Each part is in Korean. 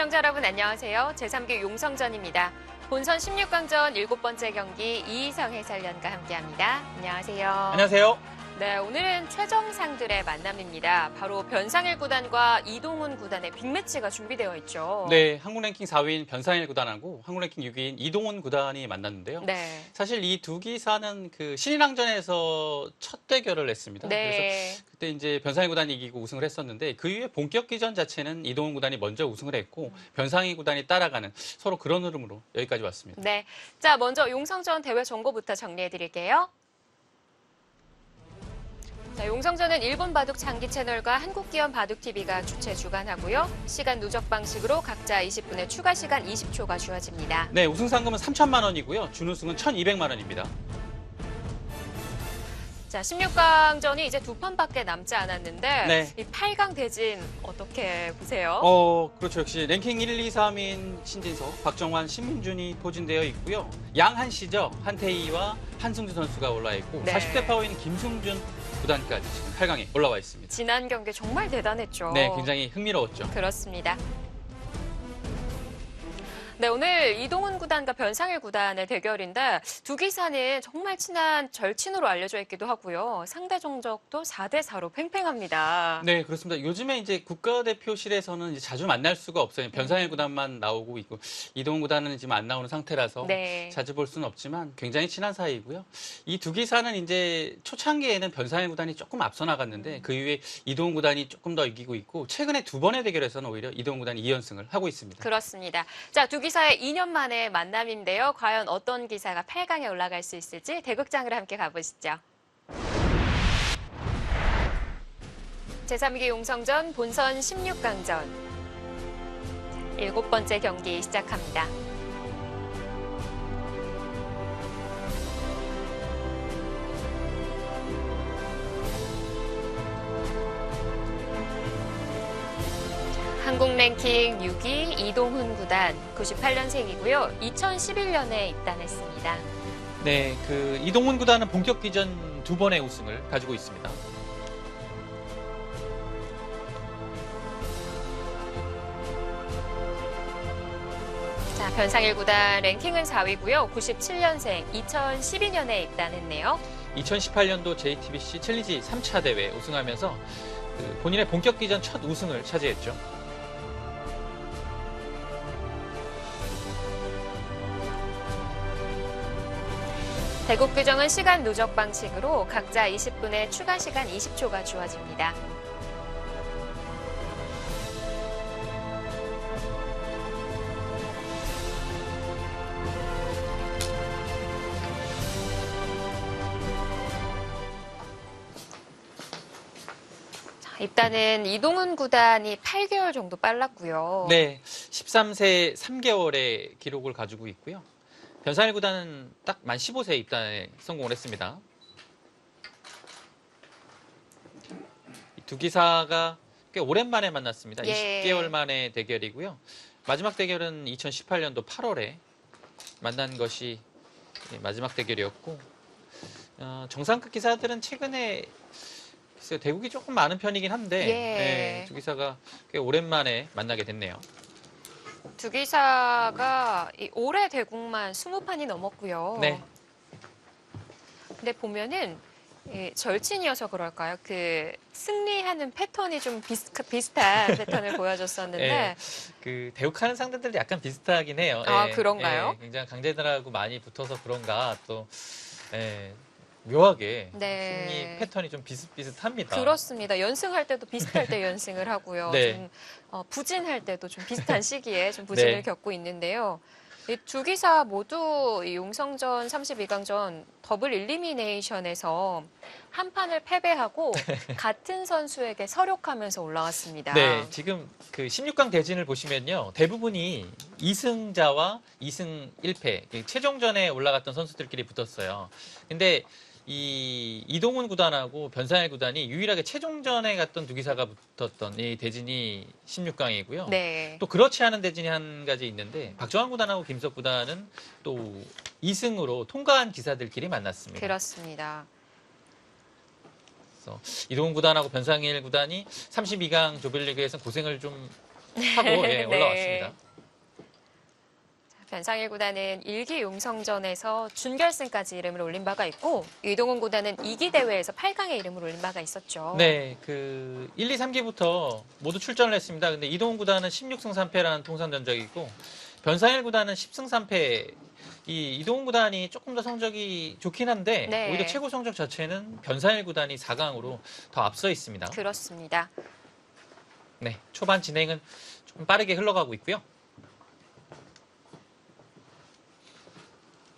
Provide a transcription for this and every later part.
시청자 여러분 안녕하세요. 제3기 용성전입니다. 본선 16강전 7번째 경기 이희성 해설위원과 함께합니다. 안녕하세요. 안녕하세요. 네, 오늘은 최정상들의 만남입니다. 바로 변상일 구단과 이동훈 구단의 빅매치가 준비되어 있죠. 네, 한국 랭킹 4위인 변상일 구단하고 한국 랭킹 6위인 이동훈 구단이 만났는데요. 네. 사실 이 두 기사는 그 신인왕전에서 첫 대결을 했습니다. 네. 그래서 그때 이제 변상일 구단이 이기고 우승을 했었는데 그 이후에 본격 기전 자체는 이동훈 구단이 먼저 우승을 했고 변상일 구단이 따라가는 서로 그런 흐름으로 여기까지 왔습니다. 네. 자, 먼저 용성전 대회 정보부터 정리해 드릴게요. 자, 용성전은 일본 바둑 장기 채널과 한국기업 바둑TV가 주최 주관하고요. 시간 누적 방식으로 각자 20분의 추가 시간 20초가 주어집니다. 네, 우승 상금은 3천만 원이고요. 준우승은 1,200만 원입니다. 자, 16강전이 이제 두 판밖에 남지 않았는데 네. 이 8강 대진 어떻게 보세요? 그렇죠. 역시 랭킹 1, 2, 3인 신진석, 박정환, 신민준이 포진되어 있고요. 양한씨죠. 한태희와 한승주 선수가 올라 있고 네. 40대 파워인 김승준 구단까지 지금 8강에 올라와 있습니다. 지난 경기 정말 대단했죠. 네, 굉장히 흥미로웠죠. 그렇습니다. 네, 오늘 이동훈 구단과 변상일 구단의 대결인데 두 기사는 정말 친한 절친으로 알려져 있기도 하고요. 상대 정적도 4대4로 팽팽합니다. 네, 그렇습니다. 요즘에 이제 국가대표실에서는 이제 자주 만날 수가 없어요. 변상일 구단만 나오고 있고 이동훈 구단은 지금 안 나오는 상태라서 네. 자주 볼 수는 없지만 굉장히 친한 사이고요. 이 두 기사는 이제 초창기에는 변상일 구단이 조금 앞서 나갔는데 그 이후에 이동훈 구단이 조금 더 이기고 있고 최근에 두 번의 대결에서는 오히려 이동훈 구단이 2연승을 하고 있습니다. 그렇습니다. 자, 두 기사의 2년 만의 만남인데요. 과연 어떤 기사가 8강에 올라갈 수 있을지 대극장으로 함께 가보시죠. 제3기 용성전 본선 16강전 7번째 경기 시작합니다. 한국 랭킹 6위 이동훈 구단 98년생이고요. 2011년에 입단했습니다. 네, 그 이동훈 구단은 본격 기전 두 번의 우승을 가지고 있습니다. 자, 변상일 구단 랭킹은 4위고요. 97년생 2012년에 입단했네요. 2018년도 JTBC 챌린지 3차 대회 우승하면서 그 본인의 본격 기전 첫 우승을 차지했죠. 대국 규정은 시간 누적 방식으로 각자 20분의 추가 시간 20초가 주어집니다. 자, 입단은 이동훈 구단이 8개월 정도 빨랐고요. 네, 13세 3개월의 기록을 가지고 있고요. 변상일 구단은 딱 만 15세 입단에 성공을 했습니다. 이 두 기사가 꽤 오랜만에 만났습니다. 예. 20개월 만의 대결이고요. 마지막 대결은 2018년도 8월에 만난 것이 마지막 대결이었고 정상급 기사들은 최근에 글쎄요, 대국이 조금 많은 편이긴 한데 예. 네, 두 기사가 꽤 오랜만에 만나게 됐네요. 두 기사가 올해 대국만 20판이 넘었고요. 네. 근데 보면은 절친이어서 그럴까요? 그 승리하는 패턴이 좀 비슷한 패턴을 보여줬었는데. 네, 그 대국하는 상대들이 약간 비슷하긴 해요. 아, 예, 그런가요? 예, 굉장히 강자들하고 많이 붙어서 그런가 또 예, 묘하게 네. 승리 패턴이 좀 비슷비슷합니다. 그렇습니다. 연승할 때도 비슷할 때 연승을 하고요. 네. 좀 부진할 때도 좀 비슷한 시기에 좀 부진을 네. 겪고 있는데요. 이 두 기사 모두 이 용성전 32강전 더블 일리미네이션에서 한 판을 패배하고 같은 선수에게 서력하면서 올라왔습니다. 네, 지금 그 16강 대진을 보시면요. 대부분이 2승자와 2승 1패, 최종전에 올라갔던 선수들끼리 붙었어요. 근데 이 이동훈 구단하고 변상일 구단이 유일하게 최종전에 갔던 두 기사가 붙었던 이 대진이 16강이고요. 네. 또 그렇지 않은 대진이 한 가지 있는데 박정환 구단하고 김석 구단은 또 2승으로 통과한 기사들끼리 만났습니다. 그렇습니다. 그래서 이동훈 구단하고 변상일 구단이 32강 조별리그에서 고생을 좀 하고 네. 올라왔습니다. 변상일 구단은 1기 용성전에서 준결승까지 이름을 올린 바가 있고 이동훈 구단은 2기 대회에서 8강에 이름을 올린 바가 있었죠. 네, 1, 2, 3기부터 모두 출전을 했습니다. 근데 이동훈 구단은 16승 3패라는 통산 전적이고 변상일 구단은 10승 3패. 이 이동훈 구단이 조금 더 성적이 좋긴 한데 네. 오히려 최고 성적 자체는 변상일 구단이 4강으로 더 앞서 있습니다. 그렇습니다. 네, 초반 진행은 조금 빠르게 흘러가고 있고요.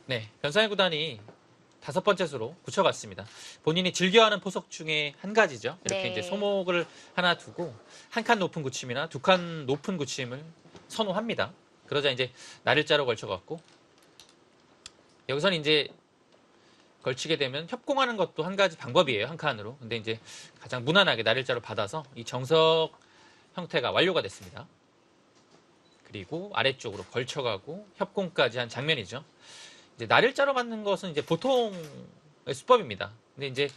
네, 변상일 구단이 5번째 수로 굳혀갔습니다. 본인이 즐겨하는 포석 중에 한 가지죠. 이렇게 네. 이제 소목을 하나 두고 한 칸 높은 굳힘이나 2칸 높은 굳힘을 선호합니다. 그러자 이제 날일자로 걸쳐갖고 여기서는 이제 걸치게 되면 협공하는 것도 한 가지 방법이에요. 한 칸으로. 근데 이제 가장 무난하게 날일자로 받아서 이 정석 형태가 완료가 됐습니다. 그리고 아래쪽으로 걸쳐가고 협공까지 한 장면이죠. 이제 날일자로 받는 것은 이제 보통의 수법입니다. 근데 이제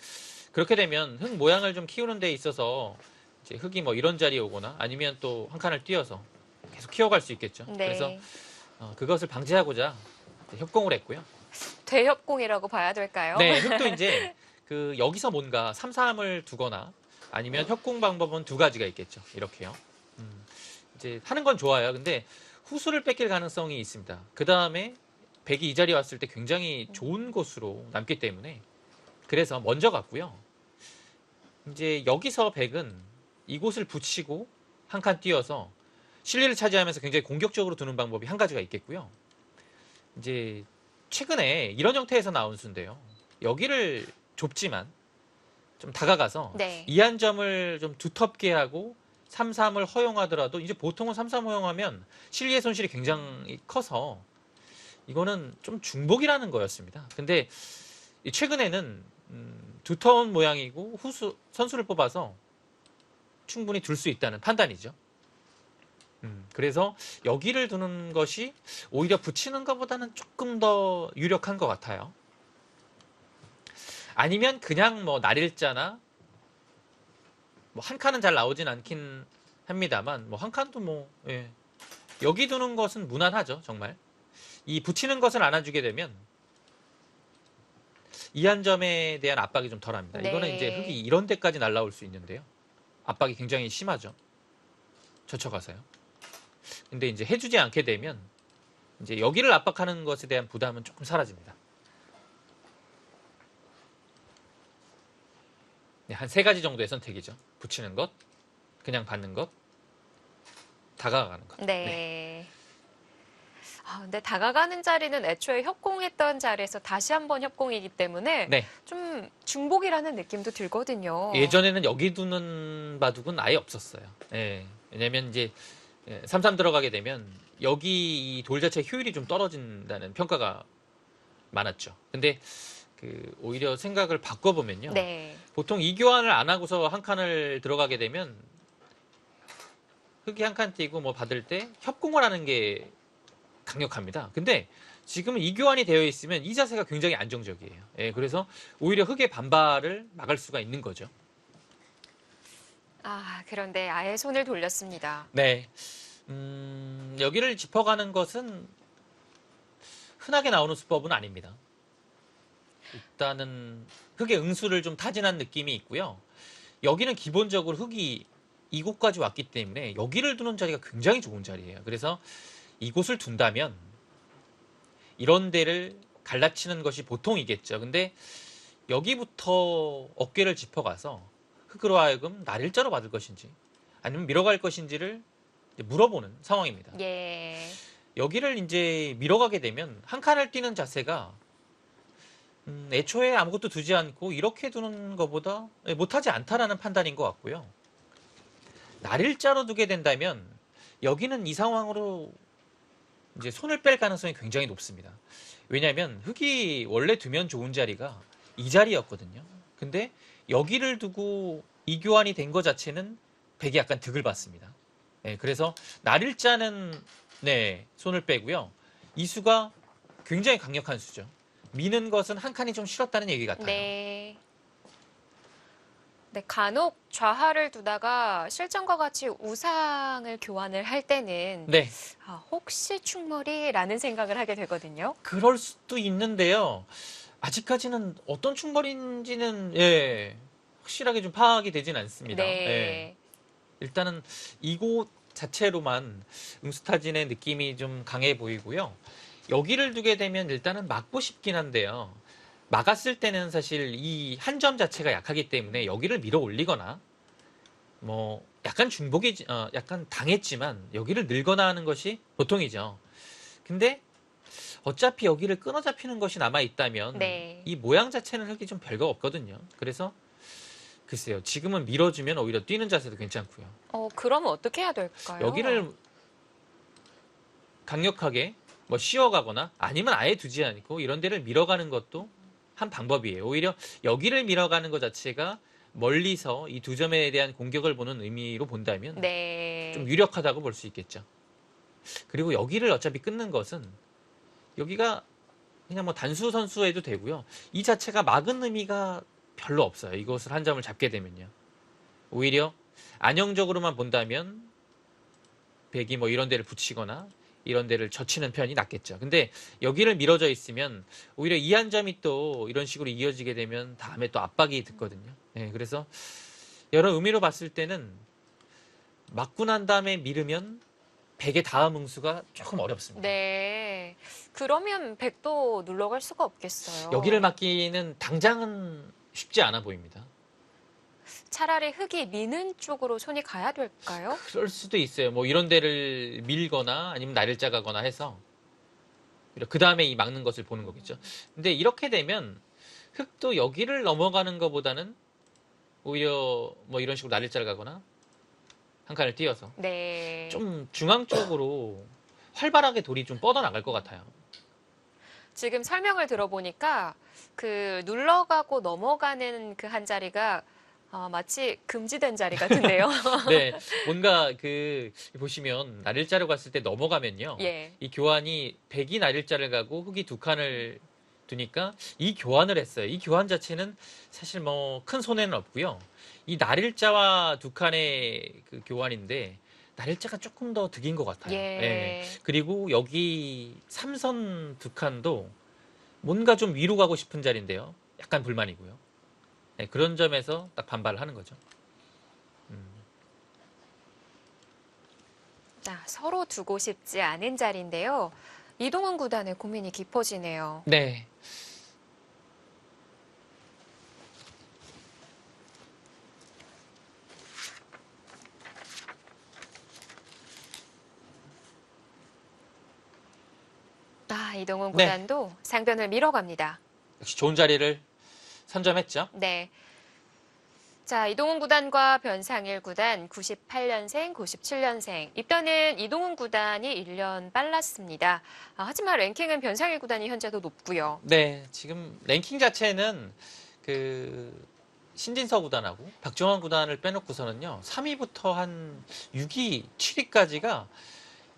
그렇게 되면 흙 모양을 좀 키우는 데 있어서 이제 흙이 뭐 이런 자리에 오거나 아니면 또 한 칸을 띄어서 계속 키워갈 수 있겠죠. 네. 그래서 그것을 방지하고자 협공을 했고요. 대협공이라고 봐야 될까요? 네, 흙도 이제 여기서 뭔가 3-3을 두거나 아니면 협공 방법은 두 가지가 있겠죠. 이렇게요. 이제 하는 건 좋아요. 근데 후수를 뺏길 가능성이 있습니다. 그 다음에 백이 이 자리에 왔을 때 굉장히 좋은 곳으로 남기 때문에 그래서 먼저 갔고요. 이제 여기서 백은 이곳을 붙이고 한 칸 띄어서 실리를 차지하면서 굉장히 공격적으로 두는 방법이 한 가지가 있겠고요. 이제 최근에 이런 형태에서 나온 수인데요. 여기를 좁지만 좀 다가가서 네. 2한 점을 좀 두텁게 하고 3-3을 허용하더라도 이제 보통은 3-3 허용하면 실리의 손실이 굉장히 커서 이거는 좀 중복이라는 거였습니다. 근데 최근에는 두터운 모양이고 선수를 뽑아서 충분히 둘 수 있다는 판단이죠. 그래서 여기를 두는 것이 오히려 붙이는 것보다는 조금 더 유력한 것 같아요. 아니면 그냥 뭐 날일자나 뭐 한 칸은 잘 나오진 않긴 합니다만 뭐 한 칸도 뭐 여기 두는 것은 무난하죠. 정말 이 붙이는 것을 안아주게 되면 2한 점에 대한 압박이 좀 덜합니다. 네. 이거는 이제 흙이 이런 데까지 날라올 수 있는데요. 압박이 굉장히 심하죠. 젖혀가서요. 근데 이제 해주지 않게 되면 이제 여기를 압박하는 것에 대한 부담은 조금 사라집니다. 네, 한 3가지 정도의 선택이죠. 붙이는 것, 그냥 받는 것, 다가가는 것. 네. 근데 다가가는 자리는 애초에 협공했던 자리에서 다시 한번 협공이기 때문에 네. 좀 중복이라는 느낌도 들거든요. 예전에는 여기 두는 바둑은 아예 없었어요. 네. 왜냐면 이제 3-3 들어가게 되면 여기 이 돌 자체 효율이 좀 떨어진다는 평가가 많았죠. 근데 오히려 생각을 바꿔보면요. 네. 보통 이 교환을 안 하고서 한 칸을 들어가게 되면 흙이 한 칸 띄고 뭐 받을 때 협공을 하는 게 강력합니다. 근데 지금은 이 교환이 되어 있으면 이 자세가 굉장히 안정적이에요. 그래서 오히려 흙의 반발을 막을 수가 있는 거죠. 그런데 아예 손을 돌렸습니다. 네. 여기를 짚어가는 것은 흔하게 나오는 수법은 아닙니다. 일단은 흙의 응수를 좀 타진한 느낌이 있고요. 여기는 기본적으로 흙이 이곳까지 왔기 때문에 여기를 두는 자리가 굉장히 좋은 자리예요. 그래서 이곳을 둔다면 이런 데를 갈라치는 것이 보통이겠죠. 근데 여기부터 어깨를 짚어가서 흙으로 하여금 날일자로 받을 것인지 아니면 밀어갈 것인지를 물어보는 상황입니다. 예. 여기를 이제 밀어가게 되면 한 칸을 뛰는 자세가 애초에 아무것도 두지 않고 이렇게 두는 것보다 못하지 않다라는 판단인 것 같고요. 날일자로 두게 된다면 여기는 이 상황으로 이제 손을 뺄 가능성이 굉장히 높습니다. 왜냐하면 흙이 원래 두면 좋은 자리가 이 자리였거든요. 근데 여기를 두고 이 교환이 된 것 자체는 백이 약간 득을 받습니다. 그래서 날일자는 손을 빼고요. 이 수가 굉장히 강력한 수죠. 미는 것은 한 칸이 좀 싫었다는 얘기 같아요. 네. 네, 간혹 좌하를 두다가 실전과 같이 우상을 교환을 할 때는 네, 혹시 충돌이라는 생각을 하게 되거든요. 그럴 수도 있는데요. 아직까지는 어떤 충돌인지는 예, 확실하게 좀 파악이 되진 않습니다. 예. 네. 일단은 이곳 자체로만 응수타진의 느낌이 좀 강해 보이고요. 여기를 두게 되면 일단은 막고 싶긴 한데요. 막았을 때는 사실 이 한 점 자체가 약하기 때문에 여기를 밀어 올리거나 뭐 약간 약간 당했지만 여기를 늘거나 하는 것이 보통이죠. 근데 어차피 여기를 끊어 잡히는 것이 남아 있다면 네. 이 모양 자체는 흙이 좀 별거 없거든요. 그래서 글쎄요. 지금은 밀어주면 오히려 뛰는 자세도 괜찮고요. 그러면 어떻게 해야 될까요? 여기를 강력하게 뭐 쉬어가거나 아니면 아예 두지 않고 이런 데를 밀어가는 것도 한 방법이에요. 오히려 여기를 밀어가는 것 자체가 멀리서 이 두 점에 대한 공격을 보는 의미로 본다면 네. 좀 유력하다고 볼 수 있겠죠. 그리고 여기를 어차피 끊는 것은 여기가 그냥 뭐 단수 선수해도 되고요. 이 자체가 막은 의미가 별로 없어요. 이것을 한 점을 잡게 되면요. 오히려 안형적으로만 본다면 백이 뭐 이런 데를 붙이거나 이런 데를 젖히는 편이 낫겠죠. 근데 여기를 밀어져 있으면 오히려 이 한 점이 또 이런 식으로 이어지게 되면 다음에 또 압박이 듣거든요. 네, 그래서 여러 의미로 봤을 때는 맞고 난 다음에 밀으면 백의 다음 응수가 조금 어렵습니다. 네. 그러면 백도 눌러갈 수가 없겠어요. 여기를 맞기는 당장은 쉽지 않아 보입니다. 차라리 흙이 미는 쪽으로 손이 가야 될까요? 그럴 수도 있어요. 뭐 이런 데를 밀거나 아니면 날을 짜가거나 해서 그 다음에 이 막는 것을 보는 거겠죠. 근데 이렇게 되면 흙도 여기를 넘어가는 것보다는 오히려 뭐 이런 식으로 날을 짜가거나 한 칸을 띄어서 네. 좀 중앙 쪽으로 활발하게 돌이 좀 뻗어나갈 것 같아요. 지금 설명을 들어보니까 그 눌러가고 넘어가는 그 한 자리가 마치 금지된 자리 같은데요. 네, 뭔가 보시면 날일자로 갔을 때 넘어가면요. 예. 이 교환이 백이 날일자를 가고 흙이 두 칸을 두니까 이 교환을 했어요. 이 교환 자체는 사실 뭐 큰 손해는 없고요. 이 날일자와 두 칸의 그 교환인데 날일자가 조금 더 득인 것 같아요. 예. 그리고 여기 삼선 두 칸도 뭔가 좀 위로 가고 싶은 자리인데요. 약간 불만이고요. 네, 그런 점에서 딱 반발을 하는 거죠. 자, 서로 두고 싶지 않은 자리인데요. 이동훈 구단의 고민이 깊어지네요. 네. 이동훈 네. 구단도 상변을 밀어갑니다. 역시 좋은 자리를 선점했죠. 네. 자, 이동훈 구단과 변상일 구단 98년생, 97년생. 입단은 이동훈 구단이 1년 빨랐습니다. 하지만 랭킹은 변상일 구단이 현재 더 높고요. 네, 지금 랭킹 자체는 신진서 구단하고 박정환 구단을 빼놓고서는요, 3위부터 한 6위, 7위까지가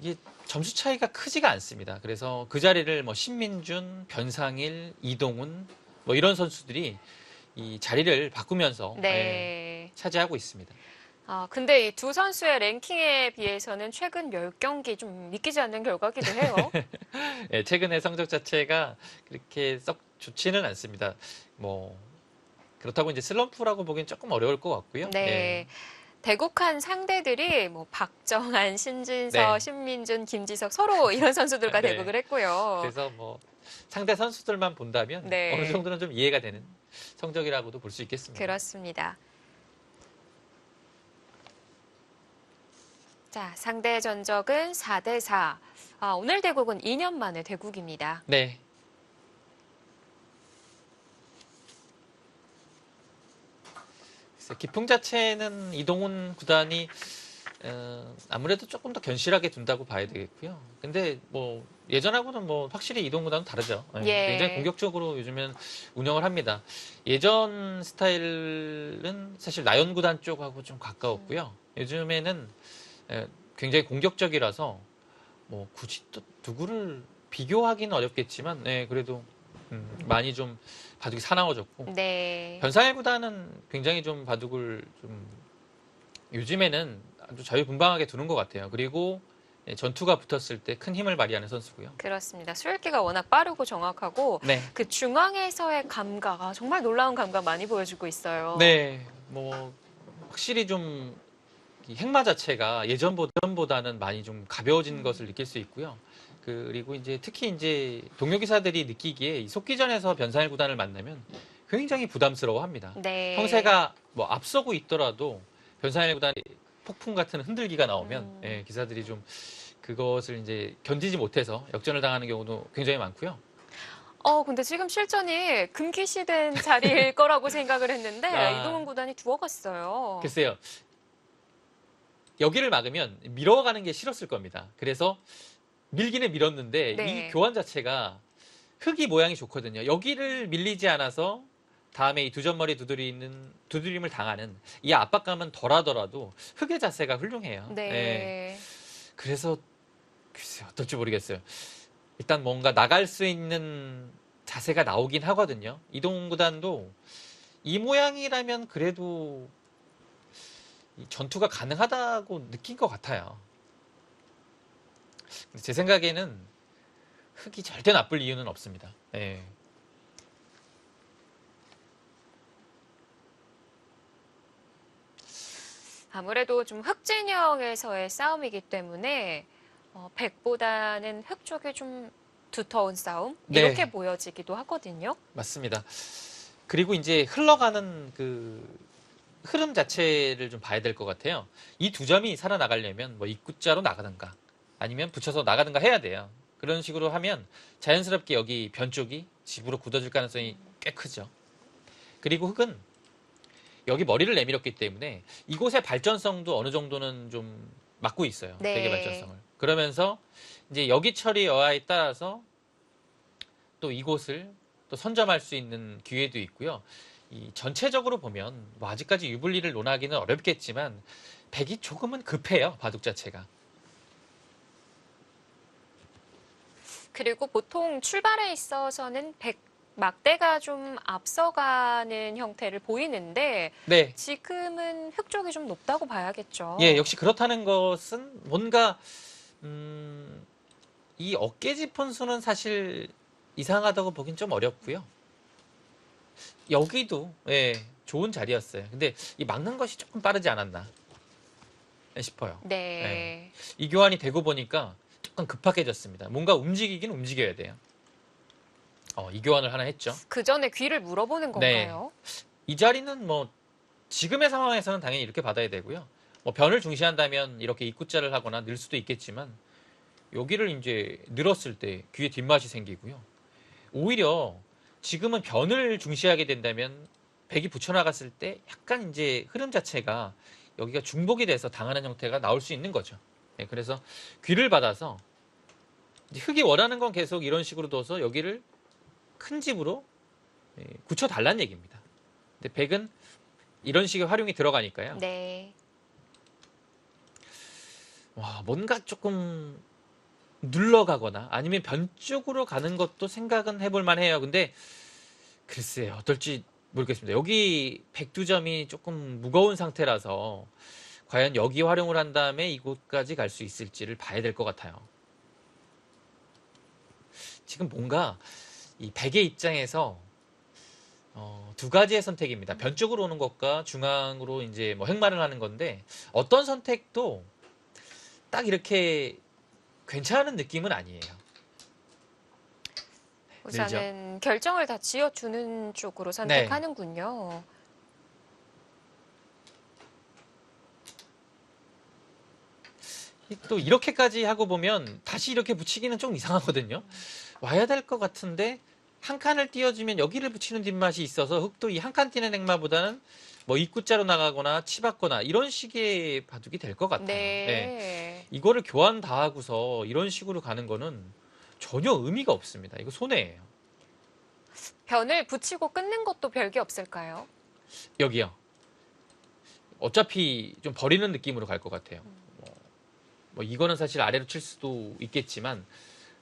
이게 점수 차이가 크지가 않습니다. 그래서 그 자리를 뭐 신민준, 변상일, 이동훈 뭐 이런 선수들이 이 자리를 바꾸면서 네. 차지하고 있습니다. 근데 이 두 선수의 랭킹에 비해서는 최근 10경기 좀 믿기지 않는 결과기도 해요. 네, 최근의 성적 자체가 그렇게 썩 좋지는 않습니다. 뭐 그렇다고 이제 슬럼프라고 보기엔 조금 어려울 것 같고요. 네. 대국한 상대들이 뭐 박정한, 신진서, 네. 신민준, 김지석 서로 이런 선수들과 네. 대국을 했고요. 그래서 뭐 상대 선수들만 본다면 네. 어느 정도는 좀 이해가 되는 성적이라고도 볼 수 있겠습니다. 그렇습니다. 자, 상대 전적은 4대4. 오늘 대국은 2년 만에 대국입니다. 네. 기풍 자체는 이동훈 구단이 아무래도 조금 더 견실하게 둔다고 봐야 되겠고요. 근데 뭐 예전하고는 뭐 확실히 이동훈 구단은 다르죠. 예. 굉장히 공격적으로 요즘은 운영을 합니다. 예전 스타일은 사실 나연 구단 쪽하고 좀 가까웠고요. 요즘에는 굉장히 공격적이라서 뭐 굳이 또 누구를 비교하기는 어렵겠지만 그래도 많이 좀 바둑이 사나워졌고 네. 변상일 구단은 굉장히 좀 바둑을 좀 요즘에는 아주 자유분방하게 두는 것 같아요. 그리고 전투가 붙었을 때 큰 힘을 발휘하는 선수고요. 그렇습니다. 수읽기가 워낙 빠르고 정확하고 네. 그 중앙에서의 감각, 정말 놀라운 감각 많이 보여주고 있어요. 네. 뭐 확실히 좀 이 행마 자체가 예전보다는 많이 좀 가벼워진 것을 느낄 수 있고요. 그리고 이제 특히 이제 동료 기사들이 느끼기에 이 속기전에서 변상일 구단을 만나면 굉장히 부담스러워합니다. 네. 형세가 뭐 앞서고 있더라도 변상일 구단이 폭풍 같은 흔들기가 나오면 음. 기사들이 좀 그것을 이제 견디지 못해서 역전을 당하는 경우도 굉장히 많고요. 근데 지금 실전이 금기시된 자리일 거라고 생각을 했는데 아. 이동훈 구단이 두어갔어요. 글쎄요. 여기를 막으면 밀어가는 게 싫었을 겁니다. 그래서 밀기는 밀었는데 네. 이 교환 자체가 흙이 모양이 좋거든요. 여기를 밀리지 않아서 다음에 이 두 점머리 두드림을 당하는 이 압박감은 덜하더라도 흙의 자세가 훌륭해요. 네. 예. 그래서 글쎄 어떨지 모르겠어요. 일단 뭔가 나갈 수 있는 자세가 나오긴 하거든요. 이동훈 구단도 이 모양이라면 그래도 이 전투가 가능하다고 느낀 것 같아요. 제 생각에는 흙이 절대 나쁠 이유는 없습니다. 예. 아무래도 좀 흑진영에서의 싸움이기 때문에 백보다는 흑 쪽이 좀 두터운 싸움 네. 이렇게 보여지기도 하거든요. 맞습니다. 그리고 이제 흘러가는 그 흐름 자체를 좀 봐야 될 것 같아요. 이 두 점이 살아나가려면 뭐 입구자로 나가든가 아니면 붙여서 나가든가 해야 돼요. 그런 식으로 하면 자연스럽게 여기 변 쪽이 집으로 굳어질 가능성이 꽤 크죠. 그리고 흙은 여기 머리를 내밀었기 때문에 이곳의 발전성도 어느 정도는 좀 막고 있어요. 네. 대개 발전성을. 그러면서 이제 여기 처리 여하에 따라서 또 이곳을 또 선점할 수 있는 기회도 있고요. 이 전체적으로 보면 뭐 아직까지 유불리를 논하기는 어렵겠지만 백이 조금은 급해요. 바둑 자체가. 그리고 보통 출발에 있어서는 백 막대가 좀 앞서가는 형태를 보이는데 네. 지금은 흑 쪽이 좀 높다고 봐야겠죠. 예, 역시 그렇다는 것은 뭔가 이 어깨 짚은수는 사실 이상하다고 보긴 좀 어렵고요. 여기도 좋은 자리였어요. 근데 이 막는 것이 조금 빠르지 않았나 싶어요. 네. 이 교환이 되고 보니까 조금 급박해졌습니다. 뭔가 움직이긴 움직여야 돼요. 이 교환을 하나 했죠. 그 전에 귀를 물어보는 네. 건가요? 이 자리는 뭐 지금의 상황에서는 당연히 이렇게 받아야 되고요. 뭐 변을 중시한다면 이렇게 입구자를 하거나 늘 수도 있겠지만 여기를 이제 늘었을 때 귀에 뒷맛이 생기고요. 오히려 지금은 변을 중시하게 된다면 백이 붙여나갔을 때 약간 이제 흐름 자체가 여기가 중복이 돼서 당하는 형태가 나올 수 있는 거죠. 그래서 귀를 받아서 이제 흙이 원하는 건 계속 이런 식으로 둬서 여기를 큰 집으로 굳혀달라는 얘기입니다. 근데 백은 이런 식의 활용이 들어가니까요. 네. 와, 뭔가 조금 눌러가거나 아니면 변 쪽으로 가는 것도 생각은 해볼 만해요. 근데 글쎄요, 어떨지 모르겠습니다. 여기 백두점이 조금 무거운 상태라서 과연 여기 활용을 한 다음에 이곳까지 갈 수 있을지를 봐야 될 것 같아요. 지금 뭔가 이 백의 입장에서 두 가지의 선택입니다. 변 쪽으로 오는 것과 중앙으로 이제 뭐 행마를 하는 건데 어떤 선택도 딱 이렇게 괜찮은 느낌은 아니에요. 우선은 결정을 다 지어주는 쪽으로 선택하는군요. 또 이렇게까지 하고 보면 다시 이렇게 붙이기는 좀 이상하거든요. 와야 될 것 같은데 한 칸을 띄워주면 여기를 붙이는 뒷맛이 있어서 흙도 이 한 칸 띄는 행마보다는 뭐 입구자로 나가거나 치받거나 이런 식의 바둑이 될 것 같아요. 네. 이거를 교환 다 하고서 이런 식으로 가는 거는 전혀 의미가 없습니다. 이거 손해예요. 변을 붙이고 끊는 것도 별게 없을까요? 여기요. 어차피 좀 버리는 느낌으로 갈 것 같아요. 뭐 이거는 사실 아래로 칠 수도 있겠지만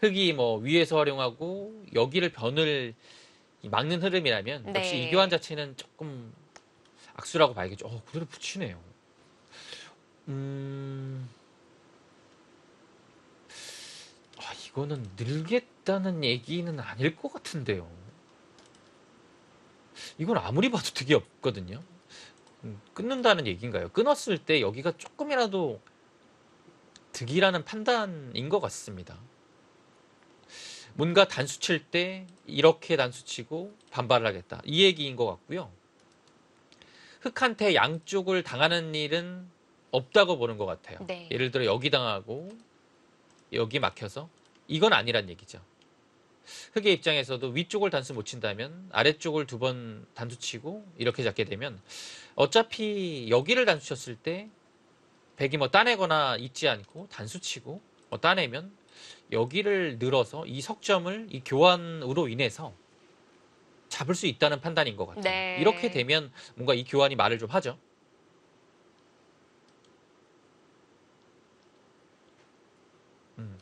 흑이 뭐 위에서 활용하고 여기를 변을 막는 흐름이라면 역시 네. 이 교환 자체는 조금 악수라고 봐야겠죠. 그대로 붙이네요. 이거는 늘겠다는 얘기는 아닐 것 같은데요. 이건 아무리 봐도 득이 없거든요. 끊는다는 얘기인가요? 끊었을 때 여기가 조금이라도 득이라는 판단인 것 같습니다. 뭔가 단수 칠 때 이렇게 단수 치고 반발을 하겠다. 이 얘기인 것 같고요. 흑한테 양쪽을 당하는 일은 없다고 보는 것 같아요. 네. 예를 들어 여기 당하고 여기 막혀서 이건 아니란 얘기죠. 흑의 입장에서도 위쪽을 단수 못 친다면 아래쪽을 2번 단수 치고 이렇게 잡게 되면 어차피 여기를 단수 쳤을 때 백이 뭐 따내거나 있지 않고 단수 치고 따내면 여기를 늘어서 이 석점을 이 교환으로 인해서 잡을 수 있다는 판단인 것 같아요. 네. 이렇게 되면 뭔가 이 교환이 말을 좀 하죠.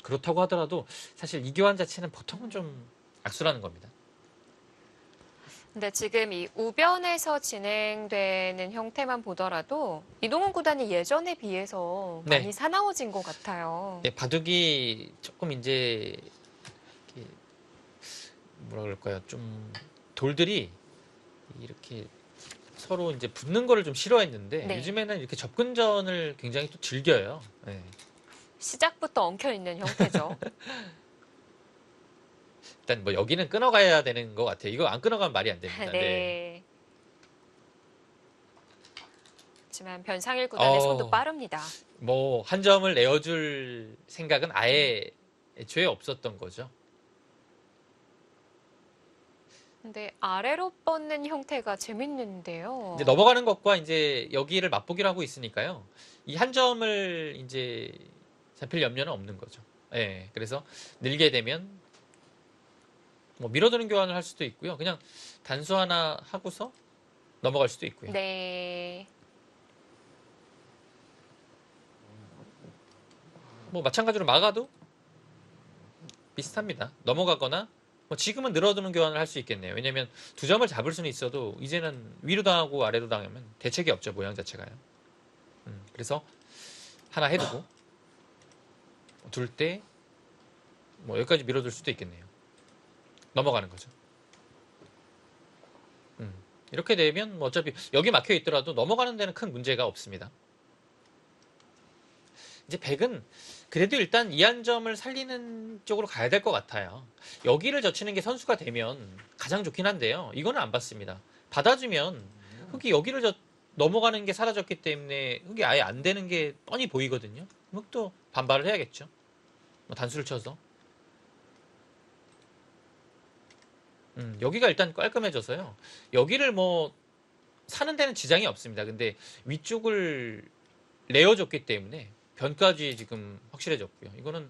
그렇다고 하더라도 사실 이 교환 자체는 보통은 좀 악수라는 겁니다. 근데 지금 이 우변에서 진행되는 형태만 보더라도 이동훈 구단이 예전에 비해서 네. 많이 사나워진 것 같아요. 네, 바둑이 조금 이제 이렇게 뭐라 그럴까요? 좀 돌들이 이렇게 서로 이제 붙는 거를 좀 싫어했는데 네. 요즘에는 이렇게 접근전을 굉장히 또 즐겨요. 네. 시작부터 엉켜있는 형태죠. 일단 뭐 여기는 끊어가야 되는 것 같아요. 이거 안 끊어가면 말이 안 됩니다. 네. 하지만 변상일 구단의 손도 빠릅니다. 뭐 한 점을 내어줄 생각은 아예 애초에 없었던 거죠. 근데 아래로 뻗는 형태가 재밌는데요. 이제 넘어가는 것과 이제 여기를 맛보기로 하고 있으니까요. 이 한 점을 이제 잡힐 염려는 없는 거죠. 예. 그래서 늘게 되면 뭐 밀어두는 교환을 할 수도 있고요. 그냥 단수 하나 하고서 넘어갈 수도 있고요. 네. 뭐 마찬가지로 막아도 비슷합니다. 넘어가거나 뭐 지금은 늘어두는 교환을 할 수 있겠네요. 왜냐면 2점을 잡을 수는 있어도 이제는 위로 당하고 아래로 당하면 대책이 없죠. 모양 자체가요. 그래서 하나 해두고 둘 때 뭐 여기까지 밀어둘 수도 있겠네요. 넘어가는 거죠. 이렇게 되면 뭐 어차피 여기 막혀 있더라도 넘어가는 데는 큰 문제가 없습니다. 이제 백은 그래도 일단 이 한 점을 살리는 쪽으로 가야 될 것 같아요. 여기를 젖히는 게 선수가 되면 가장 좋긴 한데요. 이거는 안 받습니다. 받아주면 흑이 여기를 넘어가는 게 사라졌기 때문에 흑이 아예 안 되는 게 뻔히 보이거든요. 흑도 반발을 해야겠죠. 뭐 단수를 쳐서. 여기가 일단 깔끔해져서요. 여기를 뭐 사는 데는 지장이 없습니다. 근데 위쪽을 내어줬기 때문에 변까지 지금 확실해졌고요. 이거는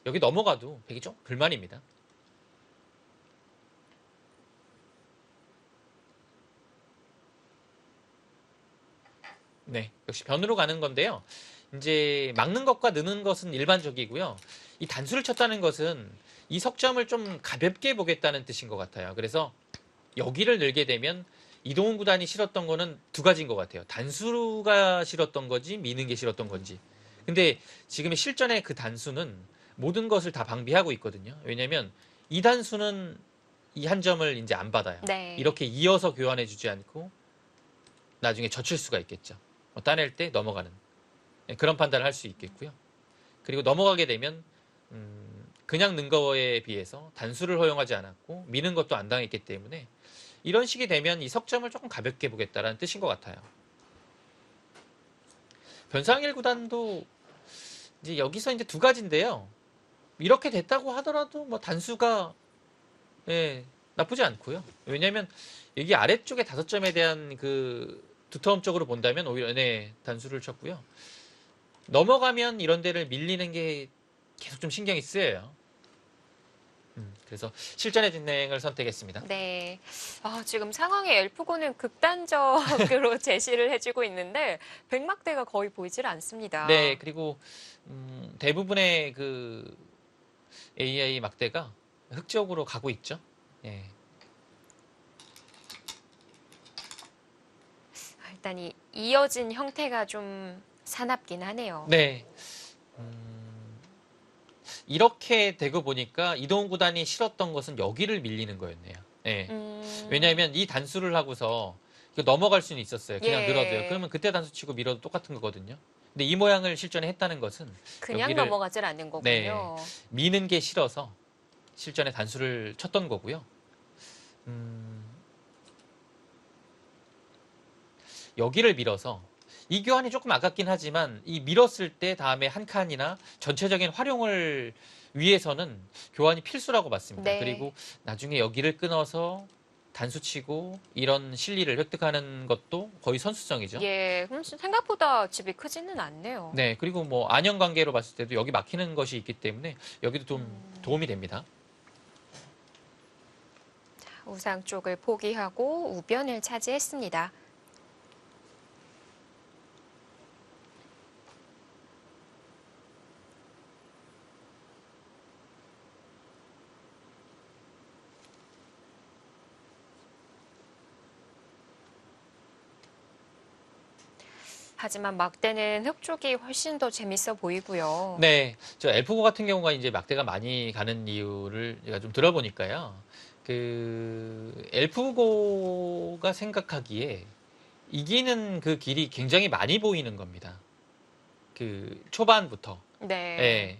여기 넘어가도 백이 좀 불만입니다. 네, 역시 변으로 가는 건데요. 이제 막는 것과 느는 것은 일반적이고요. 이 단수를 쳤다는 것은 이 석점을 좀 가볍게 보겠다는 뜻인 것 같아요. 그래서 여기를 늘게 되면 이동훈 구단이 싫었던 거는 2가지인 것 같아요. 단수가 싫었던 거지 미는 게 싫었던 건지. 근데 지금의 실전의 그 단수는 모든 것을 다 방비하고 있거든요. 왜냐면 이 단수는 이 한 점을 이제 안 받아요. 네. 이렇게 이어서 교환해 주지 않고 나중에 젖힐 수가 있겠죠. 따낼 때 넘어가는 그런 판단을 할 수 있겠고요. 그리고 넘어가게 되면 그냥 는 거에 비해서 단수를 허용하지 않았고 미는 것도 안 당했기 때문에 이런 식이 되면 이 석점을 조금 가볍게 보겠다라는 뜻인 것 같아요. 변상일 구단도 이제 여기서 이제 2가지인데요. 이렇게 됐다고 하더라도 뭐 단수가 나쁘지 않고요. 왜냐하면 여기 아래쪽에 5점에 대한 그 두터움적으로 본다면 오히려 단수를 쳤고요. 넘어가면 이런 데를 밀리는 게 계속 좀 신경이 쓰여요. 그래서 실전의 진행을 선택했습니다. 네. 지금 상황에 엘프고는 극단적으로 제시를 해주고 있는데 백막대가 거의 보이질 않습니다. 네, 그리고 대부분의 그 AI 막대가 흑 쪽으로 가고 있죠. 예. 일단 이 이어진 형태가 좀 사납긴 하네요. 네. 이렇게 되고 보니까 이동훈 구단이 싫었던 것은 여기를 밀리는 거였네요. 예. 왜냐하면 이 단수를 하고서 이거 넘어갈 수는 있었어요. 그냥 예. 늘어져요. 그러면 그때 단수 치고 밀어도 똑같은 거거든요. 근데 이 모양을 실전에 했다는 것은 그냥 여기를- 넘어가질 않는 네, 거군요. 미는 게 싫어서 실전에 단수를 쳤던 거고요. 여기를 밀어서 이 교환이 조금 아깝긴 하지만 이 밀었을 때 다음에 한 칸이나 전체적인 활용을 위해서는 교환이 필수라고 봤습니다. 네. 그리고 나중에 여기를 끊어서 단수치고 이런 실리를 획득하는 것도 거의 선수성이죠. 예, 생각보다 집이 크지는 않네요. 네, 그리고 뭐 안형 관계로 봤을 때도 여기 막히는 것이 있기 때문에 여기도 좀 도움이 됩니다. 우상 쪽을 포기하고 우변을 차지했습니다. 하지만 막대는 흙 쪽이 훨씬 더 재밌어 보이고요. 네, 저 엘프고 같은 경우가 이제 막대가 많이 가는 이유를 제가 좀 들어보니까요. 그 엘프고가 생각하기에 이기는 그 길이 굉장히 많이 보이는 겁니다. 그 초반부터. 네. 예.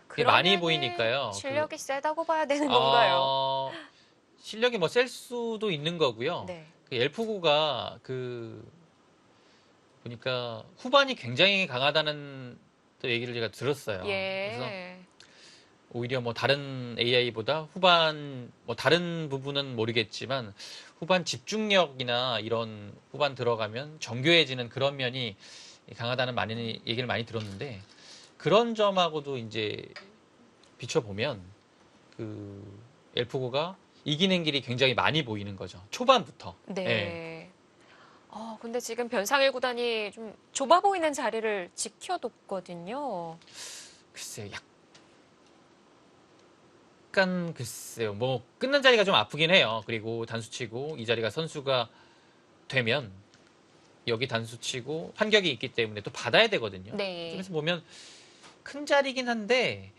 그게 많이 그러면은 보이니까요. 실력이 세다고 봐야 되는 건가요? 실력이 뭐 셀 수도 있는 거고요. 네. 그 엘프고가 그 보니까 후반이 굉장히 강하다는 또 얘기를 제가 들었어요. 그래서 예. 오히려 뭐 다른 AI보다 후반 뭐 다른 부분은 모르겠지만 후반 집중력이나 이런 후반 들어가면 정교해지는 그런 면이 강하다는 많은 얘기를 많이 들었는데 그런 점하고도 이제 비춰보면 그 엘프고가 이기는 길이 굉장히 많이 보이는 거죠. 초반부터. 네. 예. 근데 지금 변상일 구단이 좀 좁아 보이는 자리를 지켜뒀거든요. 글쎄요. 약간 글쎄요. 뭐 끊는 자리가 좀 아프긴 해요. 그리고 단수치고 이 자리가 선수가 되면 여기 단수치고 환격이 있기 때문에 또 받아야 되거든요. 네. 그래서 보면 큰 자리긴 한데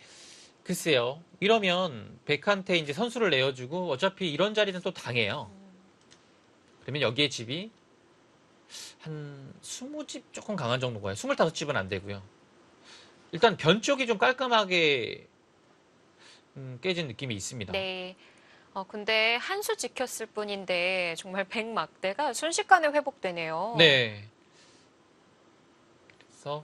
글쎄요. 이러면 백한테 이제 선수를 내어주고 어차피 이런 자리는 또 당해요. 그러면 여기에 집이 한 20집 조금 강한 정도가요. 25집은 안 되고요. 일단 변 쪽이 좀 깔끔하게 깨진 느낌이 있습니다. 네. 근데 한 수 지켰을 뿐인데 정말 백막대가 순식간에 회복되네요. 네. 그래서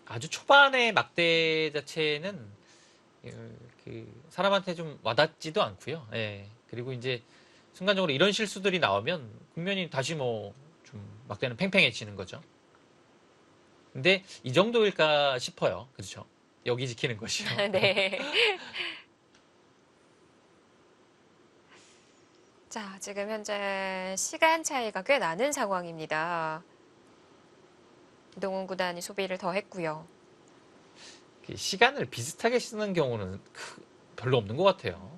아주 초반의 막대 자체는 그 사람한테 좀 와닿지도 않고요. 예. 그리고 이제 순간적으로 이런 실수들이 나오면 국면이 다시 뭐 좀 막대는 팽팽해지는 거죠. 근데 이 정도일까 싶어요. 그렇죠? 여기 지키는 것이요. 네. 자, 지금 현재 시간 차이가 꽤 나는 상황입니다. 이동훈 구단이 소비를 더 했고요. 시간을 비슷하게 쓰는 경우는 별로 없는 것 같아요.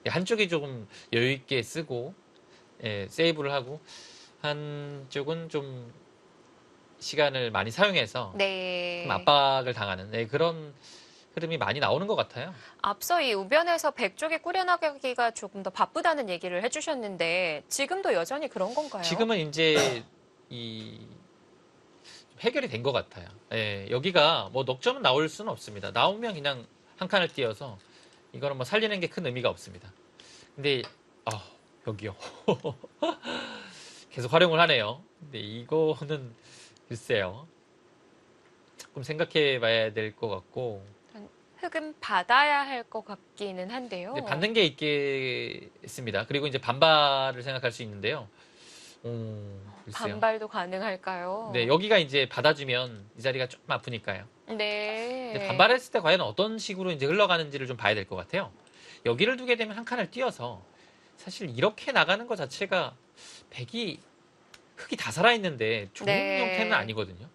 한쪽이 조금 여유 있게 쓰고 세이브를 하고 한쪽은 좀 시간을 많이 사용해서 네. 좀 압박을 당하는 그런 흐름이 많이 나오는 것 같아요. 앞서 이 우변에서 백쪽이 꾸려나가기가 조금 더 바쁘다는 얘기를 해주셨는데 지금도 여전히 그런 건가요? 지금은 이제 해결이 된 것 같아요. 여기가 뭐 넉점은 나올 수는 없습니다. 나오면 그냥 한 칸을 띄어서 이거는 뭐 살리는 게 큰 의미가 없습니다. 근데 여기요. 계속 활용을 하네요. 근데 이거는 글쎄요. 조금 생각해 봐야 될 것 같고. 흙은 받아야 할 것 같기는 한데요. 근데 받는 게 있겠습니다. 그리고 이제 반발을 생각할 수 있는데요. 글쎄요. 반발도 가능할까요? 네, 여기가 이제 받아주면 이 자리가 조금 아프니까요. 네. 근데 반발했을 때 과연 어떤 식으로 이제 흘러가는지를 좀 봐야 될 것 같아요. 여기를 두게 되면 한 칸을 띄어서 사실 이렇게 나가는 것 자체가 흙이 다 살아있는데 좋은 네. 형태는 아니거든요.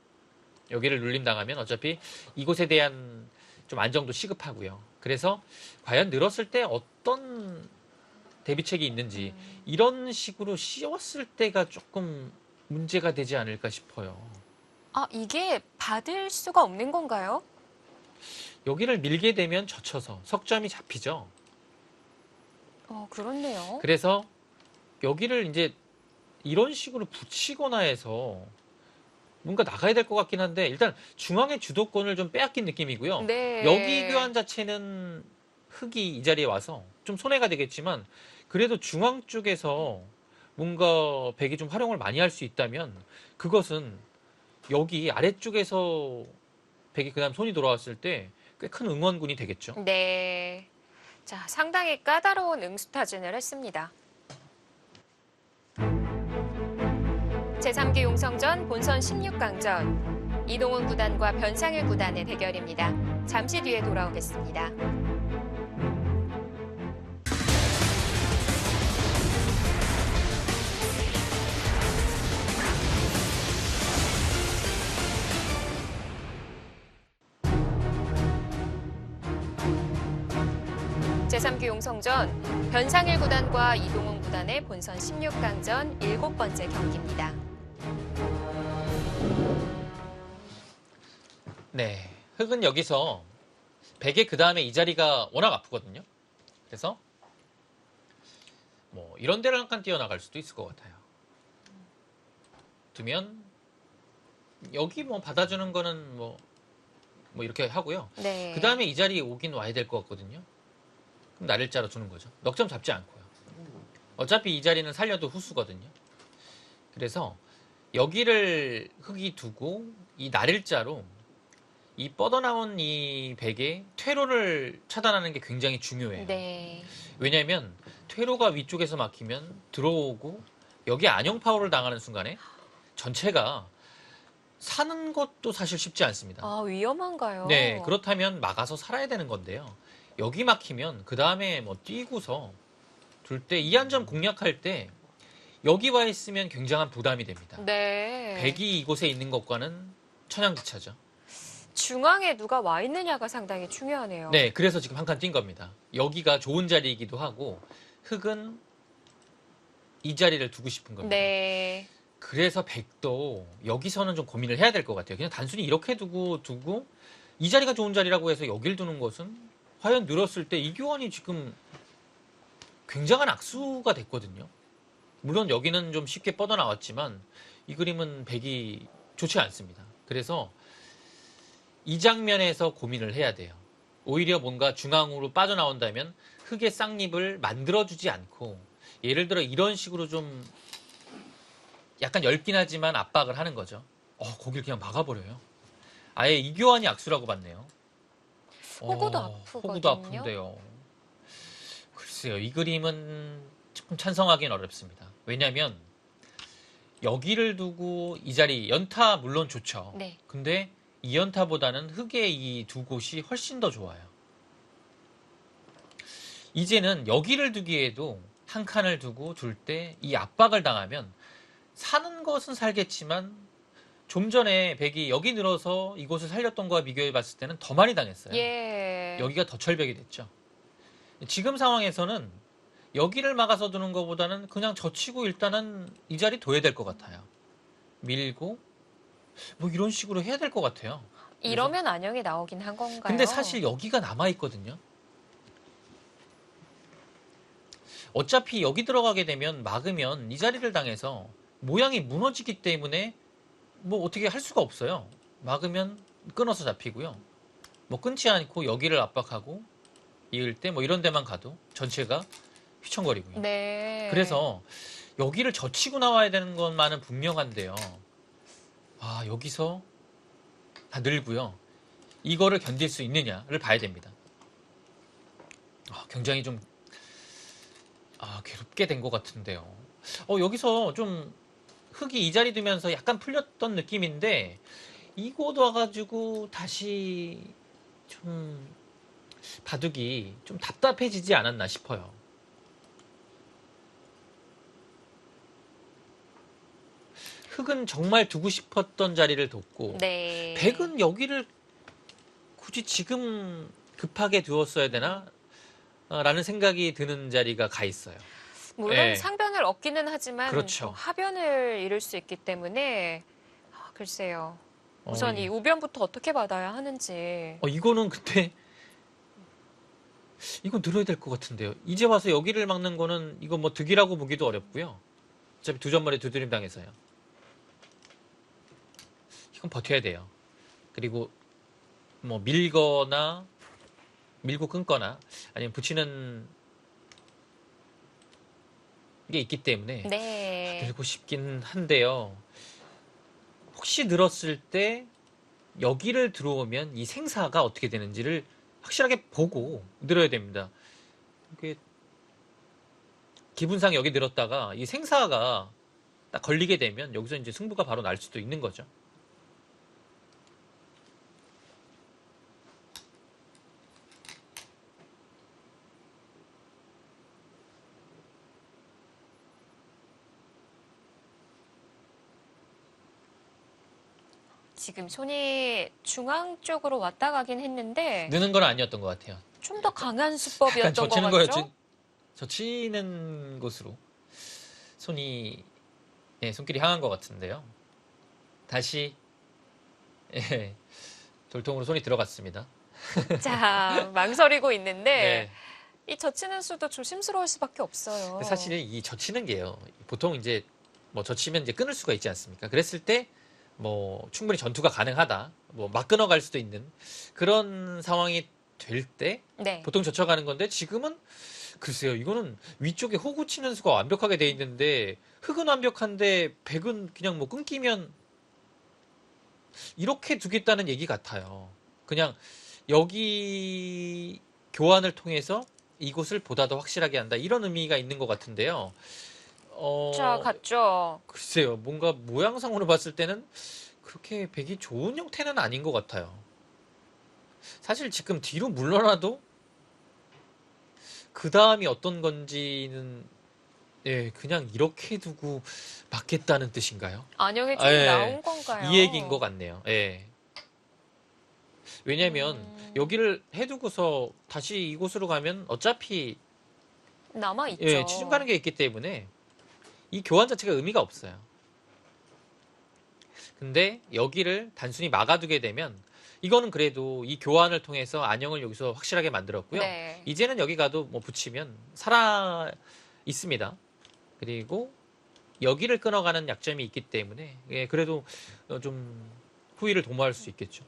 여기를 눌림 당하면 어차피 이곳에 대한 좀 안정도 시급하고요. 그래서 과연 늘었을 때 어떤 대비책이 있는지 이런 식으로 씌웠을 때가 조금 문제가 되지 않을까 싶어요. 아, 이게 받을 수가 없는 건가요? 여기를 밀게 되면 젖혀서 석점이 잡히죠. 그렇네요. 그래서 여기를 이제 이런 식으로 붙이거나 해서 뭔가 나가야 될 것 같긴 한데 일단 중앙의 주도권을 좀 빼앗긴 느낌이고요. 네. 여기 교환 자체는 흙이 이 자리에 와서 좀 손해가 되겠지만 그래도 중앙 쪽에서 뭔가 백이 좀 활용을 많이 할 수 있다면 그것은 여기 아래쪽에서 백이 그다음 손이 돌아왔을 때 꽤 큰 응원군이 되겠죠. 네. 자, 상당히 까다로운 응수타진을 했습니다. 제3기 용성전 본선 16강전. 이동훈 구단과 변상일 구단의 대결입니다. 잠시 뒤에 돌아오겠습니다. 제3기 용성전, 변상일 구단과 이동훈 구단의 본선 16강전 7번째 경기입니다. 네. 흙은 여기서 백의 그 다음에 이 자리가 워낙 아프거든요. 그래서 뭐 이런 데를 한 칸 뛰어나갈 수도 있을 것 같아요. 두면 여기 뭐 받아주는 거는 뭐 이렇게 하고요. 네. 그 다음에 이 자리에 오긴 와야 될 것 같거든요. 그럼 나를자로 두는 거죠. 넉점 잡지 않고요. 어차피 이 자리는 살려도 후수거든요. 그래서 여기를 흙이 두고 이 나를자로 이 뻗어나온 이 백의 퇴로를 차단하는 게 굉장히 중요해요. 네. 왜냐하면 퇴로가 위쪽에서 막히면 들어오고 여기에 안형 파워를 당하는 순간에 전체가 사는 것도 사실 쉽지 않습니다. 아, 위험한가요? 네, 그렇다면 막아서 살아야 되는 건데요. 여기 막히면 그 다음에 뭐 뛰고서 둘 때 이 한 점 공략할 때 여기 와 있으면 굉장한 부담이 됩니다. 네. 백이 이곳에 있는 것과는 천양지차죠. 중앙에 누가 와 있느냐가 상당히 중요하네요. 네, 그래서 지금 한 칸 뛴 겁니다. 여기가 좋은 자리이기도 하고 흙은 이 자리를 두고 싶은 겁니다. 네. 그래서 백도 여기서는 좀 고민을 해야 될 것 같아요. 그냥 단순히 이렇게 두고 이 자리가 좋은 자리라고 해서 여길 두는 것은 과연 늘었을 때 이 교환이 지금 굉장한 악수가 됐거든요. 물론 여기는 좀 쉽게 뻗어나왔지만 이 그림은 백이 좋지 않습니다. 그래서 이 장면에서 고민을 해야 돼요. 오히려 뭔가 중앙으로 빠져나온다면 흙의 쌍립을 만들어주지 않고 예를 들어 이런 식으로 좀 약간 엷긴 하지만 압박을 하는 거죠. 거길 그냥 막아버려요. 아예 이교환이 악수라고 봤네요. 호구도 아프거든요. 호구도 아픈데요. 글쎄요, 이 그림은 조금 찬성하기는 어렵습니다. 왜냐하면 여기를 두고 이 자리 연타 물론 좋죠. 네. 근데 이 연타보다는 흙의 이 두 곳이 훨씬 더 좋아요. 이제는 여기를 두기에도 한 칸을 두고 둘 때 이 압박을 당하면 사는 것은 살겠지만 좀 전에 백이 여기 늘어서 이곳을 살렸던 거와 비교해 봤을 때는 더 많이 당했어요. 예. 여기가 더 철벽이 됐죠. 지금 상황에서는 여기를 막아서 두는 것보다는 그냥 젖히고 일단은 이 자리 둬야 될 것 같아요. 밀고 뭐 이런 식으로 해야 될 것 같아요. 이러면 안형이 나오긴 한 건가요? 근데 사실 여기가 남아있거든요. 어차피 여기 들어가게 되면 막으면 이 자리를 당해서 모양이 무너지기 때문에 뭐 어떻게 할 수가 없어요. 막으면 끊어서 잡히고요. 뭐 끊지 않고 여기를 압박하고 이을 때 뭐 이런 데만 가도 전체가 휘청거리고요. 네. 그래서 여기를 젖히고 나와야 되는 것만은 분명한데요. 여기서 다 늘고요. 이거를 견딜 수 있느냐를 봐야 됩니다. 굉장히 좀 괴롭게 된 것 같은데요. 여기서 좀 흙이 이 자리 두면서 약간 풀렸던 느낌인데 이곳 와가지고 다시 좀 바둑이 좀 답답해지지 않았나 싶어요. 흙은 정말 두고 싶었던 자리를 뒀고 네. 백은 여기를 굳이 지금 급하게 두었어야 되나? 라는 생각이 드는 자리가 가 있어요. 물론 예. 상변을 얻기는 하지만 그렇죠. 또 하변을 잃을 수 있기 때문에 글쎄요. 우선 예. 이 우변부터 어떻게 받아야 하는지. 이거는 근데 이건 늘어야 될 것 같은데요. 이제 와서 여기를 막는 거는 이거 뭐 득이라고 보기도 어렵고요. 어차피 두 점만에 두드림 당해서요. 이건 버텨야 돼요. 그리고 뭐 밀거나 밀고 끊거나 아니면 붙이는 게 있기 때문에 네. 밀고 싶긴 한데요. 혹시 늘었을 때 여기를 들어오면 이 생사가 어떻게 되는지를 확실하게 보고 늘어야 됩니다. 이게 기분상 여기 늘었다가 이 생사가 딱 걸리게 되면 여기서 이제 승부가 바로 날 수도 있는 거죠. 지금 손이 중앙 쪽으로 왔다 가긴 했는데 느는 건 아니었던 것 같아요. 좀 더 강한 약간 수법이었던 것 젖히는 같죠? 거였죠. 젖히는 곳으로 손이 손길이 향한 것 같은데요. 다시 돌통으로 손이 들어갔습니다. 자, 망설이고 있는데 네. 이 젖히는 수도 조심스러울 수밖에 없어요. 사실 이 젖히는 게요. 보통 이제 뭐 젖히면 이제 끊을 수가 있지 않습니까? 그랬을 때 뭐 충분히 전투가 가능하다. 뭐 막 끊어갈 수도 있는 그런 상황이 될 때 네. 보통 젖혀가는 건데 지금은 글쎄요. 이거는 위쪽에 호구 치는 수가 완벽하게 돼 있는데 흙은 완벽한데 백은 그냥 뭐 끊기면 이렇게 두겠다는 얘기 같아요. 그냥 여기 교환을 통해서 이곳을 보다 더 확실하게 한다. 이런 의미가 있는 것 같은데요. 자, 갔죠. 글쎄요. 뭔가 모양상으로 봤을 때는 그렇게 백이 좋은 형태는 아닌 것 같아요. 사실 지금 뒤로 물러나도 그 다음이 어떤 건지는 그냥 이렇게 두고 맞겠다는 뜻인가요? 안영이 좀 예. 나온 건가요? 이 얘기인 것 같네요. 예. 왜냐면 여기를 해두고서 다시 이곳으로 가면 어차피 남아 있죠. 치중 가는 게 있기 때문에 이 교환 자체가 의미가 없어요. 근데 여기를 단순히 막아두게 되면 이거는 그래도 이 교환을 통해서 안영을 여기서 확실하게 만들었고요. 네. 이제는 여기 가도 뭐 붙이면 살아 있습니다. 그리고 여기를 끊어가는 약점이 있기 때문에 그래도 좀 후위를 도모할 수 있겠죠.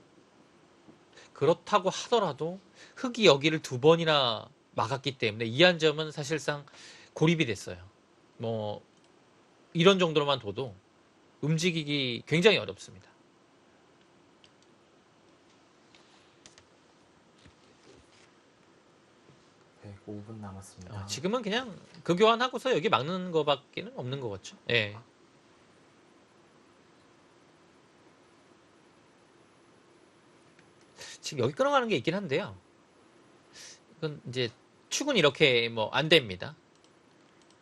그렇다고 하더라도 흙이 여기를 두 번이나 막았기 때문에 이 한 점은 사실상 고립이 됐어요. 뭐 이런 정도로만 둬도 움직이기 굉장히 어렵습니다. 5분 남았습니다. 지금은 그냥 그 교환하고서 여기 막는 거밖에는 없는 것 같죠. 예. 지금 여기 끊어가는 게 있긴 한데요. 이건 이제 축은 이렇게 뭐 안 됩니다.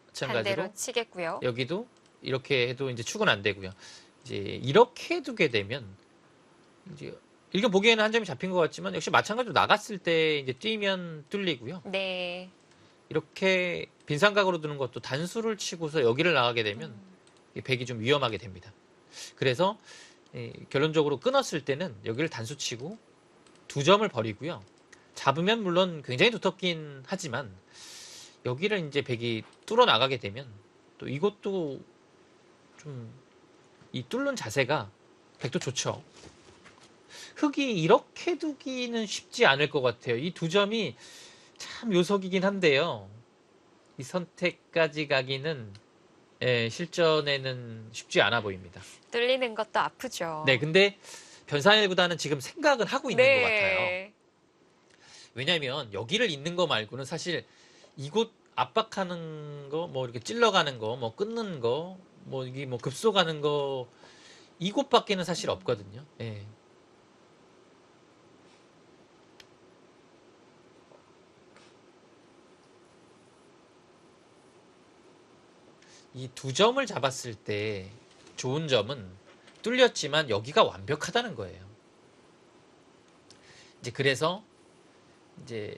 마찬가지로 반대로 치겠고요. 여기도 이렇게 해도 이제 축은 안 되고요. 이제 이렇게 두게 되면 이제 일견 보기에는 한 점이 잡힌 것 같지만 역시 마찬가지로 나갔을 때 이제 뛰면 뚫리고요. 네. 이렇게 빈삼각으로 두는 것도 단수를 치고서 여기를 나가게 되면 이 백이 좀 위험하게 됩니다. 그래서 결론적으로 끊었을 때는 여기를 단수 치고 두 점을 버리고요. 잡으면 물론 굉장히 두텁긴 하지만 여기를 이제 백이 뚫어 나가게 되면 또 이것도 좀 이 뚫는 자세가 백도 좋죠. 흙이 이렇게 두기는 쉽지 않을 것 같아요. 이 두 점이 참 요석이긴 한데요. 이 선택까지 가기는 실전에는 쉽지 않아 보입니다. 뚫리는 것도 아프죠. 네, 근데 변상일 구단은 지금 생각은 하고 있는 것 같아요. 왜냐하면 여기를 잇는 거 말고는 사실 이곳 압박하는 거, 뭐 이렇게 찔러가는 거, 뭐 끊는 거, 뭐 이게 뭐 급소가는 거 이곳밖에는 사실 없거든요. 예. 이 두 점을 잡았을 때 좋은 점은 뚫렸지만 여기가 완벽하다는 거예요. 이제 그래서 이제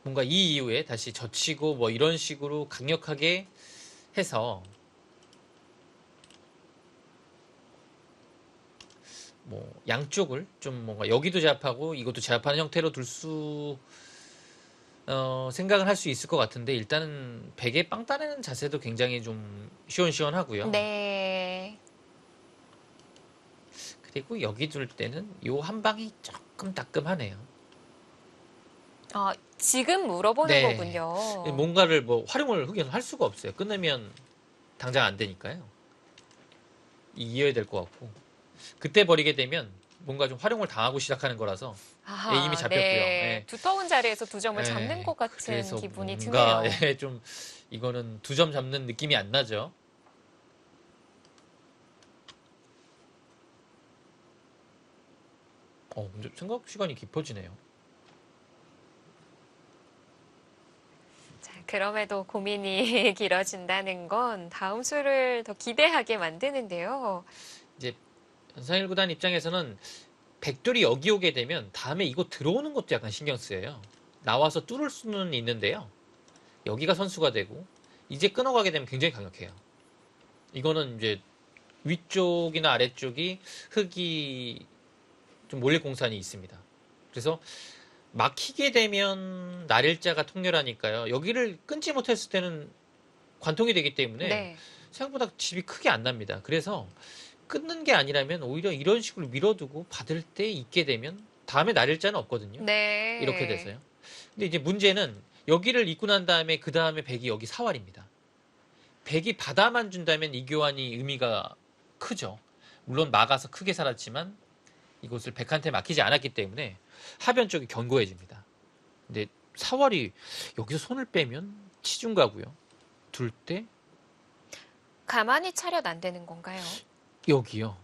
뭔가 이 이후에 다시 젖히고 뭐 이런 식으로 강력하게 해서 뭐 양쪽을 좀 뭔가 여기도 제압하고 이것도 제압하는 형태로 생각을 할 수 있을 것 같은데 일단은 베개 빵 따내는 자세도 굉장히 좀 시원시원하고요. 네. 그리고 여기 둘 때는 요 한 방이 조금 따끔하네요. 아, 지금 물어보는 네. 거군요. 뭔가를 뭐 활용을 흑연 할 수가 없어요. 끝내면 당장 안 되니까요. 이어야 될 것 같고 그때 버리게 되면 뭔가 좀 활용을 당하고 시작하는 거라서 아하, 이미 잡혔고요. 네. 예. 두터운 자리에서 두 점을 예, 잡는 것 같은 그래서 기분이 뭔가 드네요. 예, 좀 이거는 두 점 잡는 느낌이 안 나죠. 근데 생각 시간이 깊어지네요. 자, 그럼에도 고민이 길어진다는 건 다음 수를 더 기대하게 만드는데요. 이제 연상일 구단 입장에서는 백돌이 여기 오게 되면 다음에 이거 들어오는 것도 약간 신경 쓰여요. 나와서 뚫을 수는 있는데요. 여기가 선수가 되고 이제 끊어가게 되면 굉장히 강력해요. 이거는 이제 위쪽이나 아래쪽이 흙이 좀 몰릴 공산이 있습니다. 그래서 막히게 되면 날일자가 통렬하니까요. 여기를 끊지 못했을 때는 관통이 되기 때문에 네. 생각보다 집이 크게 안 납니다. 그래서 끊는 게 아니라면 오히려 이런 식으로 밀어두고 받을 때 있게 되면 다음에 날일자는 없거든요. 네. 이렇게 돼서요. 근데 이제 문제는 여기를 입고 난 다음에 그 다음에 백이 여기 사활입니다. 백이 받아만 준다면 이 교환이 의미가 크죠. 물론 막아서 크게 살았지만 이곳을 백한테 막히지 않았기 때문에 하변 쪽이 견고해집니다. 근데 사활이 여기서 손을 빼면 치중 가고요. 둘 때 가만히 차렷 안 되는 건가요? 여기요.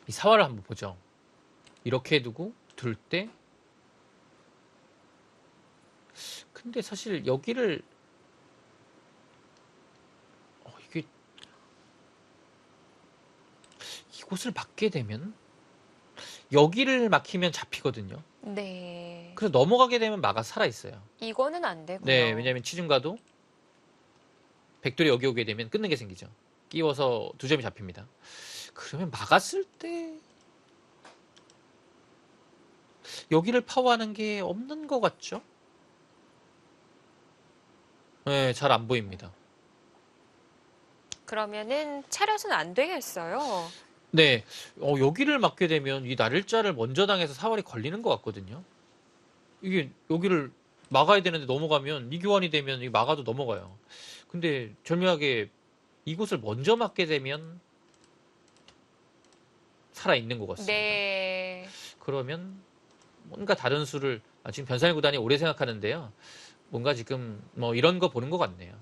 이 사활을 한번 보죠. 이렇게 두고 둘 때 근데 사실 여기를 이게 이곳을 막게 되면 여기를 막히면 잡히거든요. 네. 그래서 넘어가게 되면 막아 살아 있어요. 이거는 안 되고요. 네, 왜냐하면 치중가도 백돌이 여기 오게 되면 끊는 게 생기죠. 끼워서 두 점이 잡힙니다. 그러면 막았을 때 여기를 파워하는 게 없는 것 같죠? 네, 잘 안 보입니다. 그러면은 차렷은 안 되겠어요. 네, 여기를 막게 되면 이 날일자를 먼저 당해서 사활이 걸리는 것 같거든요. 이게 여기를 막아야 되는데 넘어가면 이 교환이 되면 이 막아도 넘어가요. 근데 절묘하게 이곳을 먼저 막게 되면 살아 있는 것 같습니다. 네. 그러면 뭔가 다른 수를 지금 변산일 구단이 오래 생각하는데요. 뭔가 지금 뭐 이런 거 보는 것 같네요.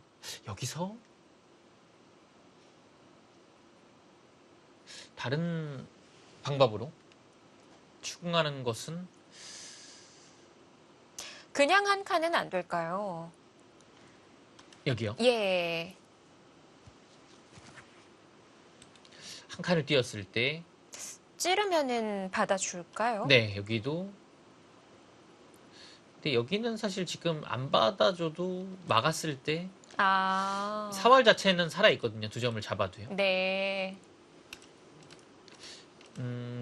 여기서 다른 방법으로 추궁하는 것은 그냥 한 칸은 안 될까요? 여기요. 예. 한 칸을 띄었을 때 찌르면은 받아줄까요? 네, 여기도 근데 여기는 사실 지금 안 받아줘도 막았을 때 아. 사활 자체는 살아있거든요. 두 점을 잡아도요. 네.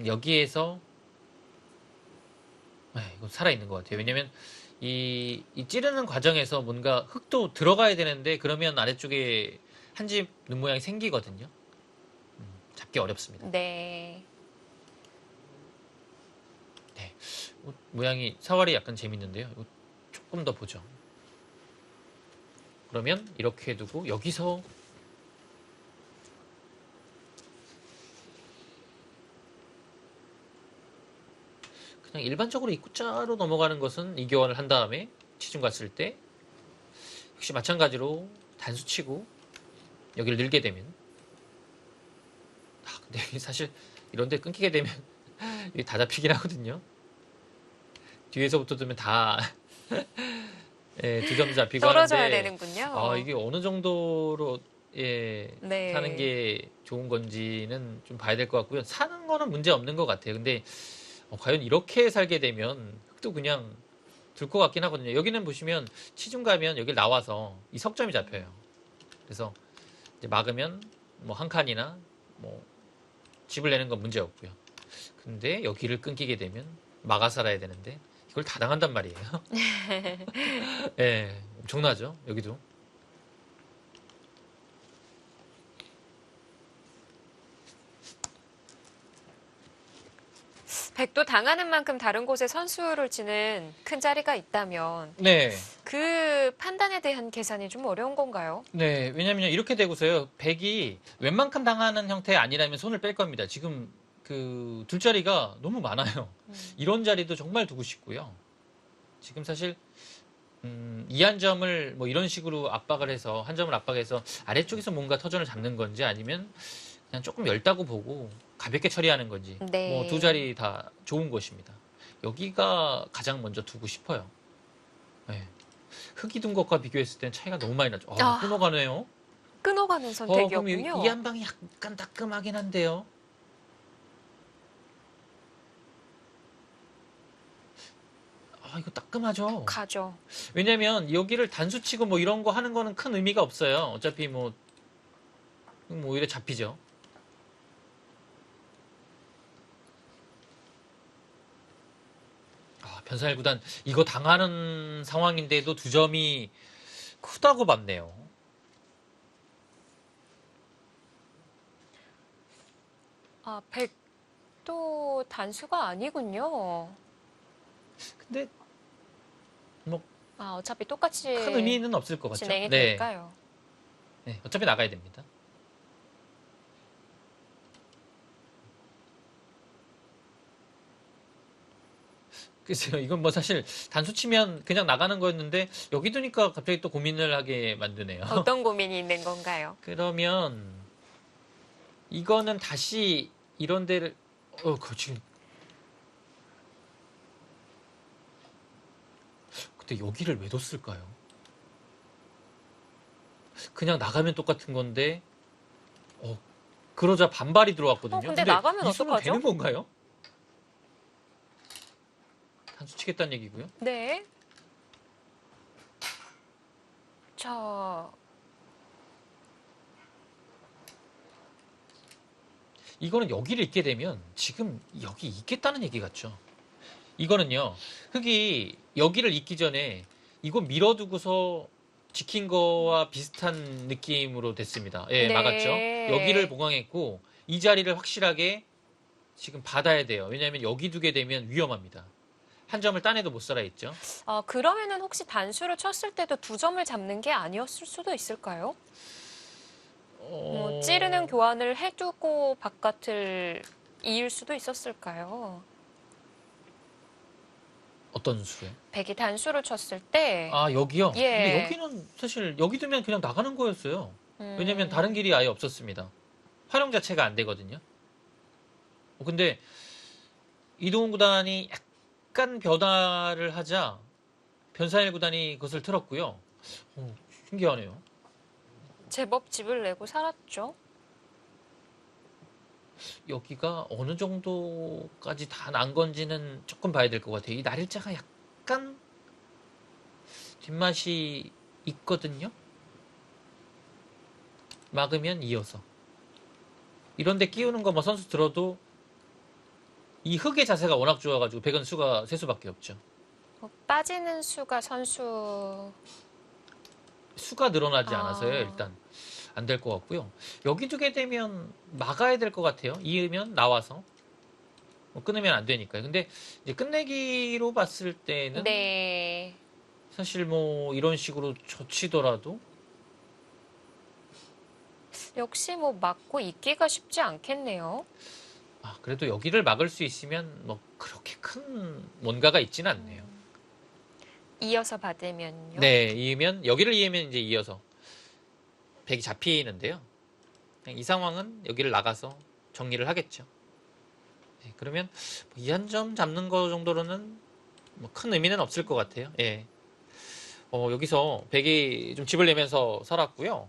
여기에서 이거 살아있는 것 같아요. 왜냐면 이 찌르는 과정에서 뭔가 흙도 들어가야 되는데 그러면 아래쪽에 한 집 눈 모양이 생기거든요. 잡기 어렵습니다. 네. 네. 모양이 사활이 약간 재밌는데요. 이거 조금 더 보죠. 그러면 이렇게 두고 여기서 그냥 일반적으로 입구자로 넘어가는 것은 이 교환을 한 다음에 치중 갔을 때 역시 마찬가지로 단수 치고 여기를 늘게 되면 근데 사실 이런데 끊기게 되면 이게 다 잡히긴 하거든요. 뒤에서부터 두면 다 두 점 잡히고 떨어져야 하는데 되는군요. 이게 어느 정도로 네. 사는 게 좋은 건지는 좀 봐야 될 것 같고요. 사는 거는 문제 없는 것 같아요. 근데 과연 이렇게 살게 되면 흑도 그냥 둘 것 같긴 하거든요. 여기는 보시면 치중 가면 여기 나와서 이 석점이 잡혀요. 그래서 이제 막으면 뭐 한 칸이나 뭐 집을 내는 건 문제 없고요. 근데 여기를 끊기게 되면 막아 살아야 되는데 이걸 다 당한단 말이에요. 예, 엄청나죠. 여기도. 백도 당하는 만큼 다른 곳에 선수를 치는 큰 자리가 있다면 네. 그 판단에 대한 계산이 좀 어려운 건가요? 네, 왜냐면 이렇게 되고서요. 백이 웬만큼 당하는 형태 아니라면 손을 뺄 겁니다. 지금 그 둘 자리가 너무 많아요. 이런 자리도 정말 두고 싶고요. 지금 사실 이 한 점을 뭐 이런 식으로 압박을 해서 한 점을 압박해서 아래쪽에서 뭔가 터전을 잡는 건지 아니면 그냥 조금 열다고 보고 가볍게 처리하는 건지 네. 뭐 두 자리 다 좋은 것입니다. 여기가 가장 먼저 두고 싶어요. 네. 흙이 둔 것과 비교했을 때는 차이가 너무 많이 나죠. 끊어가네요. 끊어가는 그럼 선택이었군요. 이 한 방이 약간 따끔하긴 한데요. 이거 따끔하죠. 가죠. 왜냐면 여기를 단수 치고 뭐 이런 거 하는 거는 큰 의미가 없어요. 어차피 뭐 오히려 잡히죠. 변사일 구단 이거 당하는 상황인데도 두 점이 크다고 봤네요. 백도 단수가 아니군요. 근데 뭐 어차피 똑같이 큰 의미는 없을 것 같죠. 진행이 네. 될까요? 네, 어차피 나가야 됩니다. 글쎄요, 이건 뭐 사실 단수 치면 그냥 나가는 거였는데 여기 두니까 갑자기 또 고민을 하게 만드네요. 어떤 고민이 있는 건가요? 그러면 이거는 다시 이런 데를 지금 근데 여기를 왜 뒀을까요? 그냥 나가면 똑같은 건데 그러자 반발이 들어왔거든요. 근데 나가면 이 수는 어떡하죠? 되는 건가요? 단수 치겠다는 얘기고요. 네. 자, 이거는 여기를 있게 되면 지금 여기 있겠다는 얘기 같죠. 이거는요. 흙이 여기를 있기 전에 이거 밀어두고서 지킨 거와 비슷한 느낌으로 됐습니다. 예, 네. 막았죠. 여기를 보강했고 이 자리를 확실하게 지금 받아야 돼요. 왜냐하면 여기 두게 되면 위험합니다. 한 점을 따내도 못 살아있죠. 그러면은 혹시 단수를 쳤을 때도 두 점을 잡는 게 아니었을 수도 있을까요? 찌르는 교환을 해두고 바깥을 이을 수도 있었을까요? 어떤 수요? 백이 단수를 쳤을 때 여기요? 예. 근데 여기는 사실 여기 두면 그냥 나가는 거였어요. 왜냐면 다른 길이 아예 없었습니다. 활용 자체가 안 되거든요. 근데 이동훈 구단이 약간 변화를 하자 변사일 구단이 그것을 틀었고요. 신기하네요. 제법 집을 내고 살았죠. 여기가 어느 정도까지 다 난 건지는 조금 봐야 될 것 같아요. 이 날일자가 약간 뒷맛이 있거든요. 막으면 이어서. 이런데 끼우는 거 뭐 선수 들어도 이 흙의 자세가 워낙 좋아가지고 백은 수가 세 수밖에 없죠. 빠지는 수가 선수 수가 늘어나지 않아서요. 일단 안 될 것 같고요. 여기 두게 되면 막아야 될 것 같아요. 이으면 나와서 끊으면 안 되니까요. 근데 이제 끝내기로 봤을 때는 네. 사실 뭐 이런 식으로 젖히더라도 역시 뭐 막고 있기가 쉽지 않겠네요. 그래도 여기를 막을 수 있으면 뭐 그렇게 큰 뭔가가 있지는 않네요. 이어서 받으면요. 네, 이으면 여기를 이으면 이제 이어서 백이 잡히는데요. 이 상황은 여기를 나가서 정리를 하겠죠. 네, 그러면 이 한 점 잡는 거 정도로는 뭐 큰 의미는 없을 것 같아요. 예. 여기서 백이 좀 집을 내면서 살았고요.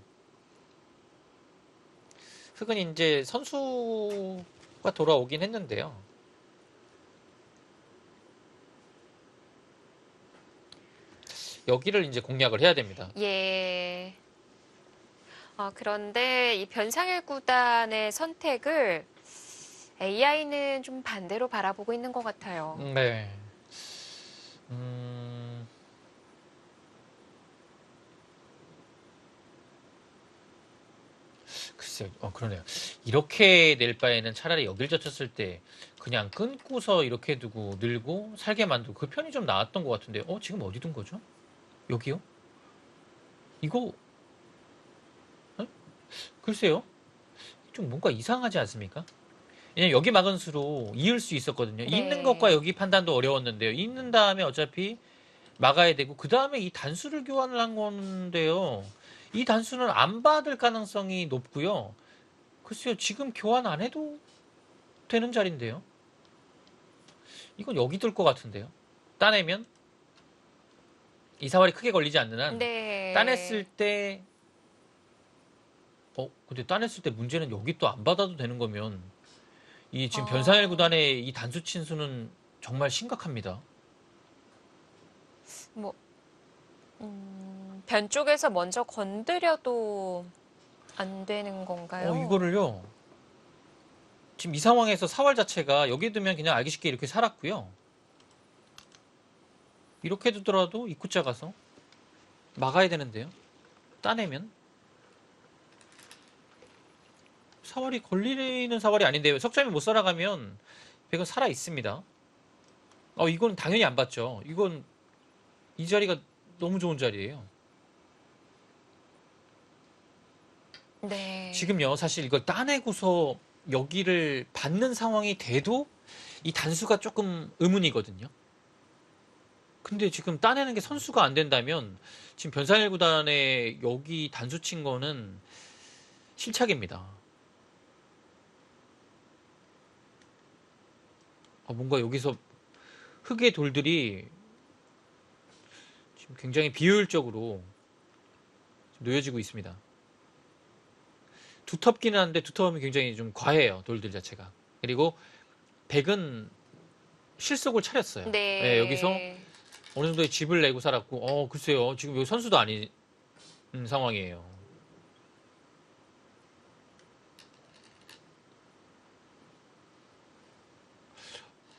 흙은 이제 선수가 돌아오긴 했는데요. 여기를 이제 공략을 해야 됩니다. 예. 그런데 이 변상일 구단의 선택을 AI는 좀 반대로 바라보고 있는 것 같아요. 네. 글쎄요, 그러네요. 이렇게 낼 바에는 차라리 여길 젖혔을 때 그냥 끊고서 이렇게 두고 늘고 살게 만들고 그 편이 좀 나았던 것 같은데, 지금 어디 둔 거죠? 여기요? 이거, 에? 글쎄요. 좀 뭔가 이상하지 않습니까? 왜냐면 여기 막은 수로 이을 수 있었거든요. 네. 있는 것과 여기 판단도 어려웠는데요. 있는 다음에 어차피 막아야 되고, 그 다음에 이 단수를 교환을 한 건데요. 이 단수는 안 받을 가능성이 높고요. 글쎄요, 지금 교환 안 해도 되는 자리인데요. 이건 여기 둘 것 같은데요. 따내면 이 사활이 크게 걸리지 않는 한 네. 따냈을 때 근데 따냈을 때 문제는 여기 또 안 받아도 되는 거면 이 지금 변상일 구단의 이 단수 친수는 정말 심각합니다. 뭐, 변 쪽에서 먼저 건드려도 안 되는 건가요? 이거를요. 지금 이 상황에서 사활 자체가 여기 두면 그냥 알기 쉽게 이렇게 살았고요. 이렇게 두더라도 입구자 가서 막아야 되는데요. 따내면 사활이 걸리는 사활이 아닌데요. 석점이 못 살아가면 백은 살아 있습니다. 이건 당연히 안 받죠. 이건 이 자리가 너무 좋은 자리예요. 네. 지금요, 사실 이걸 따내고서 여기를 받는 상황이 돼도 이 단수가 조금 의문이거든요. 근데 지금 따내는 게 선수가 안 된다면 지금 변상일 구단에 여기 단수 친 거는 실착입니다. 뭔가 여기서 흙의 돌들이 지금 굉장히 비효율적으로 놓여지고 있습니다. 두텁기는 한데 두터움이 굉장히 좀 과해요. 돌들 자체가. 그리고 백은 실속을 차렸어요. 네. 여기서 어느 정도의 집을 내고 살았고, 글쎄요. 지금 여기 선수도 아닌 상황이에요.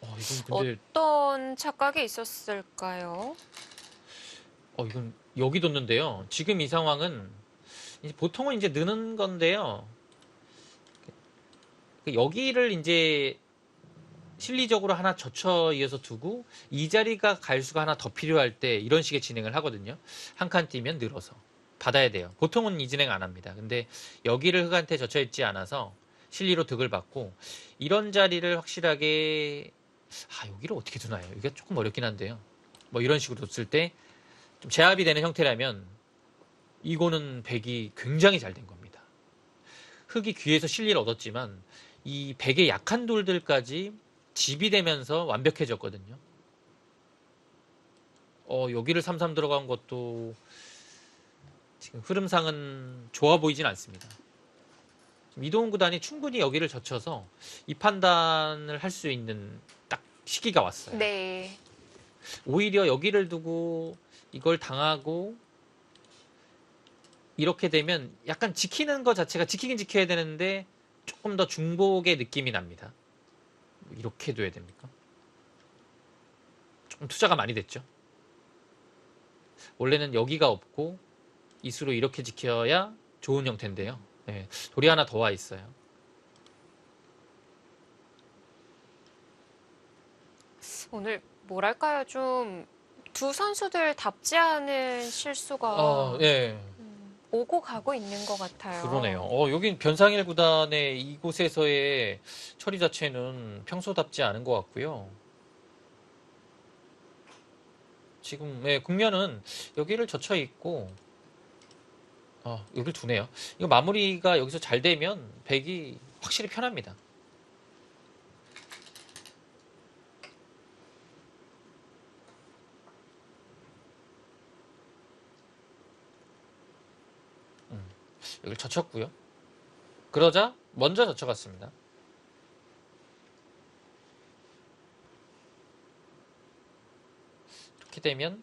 이건 근데 어떤 착각이 있었을까요? 이건 여기 뒀는데요. 지금 이 상황은 보통은 이제 느는 건데요. 여기를 이제 실리적으로 하나 젖혀 이어서 두고 이 자리가 갈 수가 하나 더 필요할 때 이런 식의 진행을 하거든요. 한 칸 뛰면 늘어서 받아야 돼요. 보통은 이 진행 안 합니다. 근데 여기를 흙한테 젖혀 있지 않아서 실리로 득을 받고 이런 자리를 확실하게 여기를 어떻게 두나요? 이게 조금 어렵긴 한데요. 뭐 이런 식으로 뒀을 때 좀 제압이 되는 형태라면 이거는 백이 굉장히 잘 된 겁니다. 흙이 귀에서 실리를 얻었지만 이 백의 약한 돌들까지 집이 되면서 완벽해졌거든요. 여기를 3-3 들어간 것도 지금 흐름상은 좋아 보이진 않습니다. 지금 이동훈 구단이 충분히 여기를 젖혀서 이 판단을 할 수 있는 딱 시기가 왔어요. 네. 오히려 여기를 두고 이걸 당하고 이렇게 되면 약간 지키는 것 자체가 지키긴 지켜야 되는데 조금 더 중복의 느낌이 납니다. 이렇게 둬야 됩니까? 조금 투자가 많이 됐죠. 원래는 여기가 없고 이수로 이렇게 지켜야 좋은 형태인데요. 네, 돌이 하나 더 와 있어요. 오늘 뭐랄까요? 좀 두 선수들 답지 않은 실수가 네. 오고 가고 있는 것 같아요. 그러네요. 여긴 변상일 구단의 이곳에서의 처리 자체는 평소답지 않은 것 같고요. 지금 국면은 여기를 젖혀 있고 여기를 두네요. 이거 마무리가 여기서 잘 되면 백이 확실히 편합니다. 여기를 젖혔고요. 그러자 먼저 젖혀갔습니다. 이렇게 되면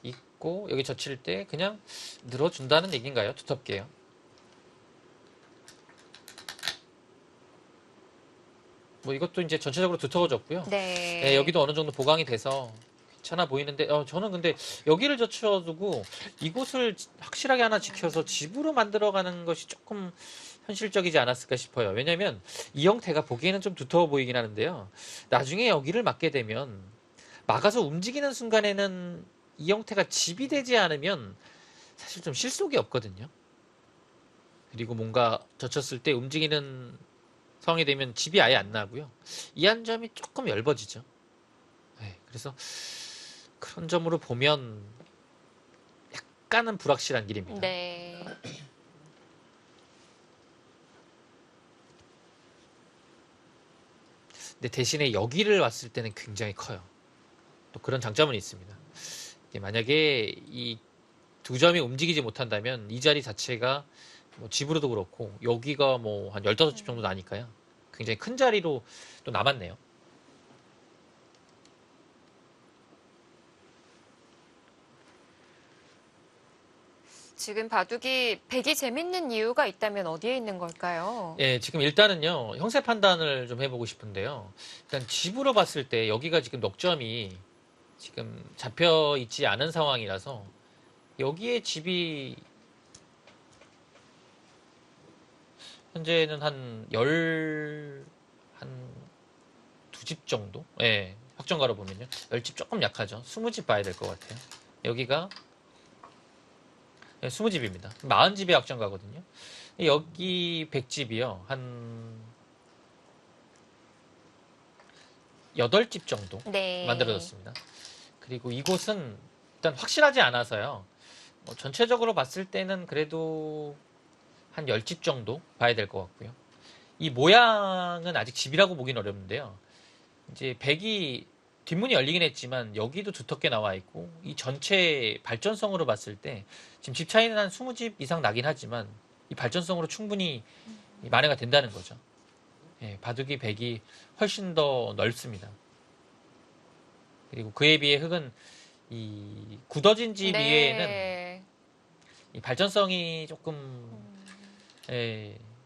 이 젖혔고 여기 젖힐 때 그냥 늘어준다는 얘기인가요? 두텁게요. 뭐 이것도 이제 전체적으로 두터워졌고요. 네. 네, 여기도 어느 정도 보강이 돼서 괜찮아 보이는데 저는 근데 여기를 젖혀두고 이곳을 확실하게 하나 지켜서 집으로 만들어가는 것이 조금 현실적이지 않았을까 싶어요. 왜냐하면 이 형태가 보기에는 좀 두터워 보이긴 하는데요. 나중에 여기를 막게 되면 막아서 움직이는 순간에는 이 형태가 집이 되지 않으면 사실 좀 실속이 없거든요. 그리고 뭔가 젖혔을 때 움직이는 상황이 되면 집이 아예 안 나고요. 이 한 점이 조금 얇아지죠. 네, 그래서 그런 점으로 보면 약간은 불확실한 길입니다. 네. 근데 대신에 여기를 왔을 때는 굉장히 커요. 또 그런 장점은 있습니다. 만약에 이 두 점이 움직이지 못한다면 이 자리 자체가 뭐 집으로도 그렇고 여기가 뭐 한 15집 정도 나니까요. 굉장히 큰 자리로 또 남았네요. 지금 바둑이 백이 재밌는 이유가 있다면 어디에 있는 걸까요? 예, 지금 일단은요, 형세 판단을 좀 해보고 싶은데요. 일단 집으로 봤을 때 여기가 지금 넉점이 지금 잡혀 있지 않은 상황이라서 여기에 집이 현재는 한 두 집 정도? 예, 확정가로 보면요. 10집 조금 약하죠. 20집 봐야 될 것 같아요. 여기가 20집입니다. 40집의 확정가거든요. 여기 100집이요. 한 8집 정도 네. 만들어졌습니다. 그리고 이곳은 일단 확실하지 않아서요. 전체적으로 봤을 때는 그래도 한 10집 정도 봐야 될 것 같고요. 이 모양은 아직 집이라고 보긴 어렵는데요. 이제 백이 뒷문이 열리긴 했지만 여기도 두텁게 나와 있고 이 전체 발전성으로 봤을 때 지금 집 차이는 한 20집 이상 나긴 하지만 이 발전성으로 충분히 만회가 된다는 거죠. 예, 바둑이 백이 훨씬 더 넓습니다. 그리고 그에 비해 흙은 이 굳어진 집 위에는 네. 이 발전성이 조금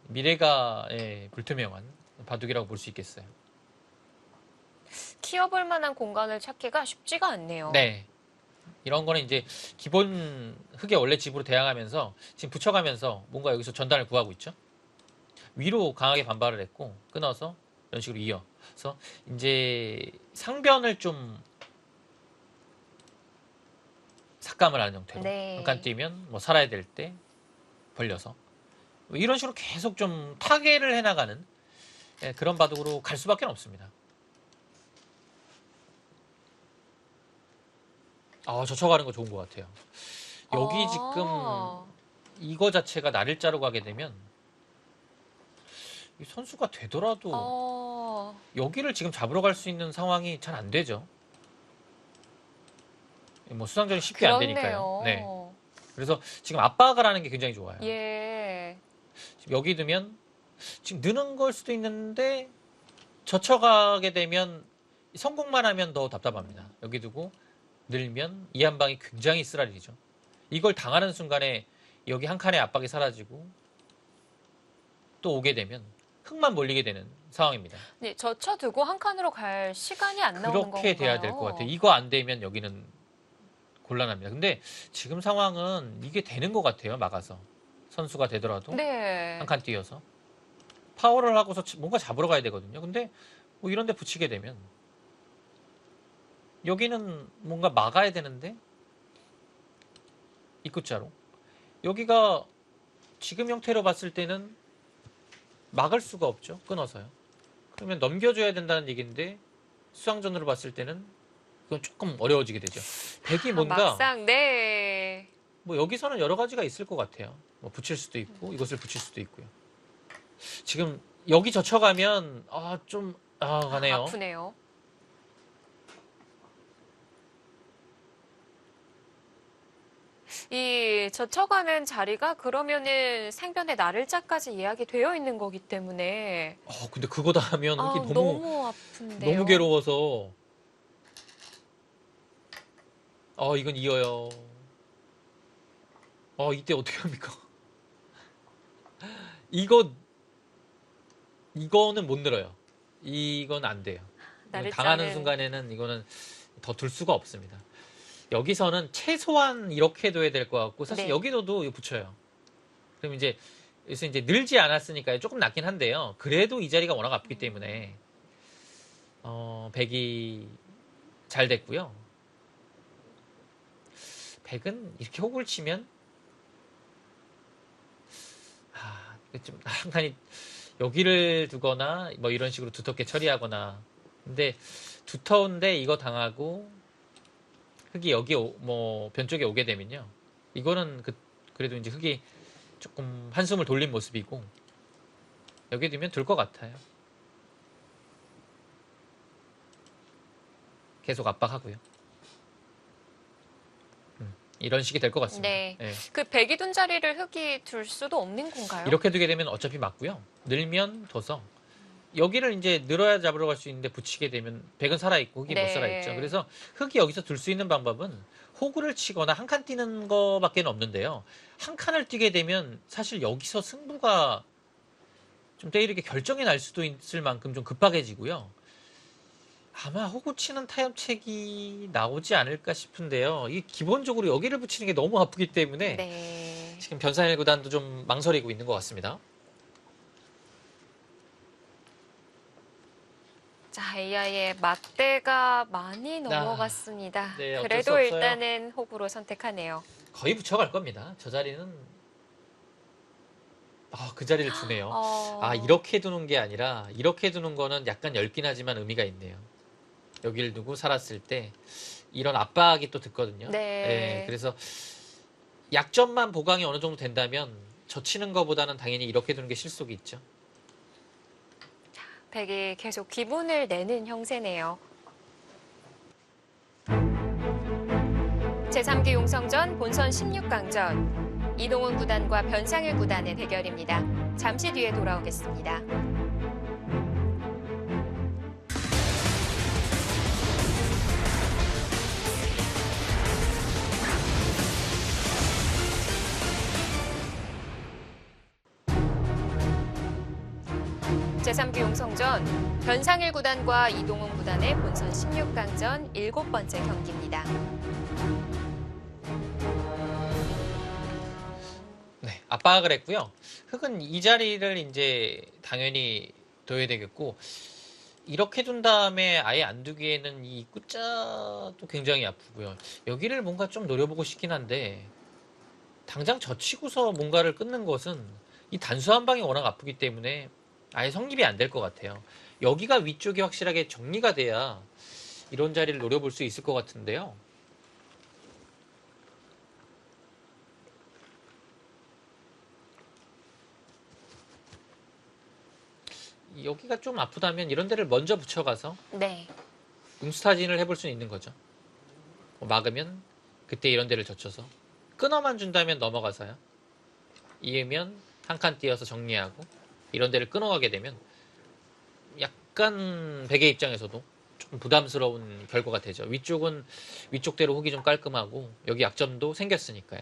미래가 불투명한 바둑이라고 볼 수 있겠어요. 키워볼 만한 공간을 찾기가 쉽지가 않네요. 네. 이런 거는 이제 기본 흙에 원래 집으로 대항하면서 지금 붙여가면서 뭔가 여기서 전단을 구하고 있죠. 위로 강하게 반발을 했고 끊어서 이런 식으로 이어서 이제 상변을 좀 삭감을 하는 형태로 네. 한 칸 뛰면 뭐 살아야 될 때 벌려서 뭐 이런 식으로 계속 좀 타개를 해나가는 그런 바둑으로 갈 수밖에 없습니다. 젖혀가는 거 좋은 것 같아요. 여기 지금 이거 자체가 나를 자르고 가게 되면 이 선수가 되더라도 여기를 지금 잡으러 갈 수 있는 상황이 잘 안 되죠. 뭐 수상전이 쉽게 안 되니까요. 네. 그래서 지금 압박을 하는 게 굉장히 좋아요. 예. 지금 여기 두면 지금 느는 걸 수도 있는데 젖혀가게 되면 성공만 하면 더 답답합니다. 여기 두고 늘면 이 한 방이 굉장히 쓰라리죠. 이걸 당하는 순간에 여기 한 칸의 압박이 사라지고 또 오게 되면 흙만 몰리게 되는 상황입니다. 네, 젖혀두고 한 칸으로 갈 시간이 안 나오는 건가요? 그렇게 돼야 될 것 같아요. 이거 안 되면 여기는 곤란합니다. 근데 지금 상황은 이게 되는 것 같아요. 막아서. 선수가 되더라도 네. 한 칸 뛰어서 파워를 하고서 뭔가 잡으러 가야 되거든요. 근데 뭐 이런 데 붙이게 되면 여기는 뭔가 막아야 되는데 입구자로 여기가 지금 형태로 봤을 때는 막을 수가 없죠. 끊어서요. 그러면 넘겨줘야 된다는 얘기인데 수상전으로 봤을 때는 그건 조금 어려워지게 되죠. 백이 뭔가 막상 네. 뭐 여기서는 여러 가지가 있을 것 같아요. 뭐 붙일 수도 있고 이것을 붙일 수도 있고요. 지금 여기 젖혀가면 좀 가네요. 아프네요. 이 젖혀가는 자리가 그러면은 생변의 나를자까지 예약이 되어 있는 거기 때문에 근데 그거 다 하면 흙이 너무 아픈데요. 너무 괴로워서 이건 이어요. 이때 어떻게 합니까? 이거는 못 늘어요. 이건 안 돼요. 이건 당하는 나르자는 순간에는 이거는 더 둘 수가 없습니다. 여기서는 최소한 이렇게 둬야 될 것 같고, 사실 네. 여기도 이거 붙여요. 그럼 이제, 그래서 이제 늘지 않았으니까 조금 낮긴 한데요. 그래도 이 자리가 워낙 아프기 때문에, 백이 잘 됐고요. 백은 이렇게 호구를 치면, 좀, 한칸이 여기를 두거나, 뭐 이런 식으로 두텁게 처리하거나. 근데, 두터운데 이거 당하고, 흙이 여기, 뭐, 변 쪽에 오게 되면요. 이거는 그래도 이제 흙이 조금 한숨을 돌린 모습이고, 여기 두면 둘 것 같아요. 계속 압박하고요. 이런 식이 될 것 같습니다. 네. 예. 그 백이 둔 자리를 흙이 둘 수도 없는 건가요? 이렇게 두게 되면 어차피 맞고요. 늘면 둬서 여기를 이제 늘어야 잡으러 갈 수 있는데 붙이게 되면 백은 살아있고 흙이 못 살아있죠. 네. 그래서 흙이 여기서 둘 수 있는 방법은 호구를 치거나 한 칸 뛰는 거밖에 없는데요. 한 칸을 뛰게 되면 사실 여기서 승부가 좀 때이르게 결정이 날 수도 있을 만큼 좀 급박해지고요. 아마 호구 치는 타협책이 나오지 않을까 싶은데요. 이 기본적으로 여기를 붙이는 게 너무 아프기 때문에 네. 지금 변산일 구단도 좀 망설이고 있는 것 같습니다. 자, AI의 맞대가 많이 넘어갔습니다. 네, 어쩔 수 그래도 없어요. 일단은 호구로 선택하네요. 거의 붙여갈 겁니다. 저 자리는 그 자리를 두네요. 이렇게 두는 게 아니라 이렇게 두는 거는 약간 엷긴 하지만 의미가 있네요. 여기를 두고 살았을 때 이런 압박이 또 듣거든요. 네. 그래서 약점만 보강이 어느 정도 된다면 젖히는 것보다는 당연히 이렇게 두는 게 실속이 있죠. 백이 계속 기분을 내는 형세네요. 제3기 용성전 본선 16강전 이동훈 구단과 변상일 구단의 대결입니다. 잠시 뒤에 돌아오겠습니다. 제3기 용성전 변상일 구단과 이동훈 구단의 본선 16강전 7번째 경기입니다. 네, 압박을 했고요. 흙은 이 자리를 이제 당연히 둬야 되겠고 이렇게 둔 다음에 아예 안 두기에는 이 끝자도 굉장히 아프고요. 여기를 뭔가 좀 노려보고 싶긴 한데 당장 젖히고서 뭔가를 끊는 것은 이 단수 한 방이 워낙 아프기 때문에 아예 성립이 안 될 것 같아요. 여기가 위쪽이 확실하게 정리가 돼야 이런 자리를 노려볼 수 있을 것 같은데요. 여기가 좀 아프다면 이런 데를 먼저 붙여가서 네. 응스타진을 해볼 수 있는 거죠. 막으면 그때 이런 데를 젖혀서 끊어만 준다면 넘어가서요. 이으면 한 칸 띄어서 정리하고 이런 데를 끊어가게 되면 약간 백의 입장에서도 조금 부담스러운 결과가 되죠. 위쪽은 위쪽대로 훅이 좀 깔끔하고 여기 약점도 생겼으니까요.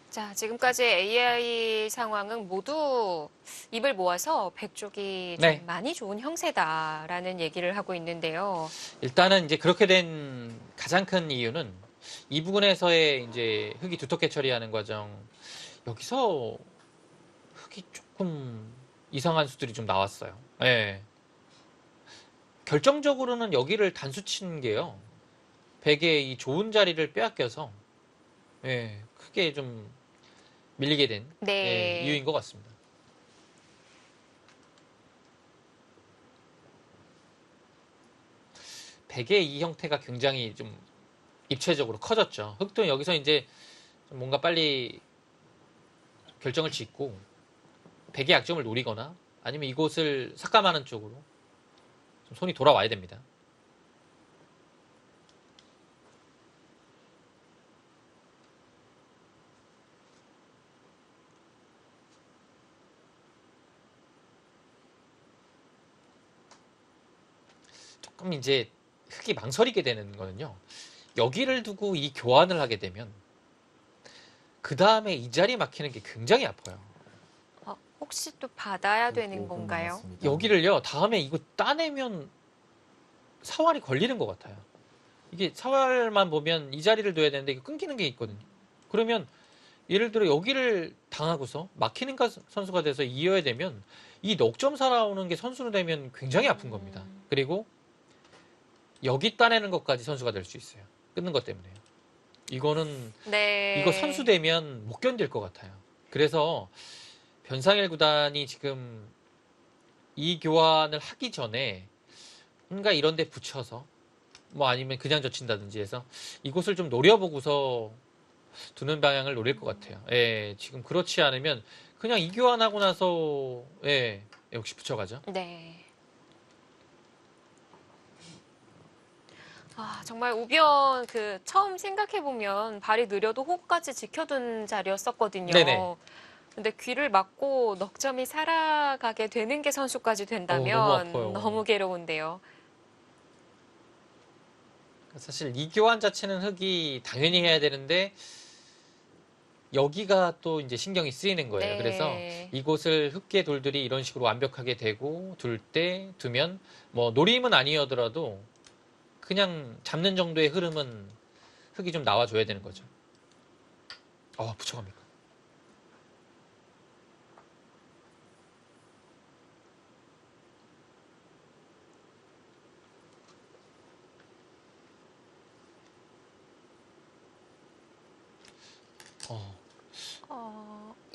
자, 지금까지 AI 상황은 모두 입을 모아서 백 쪽이 좀 네. 많이 좋은 형세다라는 얘기를 하고 있는데요. 일단은 이제 그렇게 된 가장 큰 이유는 이 부분에서의 이제 흙이 두텁게 처리하는 과정. 여기서 흙이 조금 이상한 수들이 좀 나왔어요. 예. 결정적으로는 여기를 단수 치는 게요. 백의 이 좋은 자리를 빼앗겨서 크게 좀 밀리게 된 네. 이유인 것 같습니다. 백의 이 형태가 굉장히 좀 입체적으로 커졌죠. 흑도 여기서 이제 좀 뭔가 빨리 결정을 짓고 백의 약점을 노리거나 아니면 이곳을 삭감하는 쪽으로 좀 손이 돌아와야 됩니다. 조금 이제 흙이 망설이게 되는 거는요. 여기를 두고 이 교환을 하게 되면 그 다음에 이 자리 막히는 게 굉장히 아파요. 혹시 또 받아야 네, 되는 5분 건가요? 남았습니다. 여기를요. 다음에 이거 따내면 사활이 걸리는 것 같아요. 이게 사활만 보면 이 자리를 둬야 되는데 이게 끊기는 게 있거든요. 그러면 예를 들어 여기를 당하고서 막히는 선수가 돼서 이어야 되면 이 넉 점 살아오는 게 선수로 되면 굉장히 아픈 겁니다. 그리고 여기 따내는 것까지 선수가 될 수 있어요. 끊는 것 때문에요. 이거는 네. 이거 선수 되면 못 견딜 것 같아요. 그래서 변상일 구단이 지금 이 교환을 하기 전에 뭔가 이런 데 붙여서 뭐 아니면 그냥 젖힌다든지 해서 이곳을 좀 노려보고서 두는 방향을 노릴 것 같아요. 예, 지금 그렇지 않으면 그냥 이 교환하고 나서 예, 역시 붙여가죠. 네. 정말 우변 처음 생각해보면 발이 느려도 호흡까지 지켜둔 자리였었거든요. 네네. 근데 귀를 막고 넉 점이 살아가게 되는 게 선수까지 너무 된다면 아파요. 너무 괴로운데요. 사실 이 교환 자체는 흙이 당연히 해야 되는데 여기가 또 이제 신경이 쓰이는 거예요. 네. 그래서 이곳을 흙계 돌들이 이런 식으로 완벽하게 되고 두면 뭐 노림은 아니어더라도 그냥 잡는 정도의 흐름은 흙이 좀 나와줘야 되는 거죠. 붙여갑니까?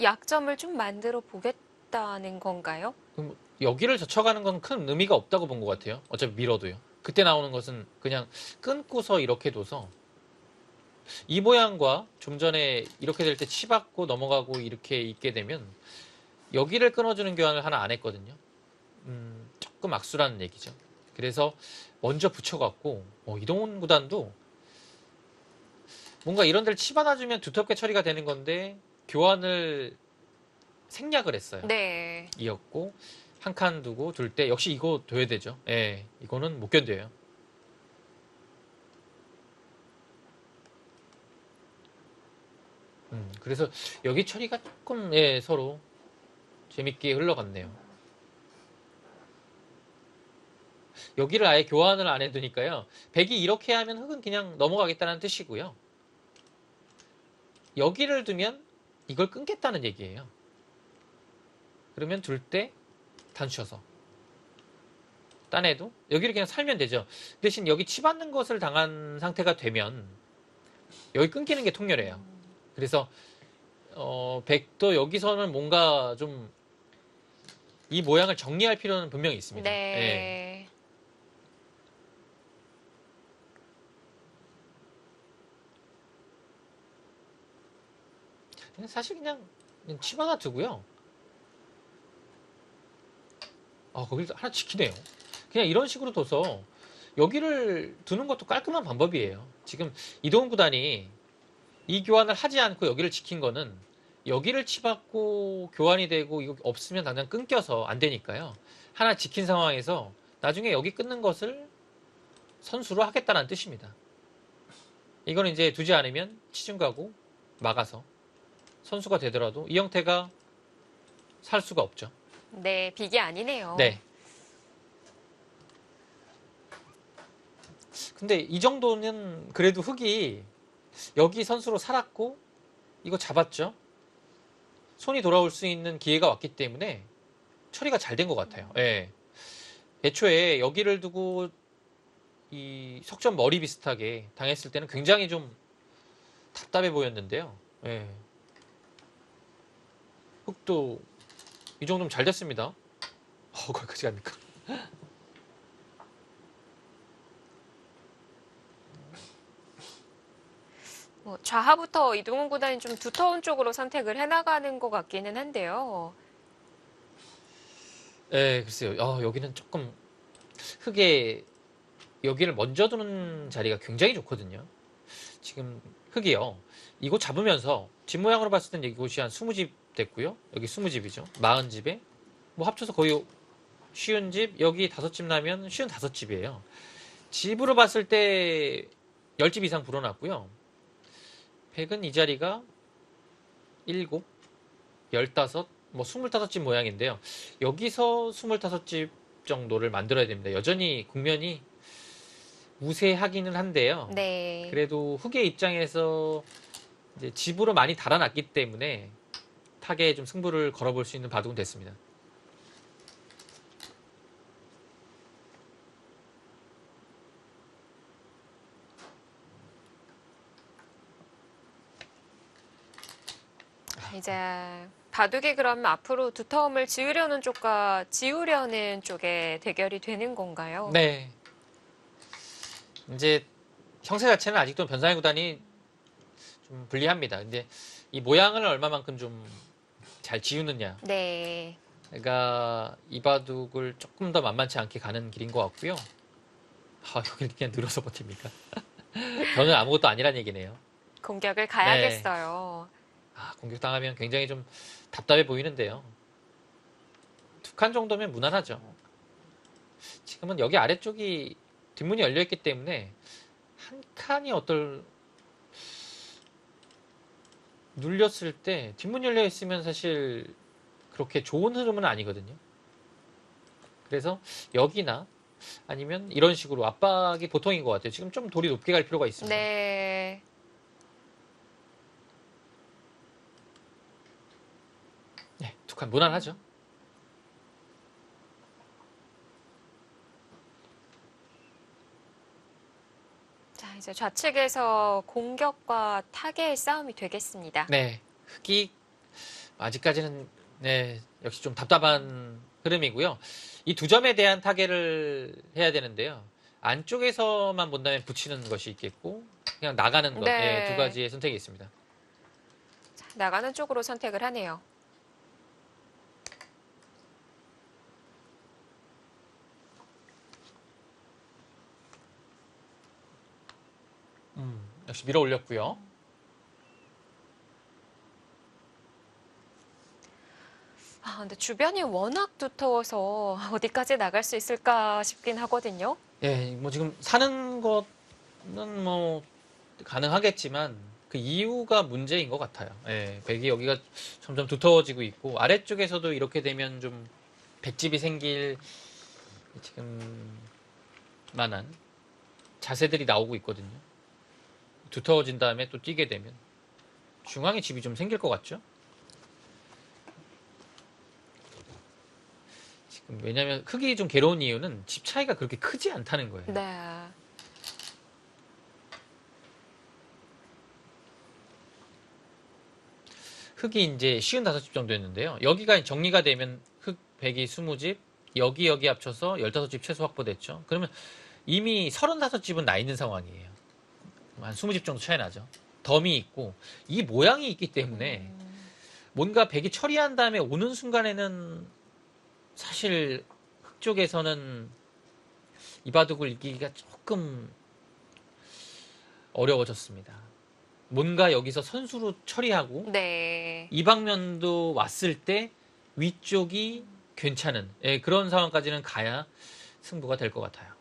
약점을 좀 만들어 보겠다는 건가요? 그럼 여기를 젖혀가는 건 큰 의미가 없다고 본 것 같아요. 어차피 밀어도요. 그때 나오는 것은 그냥 끊고서 이렇게 둬서 이 모양과 좀 전에 이렇게 될 때 치받고 넘어가고 이렇게 있게 되면 여기를 끊어주는 교환을 하나 안 했거든요. 조금 악수라는 얘기죠. 그래서 먼저 붙여갖고 이동훈 구단도 뭔가 이런 데를 치받아주면 두텁게 처리가 되는 건데 교환을 생략을 했어요. 네. 이었고 한 칸 두고 둘 때 역시 이거 둬야 되죠. 예, 이거는 못 견뎌요. 그래서 여기 처리가 조금 서로 재밌게 흘러갔네요. 여기를 아예 교환을 안 해두니까요. 백이 이렇게 하면 흙은 그냥 넘어가겠다는 뜻이고요. 여기를 두면 이걸 끊겠다는 얘기예요. 그러면 둘 때 단추셔서 따내도 여기를 그냥 살면 되죠. 대신 여기 치받는 것을 당한 상태가 되면 여기 끊기는 게 통렬해요. 그래서 백도 여기서는 뭔가 좀 이 모양을 정리할 필요는 분명히 있습니다. 네. 사실 그냥 칩 하나 두고요. 거기서 하나 지키네요. 그냥 이런 식으로 둬서 여기를 두는 것도 깔끔한 방법이에요. 지금 이동훈 구단이 이 교환을 하지 않고 여기를 지킨 거는 여기를 치받고 교환이 되고 이거 없으면 당장 끊겨서 안 되니까요. 하나 지킨 상황에서 나중에 여기 끊는 것을 선수로 하겠다는 뜻입니다. 이거는 이제 두지 않으면 치중 가고 막아서 선수가 되더라도 이 형태가 살 수가 없죠. 네, 빅이 아니네요. 네. 근데 이 정도는 그래도 흙이 여기 선수로 살았고 이거 잡았죠. 손이 돌아올 수 있는 기회가 왔기 때문에 처리가 잘 된 것 같아요. 예. 애초에 여기를 두고 이 석점 머리 비슷하게 당했을 때는 굉장히 좀 답답해 보였는데요. 예. 흙도 이 정도면 잘 됐습니다. 거기까지 갑니까? 좌하부터 이동훈 구단이 좀 두터운 쪽으로 선택을 해나가는 것 같기는 한데요. 예, 글쎄요. 여기는 조금 흙에 여기를 먼저 두는 자리가 굉장히 좋거든요. 지금 흙이요. 이거 잡으면서 집 모양으로 봤을 땐 이곳이 한 20집 됐고요. 여기 20집이죠. 40집에 뭐 합쳐서 거의 쉬운 집, 여기 5집 나면 쉬운 5집이에요. 집으로 봤을 때 10집 이상 불어났고요. 백은 이 자리가 7, 15, 뭐 25집 모양인데요. 여기서 25집 정도를 만들어야 됩니다. 여전히 국면이 우세하기는 한데요. 네. 그래도 흑의 입장에서 이제 집으로 많이 달아났기 때문에 타계에 좀 승부를 걸어볼 수 있는 바둑은 됐습니다. 이제 바둑이 그럼 앞으로 두터움을 지으려는 쪽과 지우려는 쪽의 대결이 되는 건가요? 네. 이제 형세 자체는 아직도 변상의 구단이 좀 불리합니다. 근데 이 모양을 얼마만큼 좀 잘 지우느냐. 네. 그러니까 이 바둑을 조금 더 만만치 않게 가는 길인 것 같고요. 여기 그냥 늘어서 버팁니까? 저는 아무것도 아니란 얘기네요. 공격을 가야겠어요. 공격당하면 굉장히 좀 답답해 보이는데요. 2칸 정도면 무난하죠. 지금은 여기 아래쪽이 뒷문이 열려있기 때문에 한 칸이 눌렸을 때 뒷문 열려있으면 사실 그렇게 좋은 흐름은 아니거든요. 그래서 여기나 아니면 이런 식으로 압박이 보통인 것 같아요. 지금 좀 돌이 높게 갈 필요가 있습니다. 네. 네, 2칸 무난하죠. 자, 이제 좌측에서 공격과 타개의 싸움이 되겠습니다. 네, 흑이 아직까지는 네, 역시 좀 답답한 흐름이고요. 이 2점에 대한 타개를 해야 되는데요. 안쪽에서만 본다면 붙이는 것이 있겠고 그냥 나가는 것, 네. 2가지의 선택이 있습니다. 자, 나가는 쪽으로 선택을 하네요. 역시 밀어 올렸고요. 근데 주변이 워낙 두터워서 어디까지 나갈 수 있을까 싶긴 하거든요. 예, 뭐 지금 사는 것은 뭐 가능하겠지만 그 이유가 문제인 것 같아요. 예, 백이 여기가 점점 두터워지고 있고 아래쪽에서도 이렇게 되면 좀 백집이 생길 지금 만한 자세들이 나오고 있거든요. 두터워진 다음에 또 뛰게 되면 중앙에 집이 좀 생길 것 같죠? 지금 왜냐하면 흙이 좀 괴로운 이유는 집 차이가 그렇게 크지 않다는 거예요. 네. 흙이 이제 55집 정도 였는데요. 여기가 정리가 되면 흙 100이 20집, 여기 합쳐서 15집 최소 확보됐죠. 그러면 이미 35집은 나 있는 상황이에요. 한 20집 정도 차이 나죠. 덤이 있고 이 모양이 있기 때문에 뭔가 100이 처리한 다음에 오는 순간에는 사실 흙 쪽에서는 이 바둑을 이기기가 조금 어려워졌습니다. 뭔가 여기서 선수로 처리하고 네. 이 방면도 왔을 때 위쪽이 괜찮은 그런 상황까지는 가야 승부가 될 것 같아요.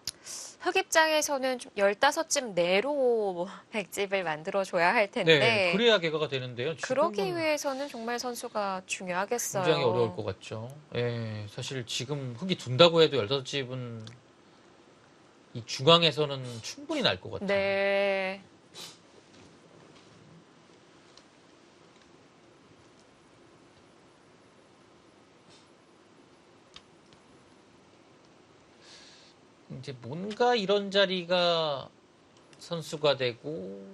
흑 입장에서는 좀 15집 내로 백집을 만들어줘야 할 텐데. 네, 그래야 개가가 되는데요. 그러기 지금은 위해서는 정말 선수가 중요하겠어요. 굉장히 어려울 것 같죠. 예, 사실 지금 흙이 둔다고 해도 15집은 이 중앙에서는 충분히 날 것 같아요. 네. 이제 뭔가 이런 자리가 선수가 되고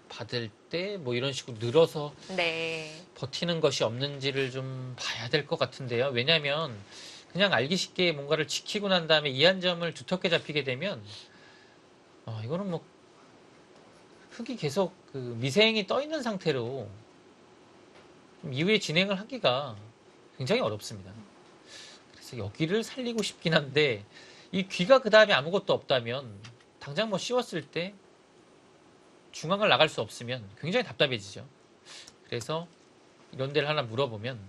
받을 때 뭐 이런 식으로 늘어서 네. 버티는 것이 없는지를 좀 봐야 될 것 같은데요. 왜냐하면 그냥 알기 쉽게 뭔가를 지키고 난 다음에 이 한 점을 두텁게 잡히게 되면 이거는 뭐 흙이 계속 그 미생이 떠 있는 상태로 좀 이후에 진행을 하기가 굉장히 어렵습니다. 그래서 여기를 살리고 싶긴 한데 이 귀가 그 다음에 아무것도 없다면 당장 뭐 씌웠을 때 중앙을 나갈 수 없으면 굉장히 답답해지죠. 그래서 이런 데를 하나 물어보면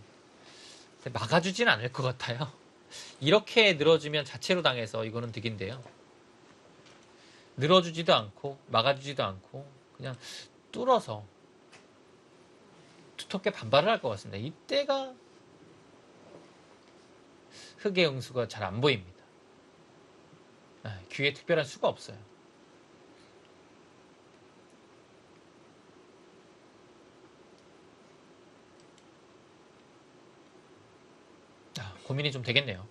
막아주진 않을 것 같아요. 이렇게 늘어지면 자체로 당해서 이거는 득인데요. 늘어주지도 않고 막아주지도 않고 그냥 뚫어서 두텁게 반발을 할 것 같습니다. 이때가 흑의 응수가 잘 안 보입니다. 귀에 특별한 수가 없어요. 고민이 좀 되겠네요.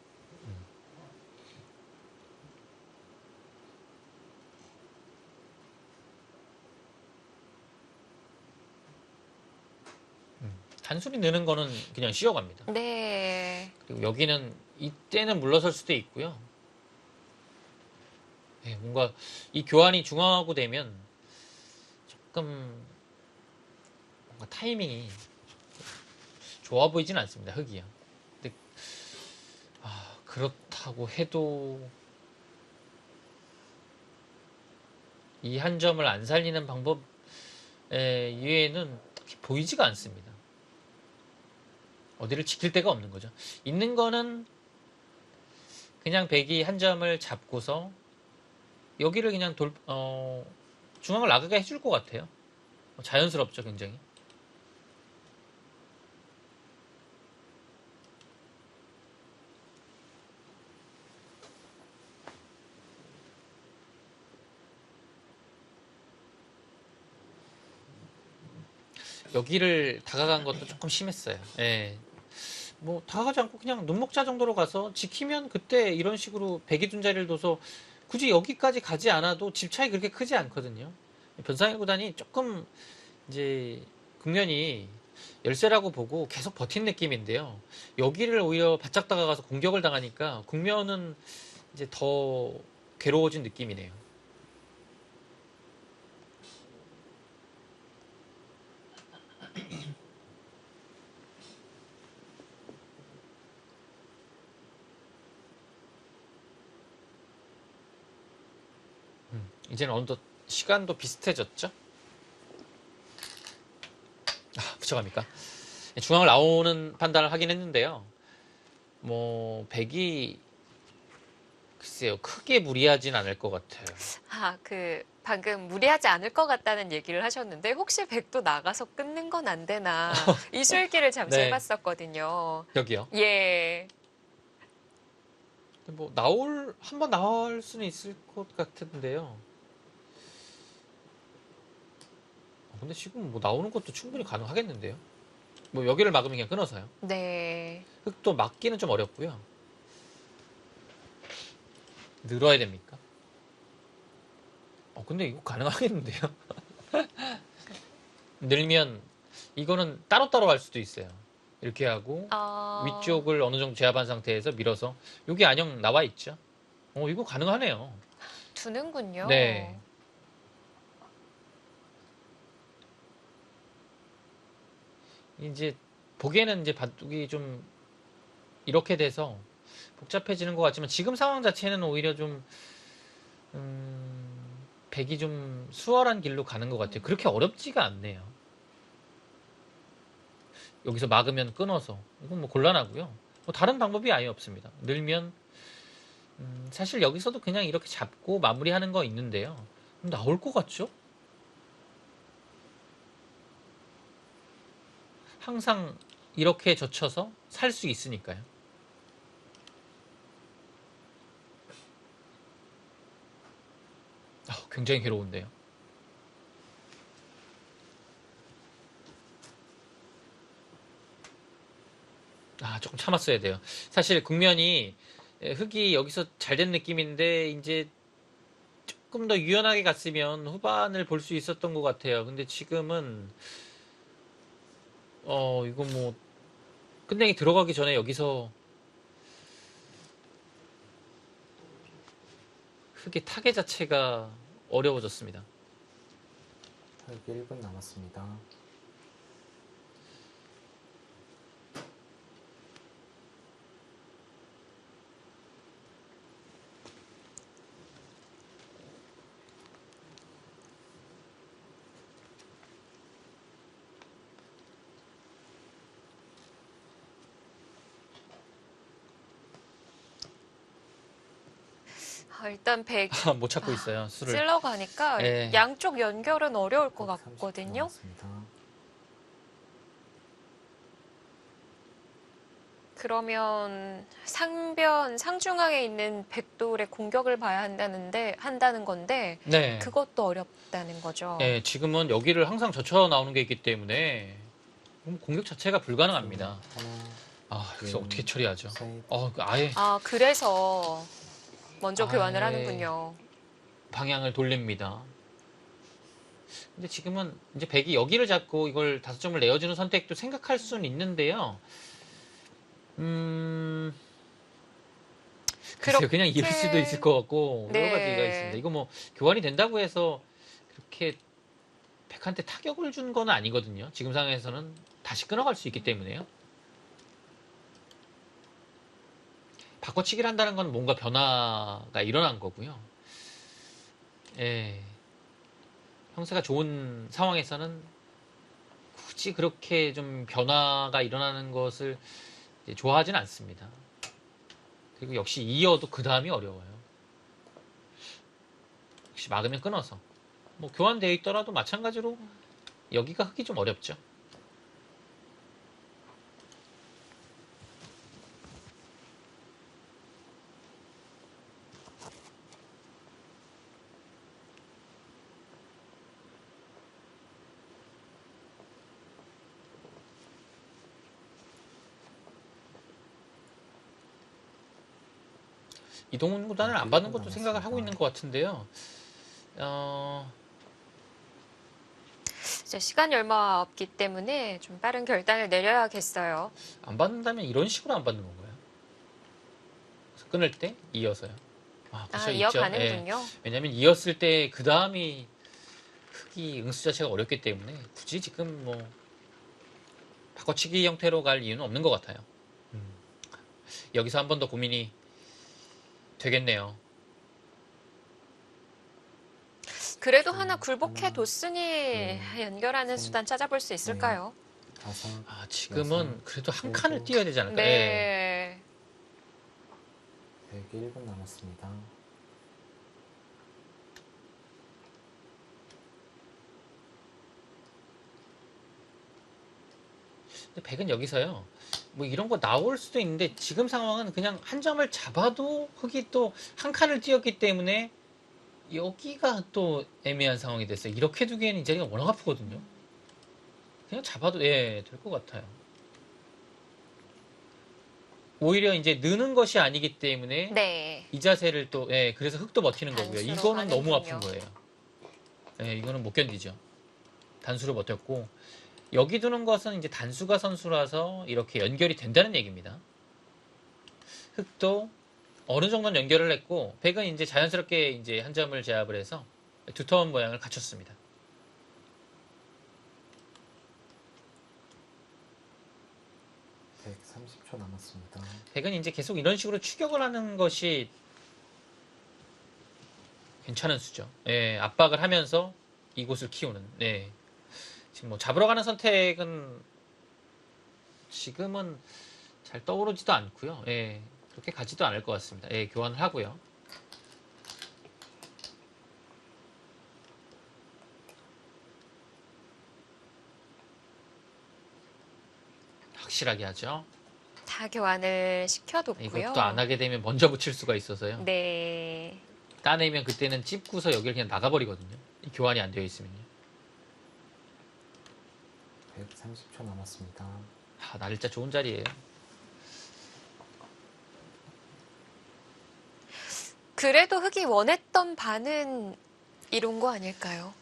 단순히 느는 거는 그냥 쉬어갑니다. 네. 그리고 여기는 이때는 물러설 수도 있고요. 네, 뭔가 이 교환이 중앙하고 되면 조금 뭔가 타이밍이 좋아 보이진 않습니다. 흑이요. 근데 그렇다고 해도 이 한 점을 안 살리는 방법 이외에는 딱히 보이지가 않습니다. 어디를 지킬 데가 없는 거죠. 있는 거는 그냥 백이 한 점을 잡고서 여기를 그냥 중앙을 나가게 해줄 것 같아요. 자연스럽죠, 굉장히. 여기를 다가간 것도 조금 심했어요. 예. 뭐 다가가지 않고 그냥 눈목자 정도로 가서 지키면 그때 이런 식으로 백이 둔 자리를 둬서 굳이 여기까지 가지 않아도 집 차이 그렇게 크지 않거든요. 변상일 구단이 조금 이제 국면이 열세라고 보고 계속 버틴 느낌인데요. 여기를 오히려 바짝 다가가서 공격을 당하니까 국면은 이제 더 괴로워진 느낌이네요. 이제는 어느덧 시간도 비슷해졌죠? 붙여갑니까? 중앙을 나오는 판단을 하긴 했는데요. 뭐 백이 글쎄요, 크게 무리하진 않을 것 같아요. 방금 무리하지 않을 것 같다는 얘기를 하셨는데 혹시 백도 나가서 끊는 건 안 되나 이 술기를 잠시 네. 해봤었거든요. 여기요. 예. 뭐 한번 나올 수는 있을 것 같은데요. 근데 지금 뭐 나오는 것도 충분히 가능하겠는데요. 뭐 여기를 막으면 그냥 끊어서요. 네. 흑도 막기는 좀 어렵고요. 늘어야 됩니까? 근데 이거 가능하겠는데요. 늘면 이거는 따로따로 할 수도 있어요. 이렇게 하고 위쪽을 어느 정도 제압한 상태에서 밀어서 여기 안형 나와 있죠. 이거 가능하네요. 두는군요. 네. 이제 보기에는 이제 바둑이 좀 이렇게 돼서 복잡해지는 것 같지만 지금 상황 자체는 오히려 좀 백이 좀 수월한 길로 가는 것 같아요. 그렇게 어렵지가 않네요. 여기서 막으면 끊어서 이건 뭐 곤란하고요. 뭐 다른 방법이 아예 없습니다. 늘면 사실 여기서도 그냥 이렇게 잡고 마무리하는 거 있는데요. 나올 것 같죠? 항상 이렇게 젖혀서 살 수 있으니까요. 굉장히 괴로운데요. 조금 참았어야 돼요. 사실 국면이 흑이 여기서 잘 된 느낌인데 이제 조금 더 유연하게 갔으면 후반을 볼 수 있었던 것 같아요. 근데 지금은 이거 뭐 끝내기 들어가기 전에 여기서 흑의 타겟 자체가 어려워졌습니다. 1분 남았습니다. 일단 100 못 찾고 있어요. 수를. 쓸러 가니까 네. 양쪽 연결은 어려울 것 130초 같거든요. 남았습니다. 그러면 상변 상중앙에 있는 백돌의 공격을 봐야 한다는 건데 네. 그것도 어렵다는 거죠. 네, 지금은 여기를 항상 젖혀 나오는 게 있기 때문에 공격 자체가 불가능합니다. 하나, 그래서 어떻게 처리하죠? 셋, 아예 그래서 먼저 교환을 아예 하는군요. 방향을 돌립니다. 근데 지금은 이제 백이 여기를 잡고 이걸 5점을 내어주는 선택도 생각할 수는 있는데요. 글쎄요, 그냥 이을 수도 있을 것 같고 네. 여러 가지가 있습니다. 이거 뭐 교환이 된다고 해서 그렇게 백한테 타격을 준 건 아니거든요. 지금 상황에서는 다시 끊어갈 수 있기 때문에요. 바꿔치기를 한다는 건 뭔가 변화가 일어난 거고요. 예. 형세가 좋은 상황에서는 굳이 그렇게 좀 변화가 일어나는 것을 이제 좋아하진 않습니다. 그리고 역시 이어도 그 다음이 어려워요. 역시 막으면 끊어서. 뭐 교환되어 있더라도 마찬가지로 여기가 흙이 좀 어렵죠. 이동훈 구단을 안 받는 것도 생각을 하고 있는 것 같은데요. 이제 시간이 얼마 없기 때문에 좀 빠른 결단을 내려야겠어요. 안 받는다면 이런 식으로 안 받는 건가요? 그래서 끊을 때 이어서요. 그렇죠. 있죠. 예. 이어가는군요. 왜냐하면 이었을 때 그 다음이 흙이 응수 자체가 어렵기 때문에 굳이 지금 뭐 바꿔치기 형태로 갈 이유는 없는 것 같아요. 여기서 한 번 더 고민이 되겠네요. 그래도 하나 굴복해 하나, 뒀으니 연결하는 셋, 수단 찾아볼 수 있을까요? 다섯, 지금은 여섯, 그래도 한 일곱, 칸을 띄어야 되지 않을까? 예. 네. 101분 남았습니다. 근데 백은 여기서요. 뭐 이런 거 나올 수도 있는데 지금 상황은 그냥 한 점을 잡아도 흙이 또 한 칸을 띄었기 때문에 여기가 또 애매한 상황이 됐어요. 이렇게 두기에는 이 자리가 워낙 아프거든요. 그냥 잡아도 될 것 같아요. 오히려 이제 느는 것이 아니기 때문에 네. 이 자세를 또 그래서 흙도 버티는 거고요. 단수로 이거는 너무 가는군요. 아픈 거예요. 이거는 못 견디죠. 단수로 버텼고 여기 두는 것은 이제 단수가 선수라서 이렇게 연결이 된다는 얘기입니다. 흙도 어느 정도는 연결을 했고 백은 이제 자연스럽게 이제 한 점을 제압을 해서 두터운 모양을 갖췄습니다. 백 30초 남았습니다. 백은 이제 계속 이런 식으로 추격을 하는 것이 괜찮은 수죠. 압박을 하면서 이곳을 키우는. 지금 뭐 잡으러 가는 선택은 지금은 잘 떠오르지도 않고요. 그렇게 가지도 않을 것 같습니다. 교환을 하고요. 확실하게 하죠. 다 교환을 시켜뒀고요. 이것도 안 하게 되면 먼저 붙일 수가 있어서요. 네. 따내면 그때는 찝고서 여기를 그냥 나가버리거든요. 이 교환이 안 되어 있으면요. 130초 남았습니다. 날짜 좋은 자리예요. 그래도 흙이 원했던 반은 이룬 거 아닐까요?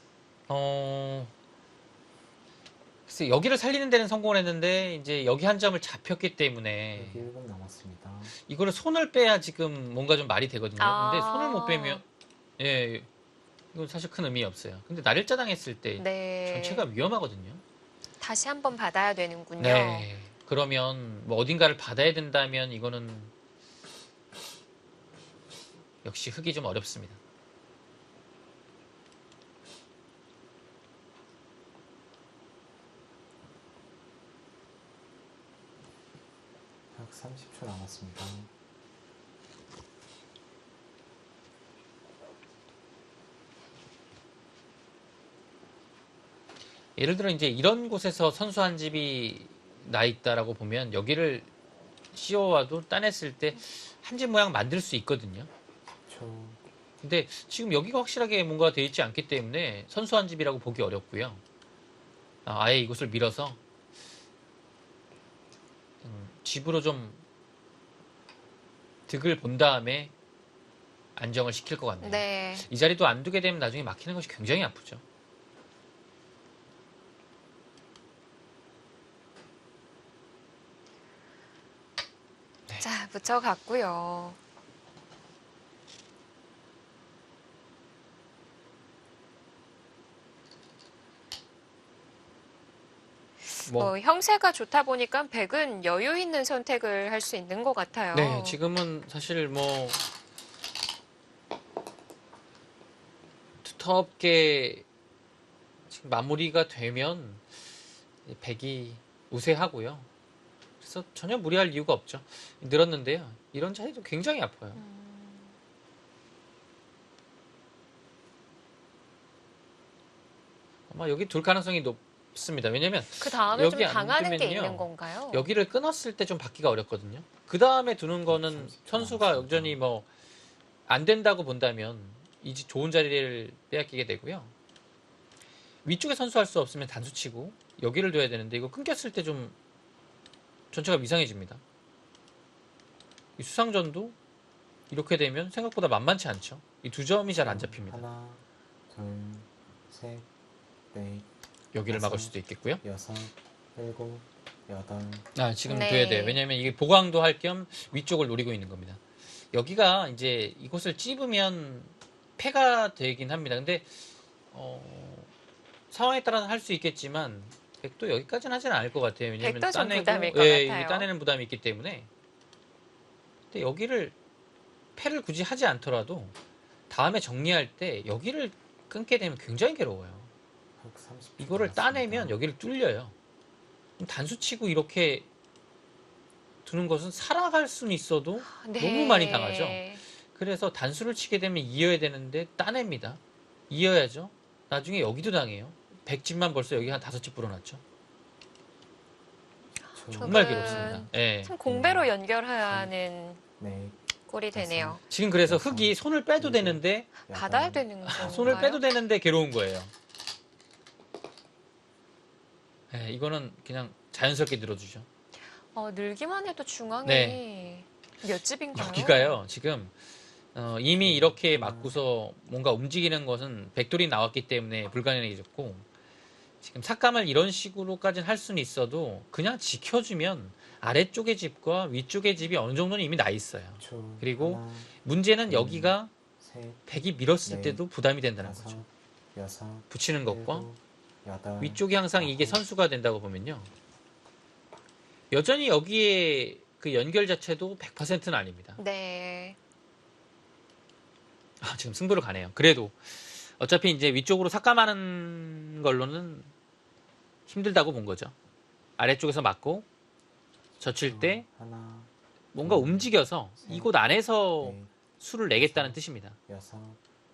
글쎄 여기를 살리는 데는 성공을 했는데 이제 여기 한 점을 잡혔기 때문에 101분 남았습니다. 이거를 손을 빼야 지금 뭔가 좀 말이 되거든요. 근데 손을 못 빼면 이건 사실 큰 의미 없어요. 근데 날일자 당했을 때 네. 전체가 위험하거든요. 다시 한번 받아야 되는군요. 네. 그러면 뭐 어딘가를 받아야 된다면 이거는 역시 흙이 좀 어렵습니다. 약 30초 남았습니다. 예를 들어 이제 이런 곳에서 선수 한 집이 나 있다라고 보면 여기를 씌워와도 따냈을 때 한 집 모양 만들 수 있거든요. 초, 근데 지금 여기가 확실하게 뭔가 돼 있지 않기 때문에 선수 한 집이라고 보기 어렵고요. 아예 이곳을 밀어서 집으로 좀 득을 본 다음에 안정을 시킬 것 같네요. 네. 이 자리도 안 두게 되면 나중에 막히는 것이 굉장히 아프죠. 자, 붙여갔고요. 형세가 좋다 보니까 백은 여유 있는 선택을 할 수 있는 것 같아요. 네, 지금은 사실 뭐 두텁게 지금 마무리가 되면 백이 우세하고요. 그래서 전혀 무리할 이유가 없죠. 늘었는데요. 이런 자리도 굉장히 아파요. 아마 여기 둘 가능성이 높습니다. 왜냐면 그 다음에 좀 여기 안 당하는 게 두면요. 있는 건가요? 여기를 끊었을 때 좀 받기가 어렵거든요. 그 다음에 두는 거는 30초 선수가 남았습니다. 여전히 뭐 안 된다고 본다면 이제 좋은 자리를 빼앗기게 되고요. 위쪽에 선수할 수 없으면 단수 치고 여기를 둬야 되는데 이거 끊겼을 때 좀 전체가 이상해집니다. 이 수상전도 이렇게 되면 생각보다 만만치 않죠. 이 두 점이 잘 안 잡힙니다. 하나, 둘, 셋, 넷, 여기를 막을 다섯, 수도 있겠고요. 여섯, 일곱, 여덟, 지금 네. 둬야 돼요. 왜냐하면 이게 보강도 할 겸 위쪽을 노리고 있는 겁니다. 여기가 이제 이곳을 찝으면 패가 되긴 합니다. 근데 상황에 따라서 할 수 있겠지만 백도 여기까지는 하지는 않을 것 같아요. 왜냐하면 백도 좀 부담일 것 이게 같아요. 따내는 부담이 있기 때문에. 근데 여기를 패를 굳이 하지 않더라도 다음에 정리할 때 여기를 끊게 되면 굉장히 괴로워요. 흑 30초 이거를 남았습니다. 따내면 여기를 뚫려요. 그럼 단수치고 이렇게 두는 것은 살아갈 수는 있어도 네. 너무 많이 당하죠. 그래서 단수를 치게 되면 이어야 되는데 따냅니다. 이어야죠. 나중에 여기도 당해요. 100집만 벌써 여기 한 5집 불어났죠. 초, 정말 조금 괴롭습니다. 예. 참 공배로 연결하는 넷, 꼴이 되네요. 지금 그래서 흙이 손을 빼도 되는데 받아야 여덟, 되는 건가요? 손을 빼도 되는데 괴로운 거예요. 예, 이거는 그냥 자연스럽게 늘어주죠. 늘기만 해도 중앙이 네. 몇 집인가요? 여기가요. 지금 이미 이렇게 맞고서 뭔가 움직이는 것은 백돌이 나왔기 때문에 불가능해졌고 지금 삭감을 이런 식으로까지는 할 수는 있어도 그냥 지켜주면 아래쪽의 집과 위쪽의 집이 어느 정도는 이미 나 있어요. 초, 그리고 하나, 문제는 여기가 셋, 백이 밀었을 네. 때도 부담이 된다는 다섯, 거죠. 여섯, 붙이는 것과 일곱, 여덟, 위쪽이 항상 이게 아홉, 선수가 된다고 보면요. 여전히 여기에 그 연결 자체도 100%는 아닙니다. 네. 지금 승부를 가네요. 그래도 어차피 이제 위쪽으로 삭감하는 걸로는 힘들다고 본 거죠. 아래쪽에서 맞고 젖힐 때 하나, 뭔가 움직여서 셋, 이곳 안에서 넷, 수를 내겠다는 뜻입니다. 여섯,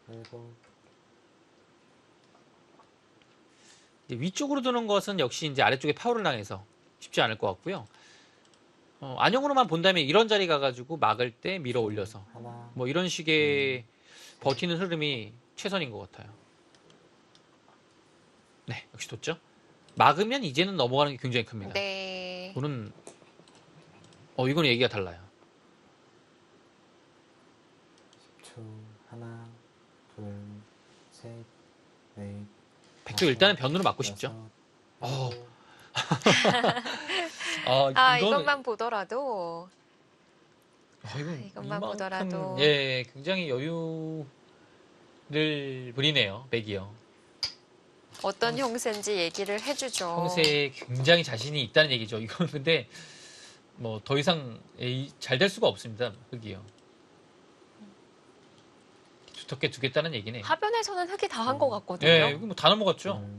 일곱, 이제 위쪽으로 두는 것은 역시 이제 아래쪽에 파워를 당해서 쉽지 않을 것 같고요. 안영으로만 본다면 이런 자리 가가지고 막을 때 밀어 올려서 하나, 뭐 이런 식의 버티는 흐름이 최선인 것 같아요. 네, 역시 뒀죠. 막으면 이제는 넘어가는 게 굉장히 큽니다. 네. 이거는 이건 얘기가 달라요. 10초, 하나, 둘, 셋, 넷, 백도 일단은 변으로 맞고 싶죠. 여섯, 어. 일곱, 이것만 보더라도 이것만 이만큼, 보더라도. 예, 굉장히 여유를 부리네요. 백이요. 어떤 형세인지 얘기를 해주죠. 형세에 굉장히 자신이 있다는 얘기죠. 이건 근데 뭐 더 이상 잘 될 수가 없습니다. 흑이요. 두텁게 두겠다는 얘기네. 하변에서는 흑이 다 한 것 같거든요. 예, 여기 뭐 다 넘어갔죠. 둘,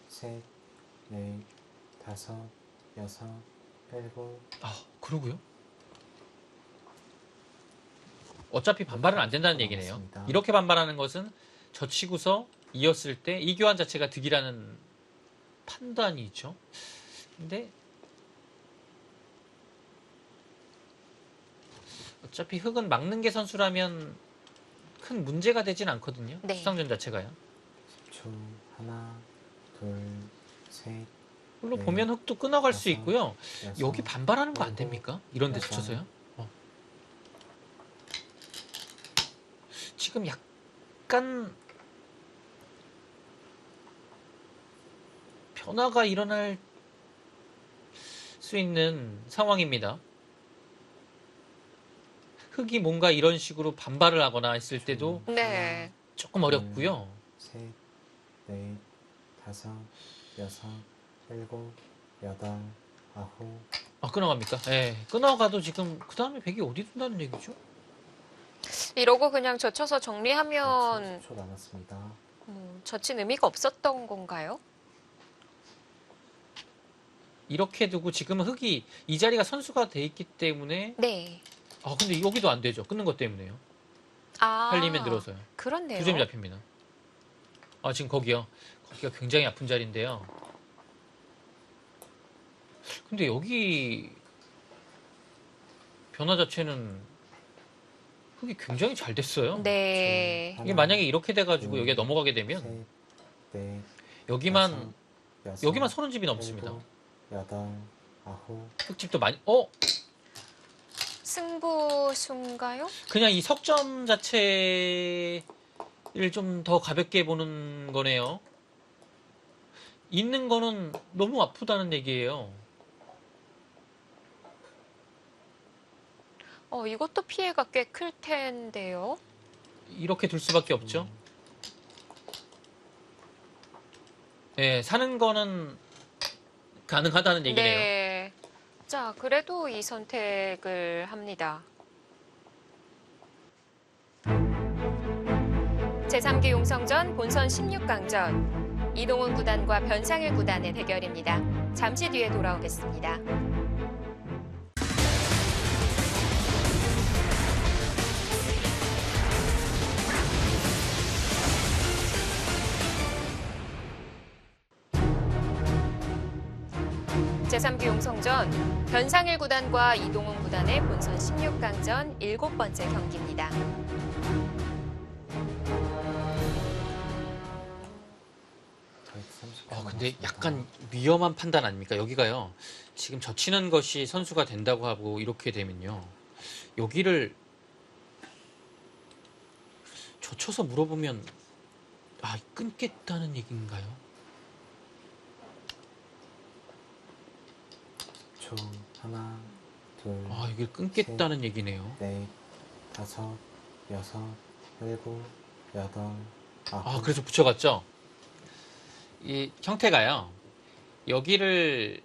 셋, 넷, 다섯, 여섯, 일곱, 그러고요. 어차피 반발은 안 된다는 얘기네요. 맞습니다. 이렇게 반발하는 것은 젖히고서 이었을 때 이 교환 자체가 득이라는 판단이죠. 근데 어차피 흑은 막는 게 선수라면 큰 문제가 되진 않거든요. 네. 수상전 자체가요. 10초. 하나, 둘, 셋, 물론 네. 보면 흑도 끊어갈 수 다섯, 있고요. 여섯, 여기 반발하는 거 안 일곱, 됩니까? 이런 데 여덟. 스쳐서요. 지금 약간 변화가 일어날 수 있는 상황입니다. 흑이 뭔가 이런 식으로 반발을 하거나 했을 때도 네. 조금 어렵고요. 셋, 넷, 다섯, 여섯, 일곱, 여덟, 아홉. 아, 끊어갑니까? 예, 끊어가도 지금 그 다음에 백이 어디 둔다는 얘기죠? 이러고 그냥 젖혀서 정리하면 30초 남았습니다. 젖힌 의미가 없었던 건가요? 이렇게 두고 지금은 흑이 이 자리가 선수가 돼 있기 때문에 네. 아 근데 여기도 안 되죠. 끊는 것 때문에요. 아, 팔리면 늘어서요. 그렇네요. 두 점이 잡힙니다. 아 지금 거기요. 거기가 굉장히 아픈 자리인데요. 근데 여기 변화 자체는 흑이 굉장히 잘 됐어요. 네. 이게 만약에 이렇게 돼가지고 둘, 여기가 넘어가게 되면 셋, 넷, 여기만 다섯, 여섯, 여기만 30집이 넘습니다. 일곱, 여덟, 아홉. 흑집도 많이 승부수인가요? 그냥 이 석점 자체를 좀 더 가볍게 보는 거네요. 있는 거는 너무 아프다는 얘기예요. 이것도 피해가 꽤 클 텐데요. 이렇게 둘 수밖에 없죠. 네, 사는 거는 가능하다는 얘기네요. 네. 자, 그래도 이 선택을 합니다. 제3기 용성전 본선 16강전 이동훈 구단과 변상일 구단의 대결입니다. 잠시 뒤에 돌아오겠습니다. 제3기 용성전 변상일 구단과 이동훈 구단의 본선 16강전 7번째 경기입니다. 근데 약간 위험한 판단 아닙니까? 여기가요. 지금 젖히는 것이 선수가 된다고 하고 이렇게 되면요. 여기를 젖혀서 물어보면 끊겠다는 얘기인가요? 초. 하나, 둘, 여기를 끊겠다는 얘기네요. 넷, 다섯, 여섯, 일곱, 여덟, 아홉. 그래서 붙여갔죠? 이 형태가요. 여기를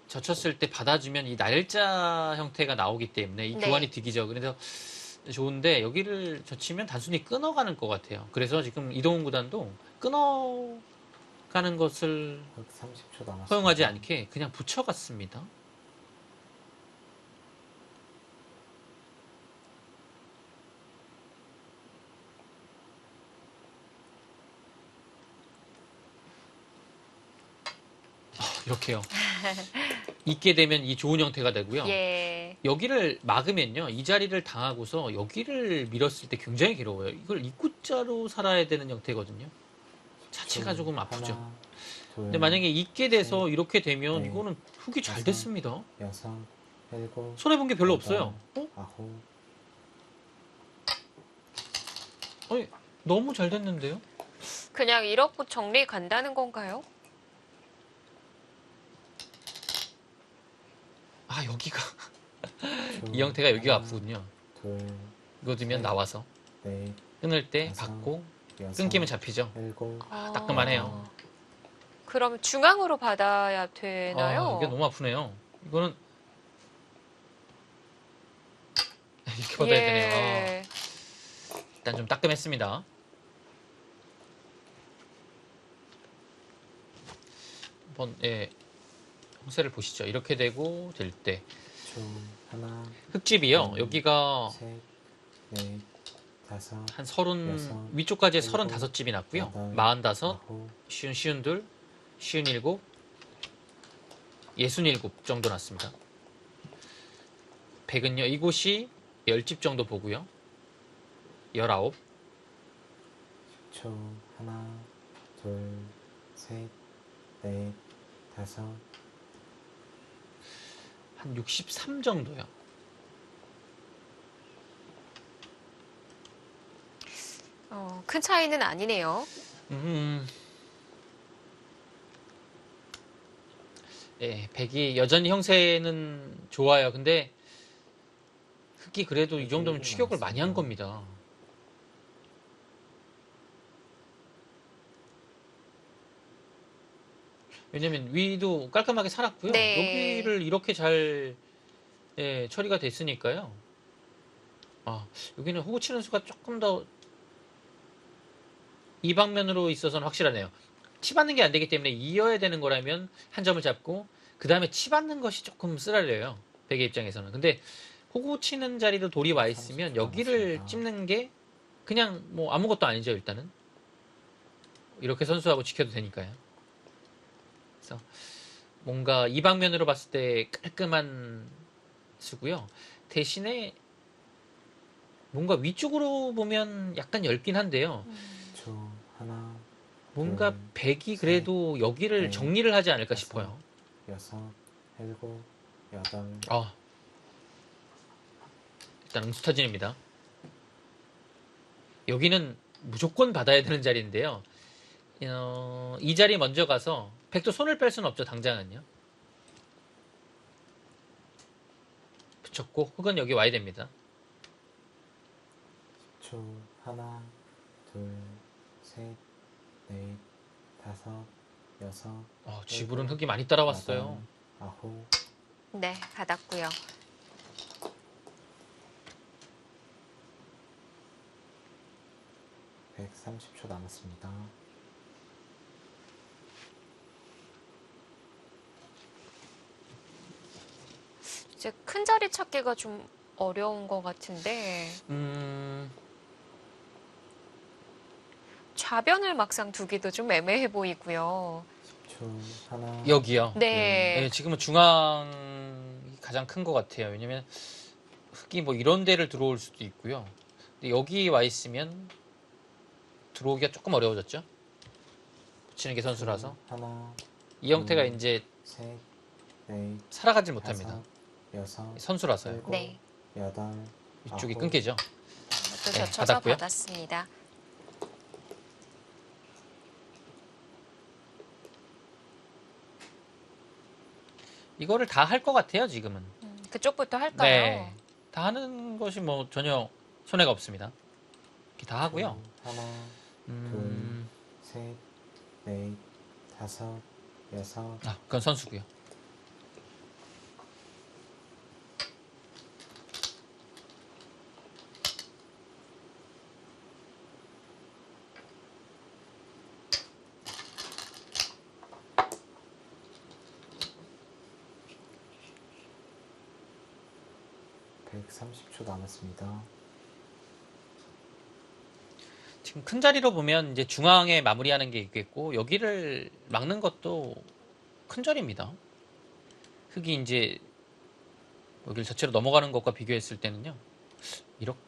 젖혔을 때 받아주면 이 날짜 형태가 나오기 때문에 이 네. 교환이 득이죠. 그래서 좋은데 여기를 젖히면 단순히 끊어가는 것 같아요. 그래서 지금 이동훈 구단도 끊어가는 것을 30초 남았습니다. 허용하지 않게 그냥 붙여갔습니다. 이렇게요. 있게 되면 이 좋은 형태가 되고요. 예. 여기를 막으면요. 이 자리를 당하고서 여기를 밀었을 때 굉장히 괴로워요. 이걸 입구자로 살아야 되는 형태거든요. 자체가 조금 아프죠. 하나, 둘, 근데 만약에 있게 돼서 셋, 이렇게 되면 넷, 이거는 훅이 잘 다섯, 됐습니다. 여섯, 일곱, 손해본 게 별로 여덟, 없어요. 아홉. 아니, 너무 잘 됐는데요? 그냥 이렇고 정리 간다는 건가요? 여기가 초. 이 형태가 여기가 하나, 아프군요. 둘, 이거 두면 셋, 나와서 넷, 끊을 때 다섯, 받고 여섯, 끊기면 잡히죠. 일곱, 따끔하네요. 그럼 중앙으로 받아야 되나요? 이게 너무 아프네요. 이거는 이렇게 받아야 되네요. 일단 좀 따끔했습니다. 한번 형세를 보시죠. 이렇게 되고 될 때 초. 하나, 흑집이요. 여기가 셋, 넷, 다섯, 한 30, 여섯, 위쪽까지 일곱, 35집이 났고요. 여덟, 45, 아홉, 쉬운 둘, 쉬운 일곱, 67 정도 났습니다. 100은요, 이곳이 10집 정도 보고요. 19, 10초. 하나, 둘, 셋, 넷, 다섯, 한 63 정도요. 큰 차이는 아니네요. 예, 100이 여전히 형세는 좋아요. 근데 흑이 그래도 이 정도면 추격을 많이 한 겁니다. 왜냐면 위도 깔끔하게 살았고요. 네. 여기를 이렇게 잘 예, 처리가 됐으니까요. 아, 여기는 호구 치는 수가 조금 더 이 방면으로 있어서는 확실하네요. 치 받는 게 안 되기 때문에 이어야 되는 거라면 한 점을 잡고 그 다음에 치 받는 것이 조금 쓰라려요. 백의 입장에서는. 근데 호구 치는 자리로 돌이 와 있으면 여기를 찝는 게 그냥 뭐 아무것도 아니죠. 일단은 이렇게 선수하고 지켜도 되니까요. 그래서 뭔가 이 방면으로 봤을 때 깔끔한 수고요. 대신에 뭔가 위쪽으로 보면 약간 엷긴 한데요. 10초. 하나, 뭔가 둘, 백이 셋, 그래도 여기를 넷, 정리를 하지 않을까 다섯, 싶어요. 여섯, 일곱, 여덟, 아, 일단 응수타진입니다. 여기는 무조건 받아야 되는 자리인데요. 이 자리 먼저 가서 백도 손을 뺄 수는 없죠. 당장은요. 붙였고 흑은 여기 와야 됩니다. 10초. 하나, 둘, 셋, 넷, 다섯, 여섯, 지불은 흑이 많이 따라왔어요. 여덟, 아홉, 네, 받았고요. 백 30초 남았습니다. 이제 큰 자리 찾기가 좀 어려운 것 같은데 좌변을 막상 두기도 좀 애매해 보이고요. 10초. 하나, 여기요. 네. 네, 지금은 중앙이 가장 큰 것 같아요. 왜냐면 흑이 뭐 이런 데를 들어올 수도 있고요. 근데 여기 와 있으면 들어오기가 조금 어려워졌죠. 붙이는 게 선수라서 하나, 이 형태가 이제 셋, 넷, 살아가질 못합니다. 다섯, 여섯, 선수라서요. 일곱, 네. 여덟, 이쪽이 아홉, 끊기죠. 또 네, 젖혀서 받았고요. 받았습니다. 이거를 다 할 것 같아요, 지금은. 그쪽부터 할까요? 네. 다 하는 것이 뭐 전혀 손해가 없습니다. 이렇게 다 하고요. 하나, 음, 셋, 넷, 다섯, 여섯, 그건 선수고요. 백 30초 남았습니다. 지금 큰 자리로 보면 이제 중앙에 마무리하는 게 있겠고 여기를 막는 것도 큰 자리입니다. 흙이 이제 여기를 자체로 넘어가는 것과 비교했을 때는요. 이렇게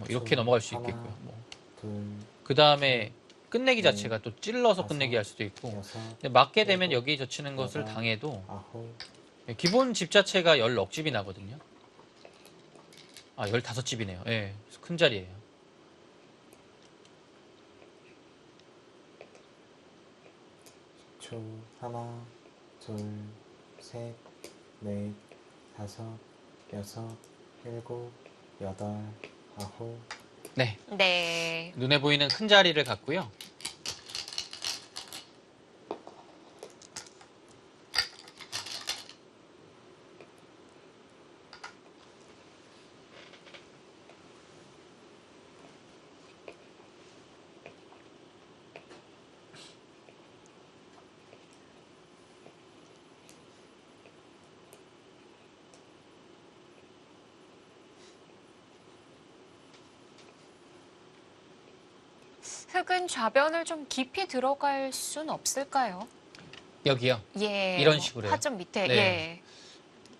이렇게 넘어갈 수 하나, 있겠고요. 둘, 그 다음에 끝내기 네. 자체가 또 찔러서 다섯, 끝내기 할 수도 있고 여섯, 근데 맞게 되면 일곱, 여기 젖히는 것을 여덟, 당해도 아홉, 기본 집 자체가 10넉집이 나거든요. 15집이네요. 예, 큰 자리예요. 초. 하나, 둘, 셋, 넷, 다섯, 여섯, 일곱, 여덟, 아홉, 네, 네. 눈에 보이는 큰 자리를 갖고요. 흑은 좌변을 좀 깊이 들어갈 순 없을까요? 여기요. 예. 이런 식으로요? 파점 밑에. 네. 예.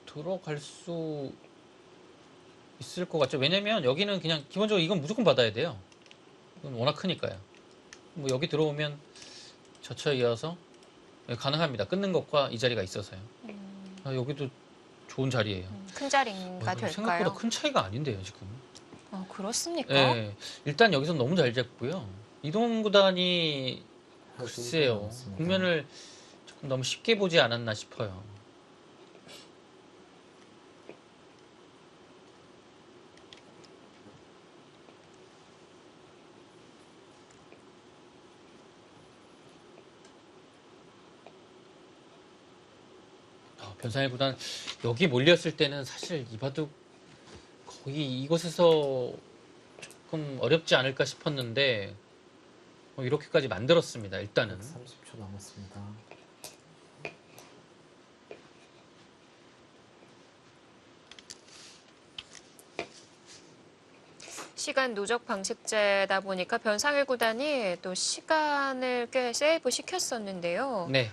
들어갈 수 있을 것 같죠. 왜냐면 여기는 그냥 기본적으로 이건 무조건 받아야 돼요. 이건 워낙 크니까요. 뭐 여기 들어오면 젖혀 이어서 가능합니다. 끊는 것과 이 자리가 있어서요. 여기도 좋은 자리예요. 큰 자리인가 될까요? 생각보다 큰 차이가 아닌데요, 지금. 그렇습니까? 네, 일단 여기서 너무 잘 잡고요. 이동훈 구단이 글쎄요, 국면을 조금 너무 쉽게 보지 않았나 싶어요. 변상일 구단 여기 몰렸을 때는 사실 이 바둑 거의 이곳에서 조금 어렵지 않을까 싶었는데 이렇게까지 만들었습니다. 일단은 30초 남았습니다. 시간 누적 방식제다 보니까 변상일 구단이 또 시간을 꽤 세이브 시켰었는데요. 네,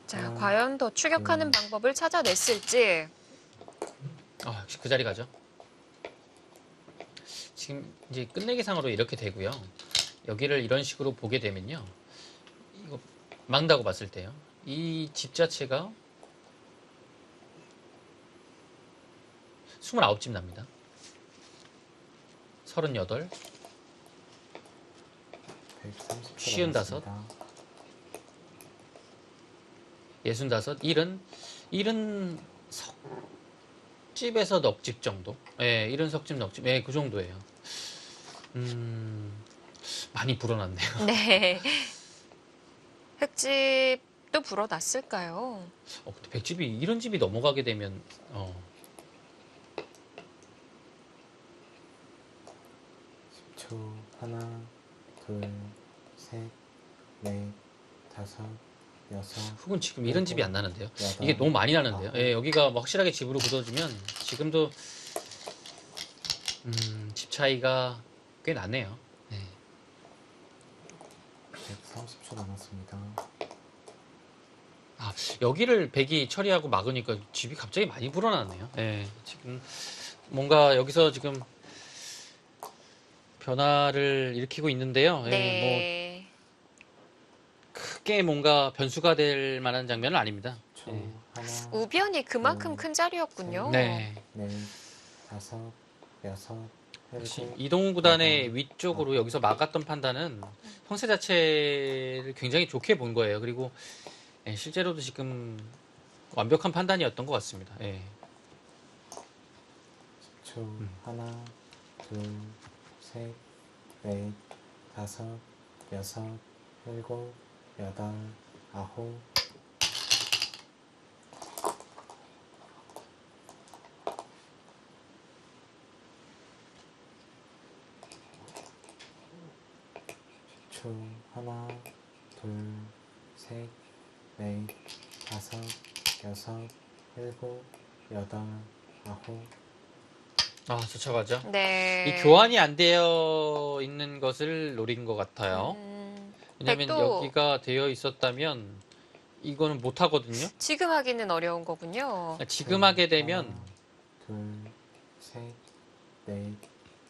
자, 과연 더 추격하는 방법을 찾아냈을지. 역시 그 자리 가죠. 지금 이제 끝내기 상으로 이렇게 되고요. 여기를 이런 식으로 보게 되면요. 이거 막는다고 봤을 때요. 이 집 자체가 29집 납니다. 38, 130초 65, 70, 70 석집에서 넉집 정도. 예, 70석집 넉집. 예, 그 정도예요. 많이 불어났네요. 네. 흑집도 불어났을까요? 근데 백집이 이런 집이 넘어가게 되면 10초. 하나, 둘, 셋, 넷, 다섯, 여섯. 흑은 지금 이런 집이 안 나는데요. 여덟, 이게 너무 많이 나는데요. 아홉. 예, 여기가 뭐 확실하게 집으로 굳어지면 지금도 집 차이가 꽤 나네요. 네. 130초 남았습니다. 여기를 백이 처리하고 막으니까 집이 갑자기 많이 불어났네요. 예, 지금 뭔가 여기서 지금 변화를 일으키고 있는데요. 예, 네. 크게 뭔가 변수가 될 만한 장면은 아닙니다. 초. 예. 하나, 우변이 그만큼 큰 자리였군요. 네. 넷, 다섯, 여섯, 역시 일곱. 이동훈 구단의 위쪽으로 여기서 막았던 판단은 형세 자체를 굉장히 좋게 본 거예요. 그리고 실제로도 지금 완벽한 판단이었던 것 같습니다. 예. 10초. 하나, 둘, 셋, 넷, 다섯, 여섯, 일곱, 여덟, 아홉. 초. 하나, 둘, 셋, 넷, 다섯, 여섯, 일곱, 여덟, 아홉. 쫓아가죠. 네. 이 교환이 안 되어 있는 것을 노린 것 같아요. 왜냐하면 백도 여기가 되어 있었다면 이거는 못 하거든요. 지금 하기는 어려운 거군요. 지금 하게 되면 하나, 둘, 셋, 넷,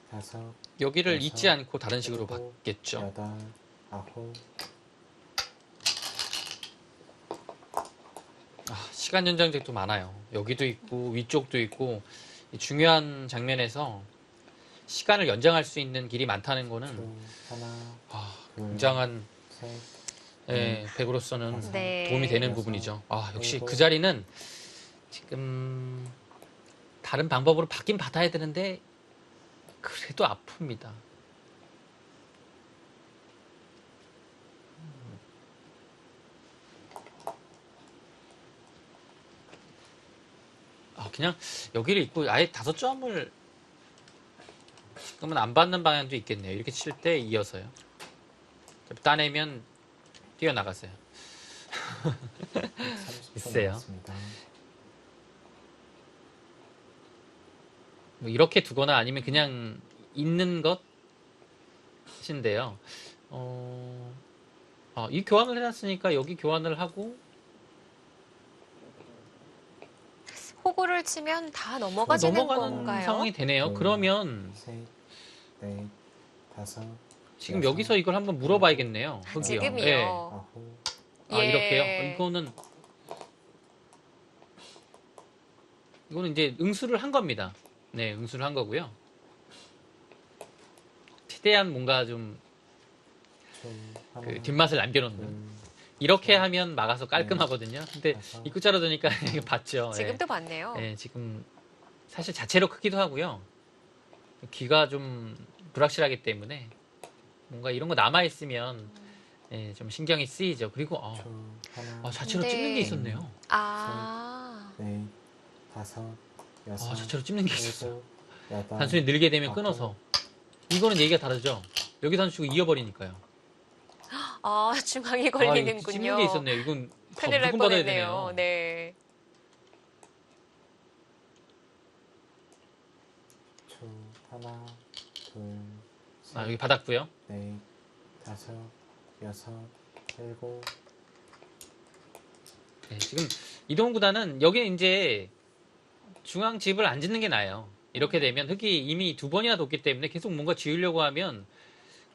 다섯, 여기를 여섯, 잊지 않고 다른 식으로 일곱, 받겠죠. 여덟, 아홉. 시간 연장책도 많아요. 여기도 있고 위쪽도 있고 중요한 장면에서 시간을 연장할 수 있는 길이 많다는 거는 초. 하나, 둘, 굉장한 셋, 백으로서는 네. 도움이 되는 여섯, 부분이죠. 역시 일곱. 그 자리는 지금 다른 방법으로 받긴 받아야 되는데 그래도 아픕니다. 그냥 여기를 있고 아예 5점을 지금은 안 받는 방향도 있겠네요. 이렇게 칠 때 이어서요. 따내면 뛰어나가세요. 30초 있어요. 남았습니다. 뭐 이렇게 두거나 아니면 그냥 있는 것 배치인데요. 이 교환을 해놨으니까 여기 교환을 하고 호구를 치면 다 넘어가지는 넘어가는 건가요? 상황이 되네요. 그러면 셋, 넷, 다섯, 지금 여섯, 여기서 이걸 한번 물어봐야겠네요. 흑이요. 지금이요. 예. 아홉, 예. 이렇게요. 이거는 이제 응수를 한 겁니다. 네, 응수를 한 거고요. 최대한 뭔가 좀 줄, 하나, 그 뒷맛을 남겨놓는. 둘, 이렇게 하면 막아서 깔끔하거든요. 근데 다섯, 입구 자르니까 이거 봤죠. 지금도 봤네요. 예, 지금 사실 자체로 크기도 하고요. 귀가 좀 불확실하기 때문에 뭔가 이런 거 남아 있으면 예, 좀 신경이 쓰이죠. 그리고 줄, 하나, 자체로 네. 찝는 게 있었네요. 아, 넷, 다섯, 여섯, 자체로 찝는 게 있었어요. 일곱, 여덟, 단순히 늘게 되면 아홉, 끊어서. 이거는 얘기가 다르죠. 여기서 한 주고 이어버리니까요. 중앙이 찝는 걸리는군요. 게 있었네요. 이건 큰일 날 무조건 받아야 뻔했네요. 되네요. 네. 줄, 하나, 둘, 셋, 여기 받았고요. 넷, 다섯, 여섯, 일곱, 네, 지금 이동훈 구단은 여기 이제 중앙 집을 안 짓는 게 나아요. 이렇게 되면 흙이 이미 2번이나 뒀기 때문에 계속 뭔가 지으려고 하면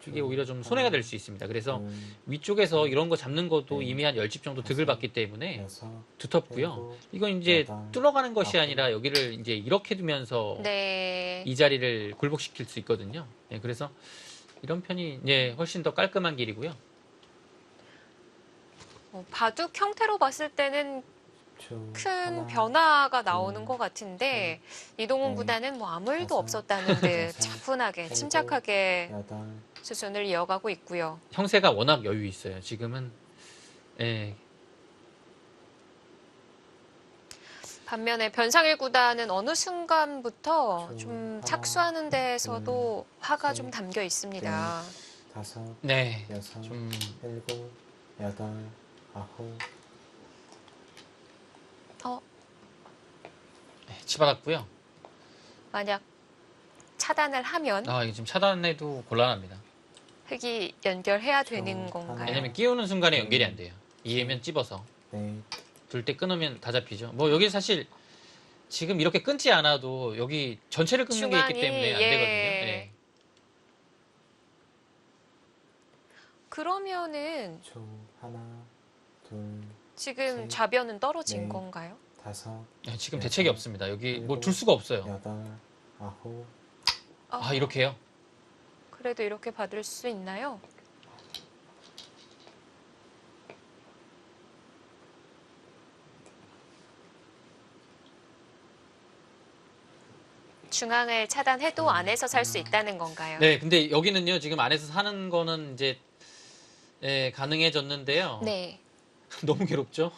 그게 오히려 좀 손해가 될 수 있습니다. 그래서 둘, 위쪽에서 이런 거 잡는 것도 네. 이미 한 10집 정도 득을 받기 때문에 여섯, 두텁고요. 일곱, 이건 이제 여덟, 뚫어가는 것이 아홉. 아니라 여기를 이제 이렇게 두면서 네. 이 자리를 굴복시킬 수 있거든요. 네, 그래서 이런 편이 훨씬 더 깔끔한 길이고요. 바둑 형태로 봤을 때는 줄, 큰 하나, 변화가 나오는 둘, 것 같은데 이동훈 넷, 구단은 뭐 아무 일도 다섯, 없었다는 듯 여섯, 차분하게 일곱, 침착하게 여덟, 수순을 이어가고 있고요. 형세가 워낙 여유 있어요. 지금은 예, 반면에 변상일 구단은 어느 순간부터 줄, 좀 하나, 착수하는 데에서도 화가 셋, 좀 담겨 있습니다. 다섯, 네, 여섯, 좀 일곱, 여덟, 아홉, 치받았고요. 만약 차단을 하면 이거 지금 차단해도 곤란합니다. 흙이 연결해야 되는 저 건가요? 하나. 왜냐면 끼우는 순간에 연결이 안 돼요. 이해면 찝어서 넷, 둘 때 끊으면 다 잡히죠. 뭐 여기 사실 지금 이렇게 끊지 않아도 여기 전체를 끊는 게 있기 중앙이, 때문에 안 예. 되거든요. 네. 그러면은 줄, 하나, 둘, 지금 셋, 좌변은 떨어진 넷, 건가요? 다섯, 네, 지금 여섯, 대책이 없습니다. 여기 뭐 일곱, 둘 수가 없어요. 여덟, 아홉, 이렇게요? 그래도 이렇게 받을 수 있나요? 중앙을 차단해도 안에서 살 수 있다는 건가요? 네, 근데 여기는요, 지금 안에서 사는 거는 이제 가능해졌는데요. 네. 너무 괴롭죠?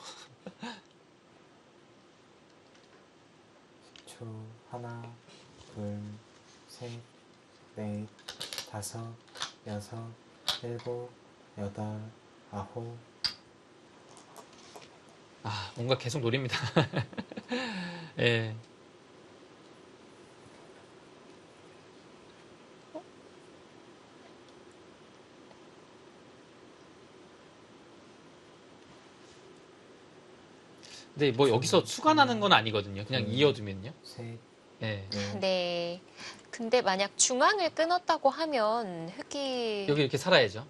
줄, 하나, 둘, 셋, 넷, 다섯, 여섯, 일곱, 여덟, 아홉, 뭔가 계속 노립니다. 예. 근데 뭐 여기서 수가 나는 건 아니거든요. 그냥 이어두면요. 셋, 예. 넷, 네. 근데 만약 중앙을 끊었다고 하면 흙이 여기 이렇게 살아야죠.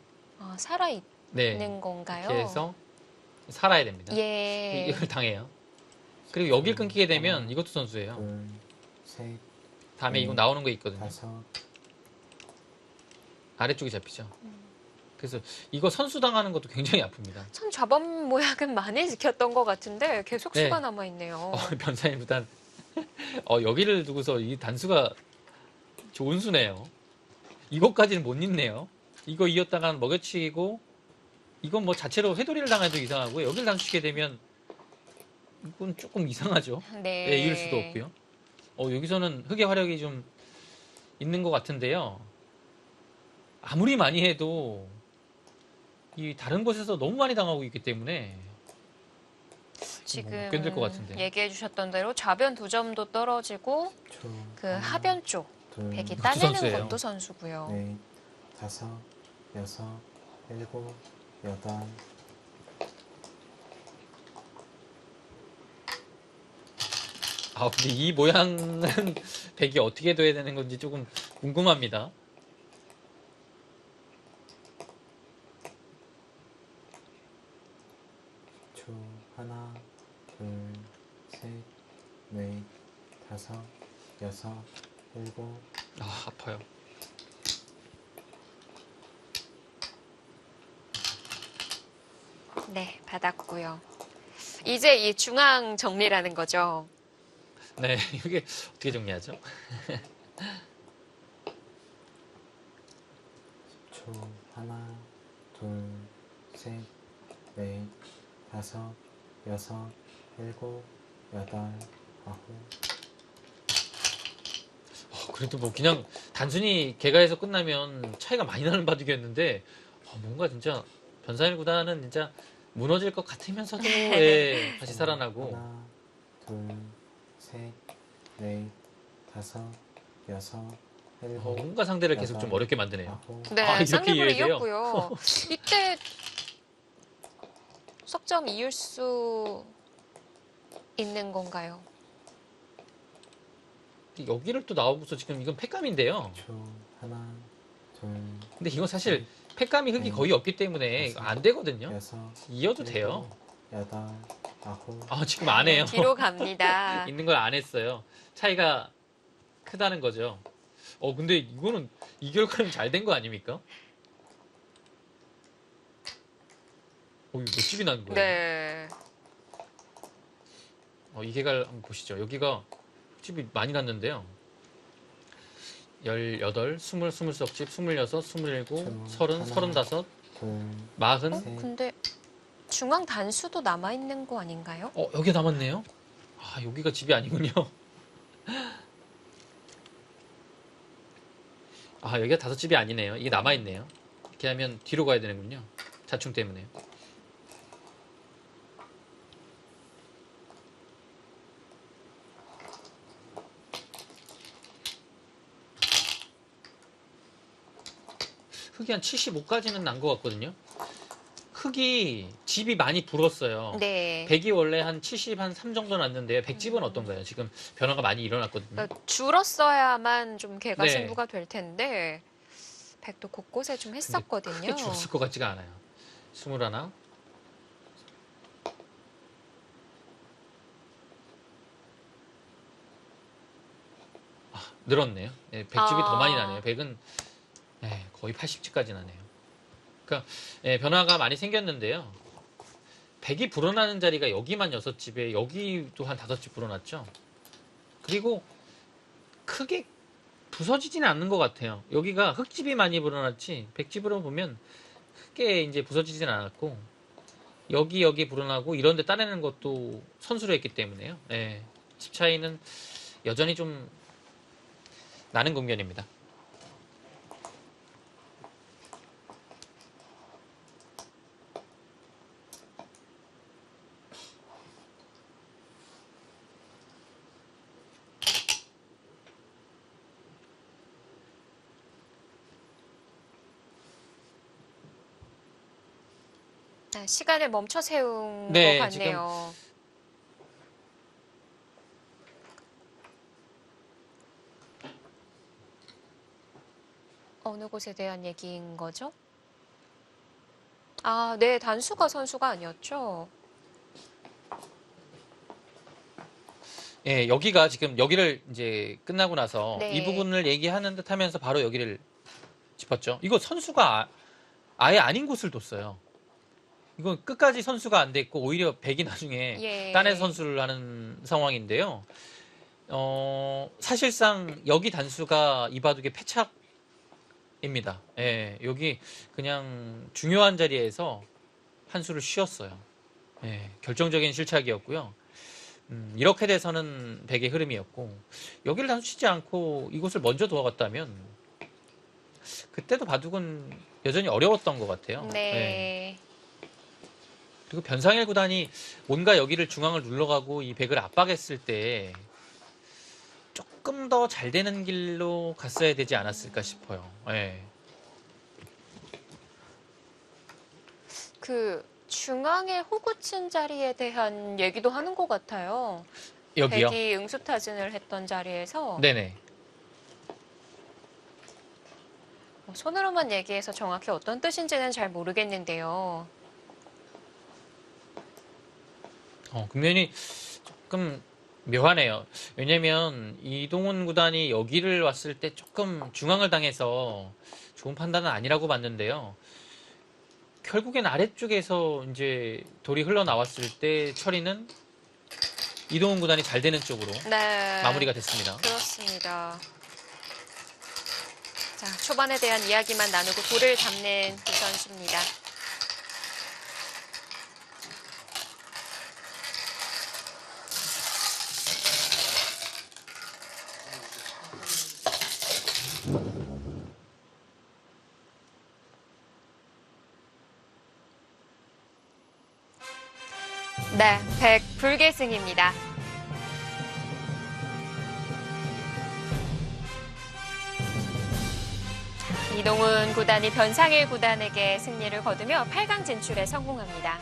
살아있는 네. 건가요? 이렇게 해서 살아야 됩니다. 예. 이걸 당해요. 그리고 여길 끊기게 되면 이것도 선수예요. 둘, 셋, 다음에 이거 나오는 거 있거든요. 다섯, 아래쪽이 잡히죠. 그래서 이거 선수 당하는 것도 굉장히 아픕니다. 참 좌범 모양은 많이 지켰던 것 같은데 계속 네. 수가 남아있네요. 변사일보단 여기를 두고서 이 단수가 좋은 수네요. 이것까지는 못 잊네요. 이거 이었다가는 먹여치기고 이건 뭐 자체로 회돌이를 당해도 이상하고 여기를 단수치게 되면 이건 조금 이상하죠. 네. 네, 이길 수도 없고요. 여기서는 흙의 화력이 좀 있는 것 같은데요. 아무리 많이 해도 이 다른 곳에서 너무 많이 당하고 있기 때문에 지금 못 견딜 것 같은데. 얘기해 주셨던 대로 좌변 2점도 떨어지고 줄, 그 하나, 하변 쪽 둘, 백이 이것도 따내는 선수예요. 것도 선수고요. 넷, 다섯, 여섯, 일곱, 여덟, 아, 근데 이 모양은 백이 어떻게 돼야 되는 건지 조금 궁금합니다. 초, 하나, 둘, 셋, 넷, 다섯, 여섯, 일곱, 아, 아파요. 네, 받았고요. 이제 이 중앙 정리라는 거죠. 네, 이게 어떻게 정리하죠? 초, 하나, 둘, 셋, 넷, 다섯, 여섯, 일곱, 여덟, 아홉, 그래도 뭐 그냥 단순히 개가에서 끝나면 차이가 많이 나는 바둑이었는데 뭔가 진짜 변상일 구단은 진짜 무너질 것 같으면서도 예, 다시 살아나고 하나, 둘, 셋, 넷, 다섯, 여섯, 일곱, 뭔가 상대를 계속 좀 어렵게 만드네요. 아홉, 네, 아, 이렇게 쌍립으로 이해돼요? 이었고요. 이때 석점 이을 수 있는 건가요? 여기를 또 나오고서 지금 이건 패감인데요. 초, 하나, 둘, 근데 이건 사실 패감이 흙이 거의 없기 때문에 안 되거든요. 여섯, 이어도 돼요. 일곱, 여덟, 아홉, 아, 지금 안 해요. 뒤로 갑니다. 있는 걸 안 했어요. 차이가 크다는 거죠. 근데 이거는 이 결과는 잘 된 거 아닙니까? 이거 몇 집이 난 거예요? 네. 이 개갈 한번 보시죠. 여기가 집이 많이 났는데요. 18, 20, 20석 26, 27, 30, 35, 둘, 40. 근데 중앙 단수도 남아있는 거 아닌가요? 여기 남았네요. 아, 여기가 집이 아니군요. 아, 여기가 5집이 아니네요. 이게 남아있네요. 이렇게 하면 뒤로 가야 되는군요. 자충 때문에. 흙이 한 75까지는 난 것 같거든요. 흙이 집이 많이 불었어요. 네. 백이 원래 한 70, 한 3 정도 났는데요. 백집은 어떤가요? 지금 변화가 많이 일어났거든요. 그러니까 줄었어야만 좀 개가 네. 승부가 될 텐데 백도 곳곳에 좀 했었거든요. 크게 줄었을 것 같지가 않아요. 21. 늘었네요. 예, 백집이 더 많이 나네요. 백은 거의 80집까지 나네요. 그러니까 변화가 많이 생겼는데요. 백이 불어나는 자리가 여기만 6집에 여기도 한 5집 불어났죠. 그리고 크게 부서지지는 않는 것 같아요. 여기가 흙집이 많이 불어났지 백집으로 보면 크게 이제 부서지지는 않았고 여기 불어나고 이런 데 따내는 것도 선수로 했기 때문에요. 집 차이는 여전히 좀 나는 국면입니다. 시간을 멈춰 세운 네, 것 같네요. 어느 곳에 대한 얘기인 거죠? 아, 네, 단수가 선수가 아니었죠. 여기가 지금 여기를 이제 끝나고 나서 네. 이 부분을 얘기하는 듯 하면서 바로 여기를 짚었죠. 이거 선수가 아예 아닌 곳을 뒀어요. 이건 끝까지 선수가 안 됐고 오히려 백이 나중에 예. 딴에 선수를 하는 상황인데요. 사실상 여기 단수가 이 바둑의 패착입니다. 여기 그냥 중요한 자리에서 한 수를 쉬었어요. 결정적인 실착이었고요. 이렇게 돼서는 백의 흐름이었고 여기를 단수 치지 않고 이곳을 먼저 도와갔다면 그때도 바둑은 여전히 어려웠던 것 같아요. 네. 그리고 변상일 구단이 뭔가 여기를 중앙을 눌러가고 이 백을 압박했을 때 조금 더 잘 되는 길로 갔어야 되지 않았을까 싶어요. 그 중앙의 호구친 자리에 대한 얘기도 하는 것 같아요. 여기요? 백이 응수타진을 했던 자리에서 네네. 손으로만 얘기해서 정확히 어떤 뜻인지는 잘 모르겠는데요. 국면이 조금 묘하네요. 왜냐면 이동훈 구단이 여기를 왔을 때 조금 중앙을 당해서 좋은 판단은 아니라고 봤는데요. 결국엔 아래쪽에서 이제 돌이 흘러나왔을 때 처리는 이동훈 구단이 잘 되는 쪽으로 네. 마무리가 됐습니다. 그렇습니다. 자, 초반에 대한 이야기만 나누고 돌을 잡는 두 선수입니다. 네, 백 불계승입니다. 이동훈 구단이 변상일 구단에게 승리를 거두며 8강 진출에 성공합니다.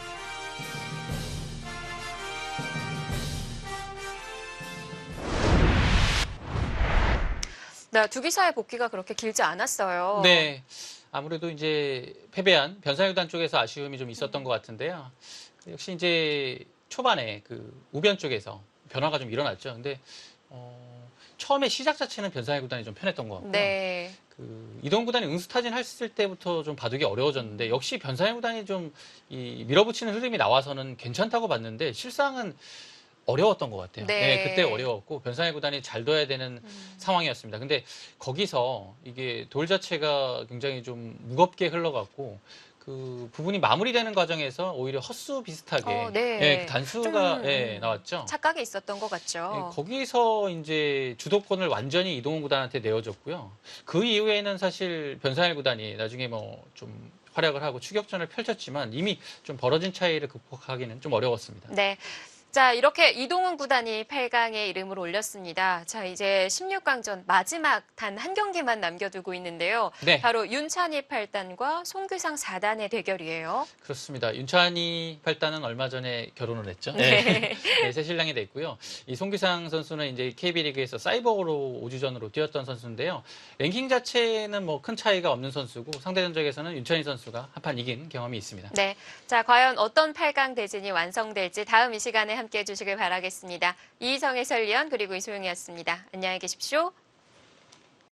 네, 두 기사의 복귀가 그렇게 길지 않았어요. 네. 아무래도 이제 패배한 변상일구단 쪽에서 아쉬움이 좀 있었던 것 같은데요. 역시 이제 초반에 그 우변 쪽에서 변화가 좀 일어났죠. 근데 처음에 시작 자체는 변상일구단이 좀 편했던 것 같고요. 네. 그 이동훈 구단이 응수타진 했을 때부터 좀 바둑이 어려워졌는데 역시 변상일구단이 좀 이 밀어붙이는 흐름이 나와서는 괜찮다고 봤는데 실상은 어려웠던 것 같아요. 네. 그때 어려웠고 변상일 구단이 잘 둬야 되는 상황이었습니다. 근데 거기서 이게 돌 자체가 굉장히 좀 무겁게 흘러갔고 그 부분이 마무리되는 과정에서 오히려 헛수 비슷하게 네. 그 단수가 좀, 나왔죠. 착각이 있었던 것 같죠. 거기서 이제 주도권을 완전히 이동훈 구단한테 내어줬고요. 그 이후에는 사실 변상일 구단이 나중에 뭐 좀 활약을 하고 추격전을 펼쳤지만 이미 좀 벌어진 차이를 극복하기는 좀 어려웠습니다. 네. 자, 이렇게 이동훈 구단이 8강에 이름을 올렸습니다. 자, 이제 16강전 마지막 단 한 경기만 남겨두고 있는데요. 네. 바로 윤찬희 8단과 송규상 4단의 대결이에요. 그렇습니다. 윤찬희 8단은 얼마 전에 결혼을 했죠. 네. 네, 새 신랑이 됐고요. 이 송규상 선수는 이제 KB리그에서 사이버로 5주전으로 뛰었던 선수인데요. 랭킹 자체는 뭐 큰 차이가 없는 선수고 상대 전적에서는 윤찬희 선수가 한 판 이긴 경험이 있습니다. 네. 자, 과연 어떤 8강 대진이 완성될지 다음 이 시간에 함께해 주시길 바라겠습니다. 이희성 해설위원 그리고 이소영이었습니다. 안녕히 계십시오.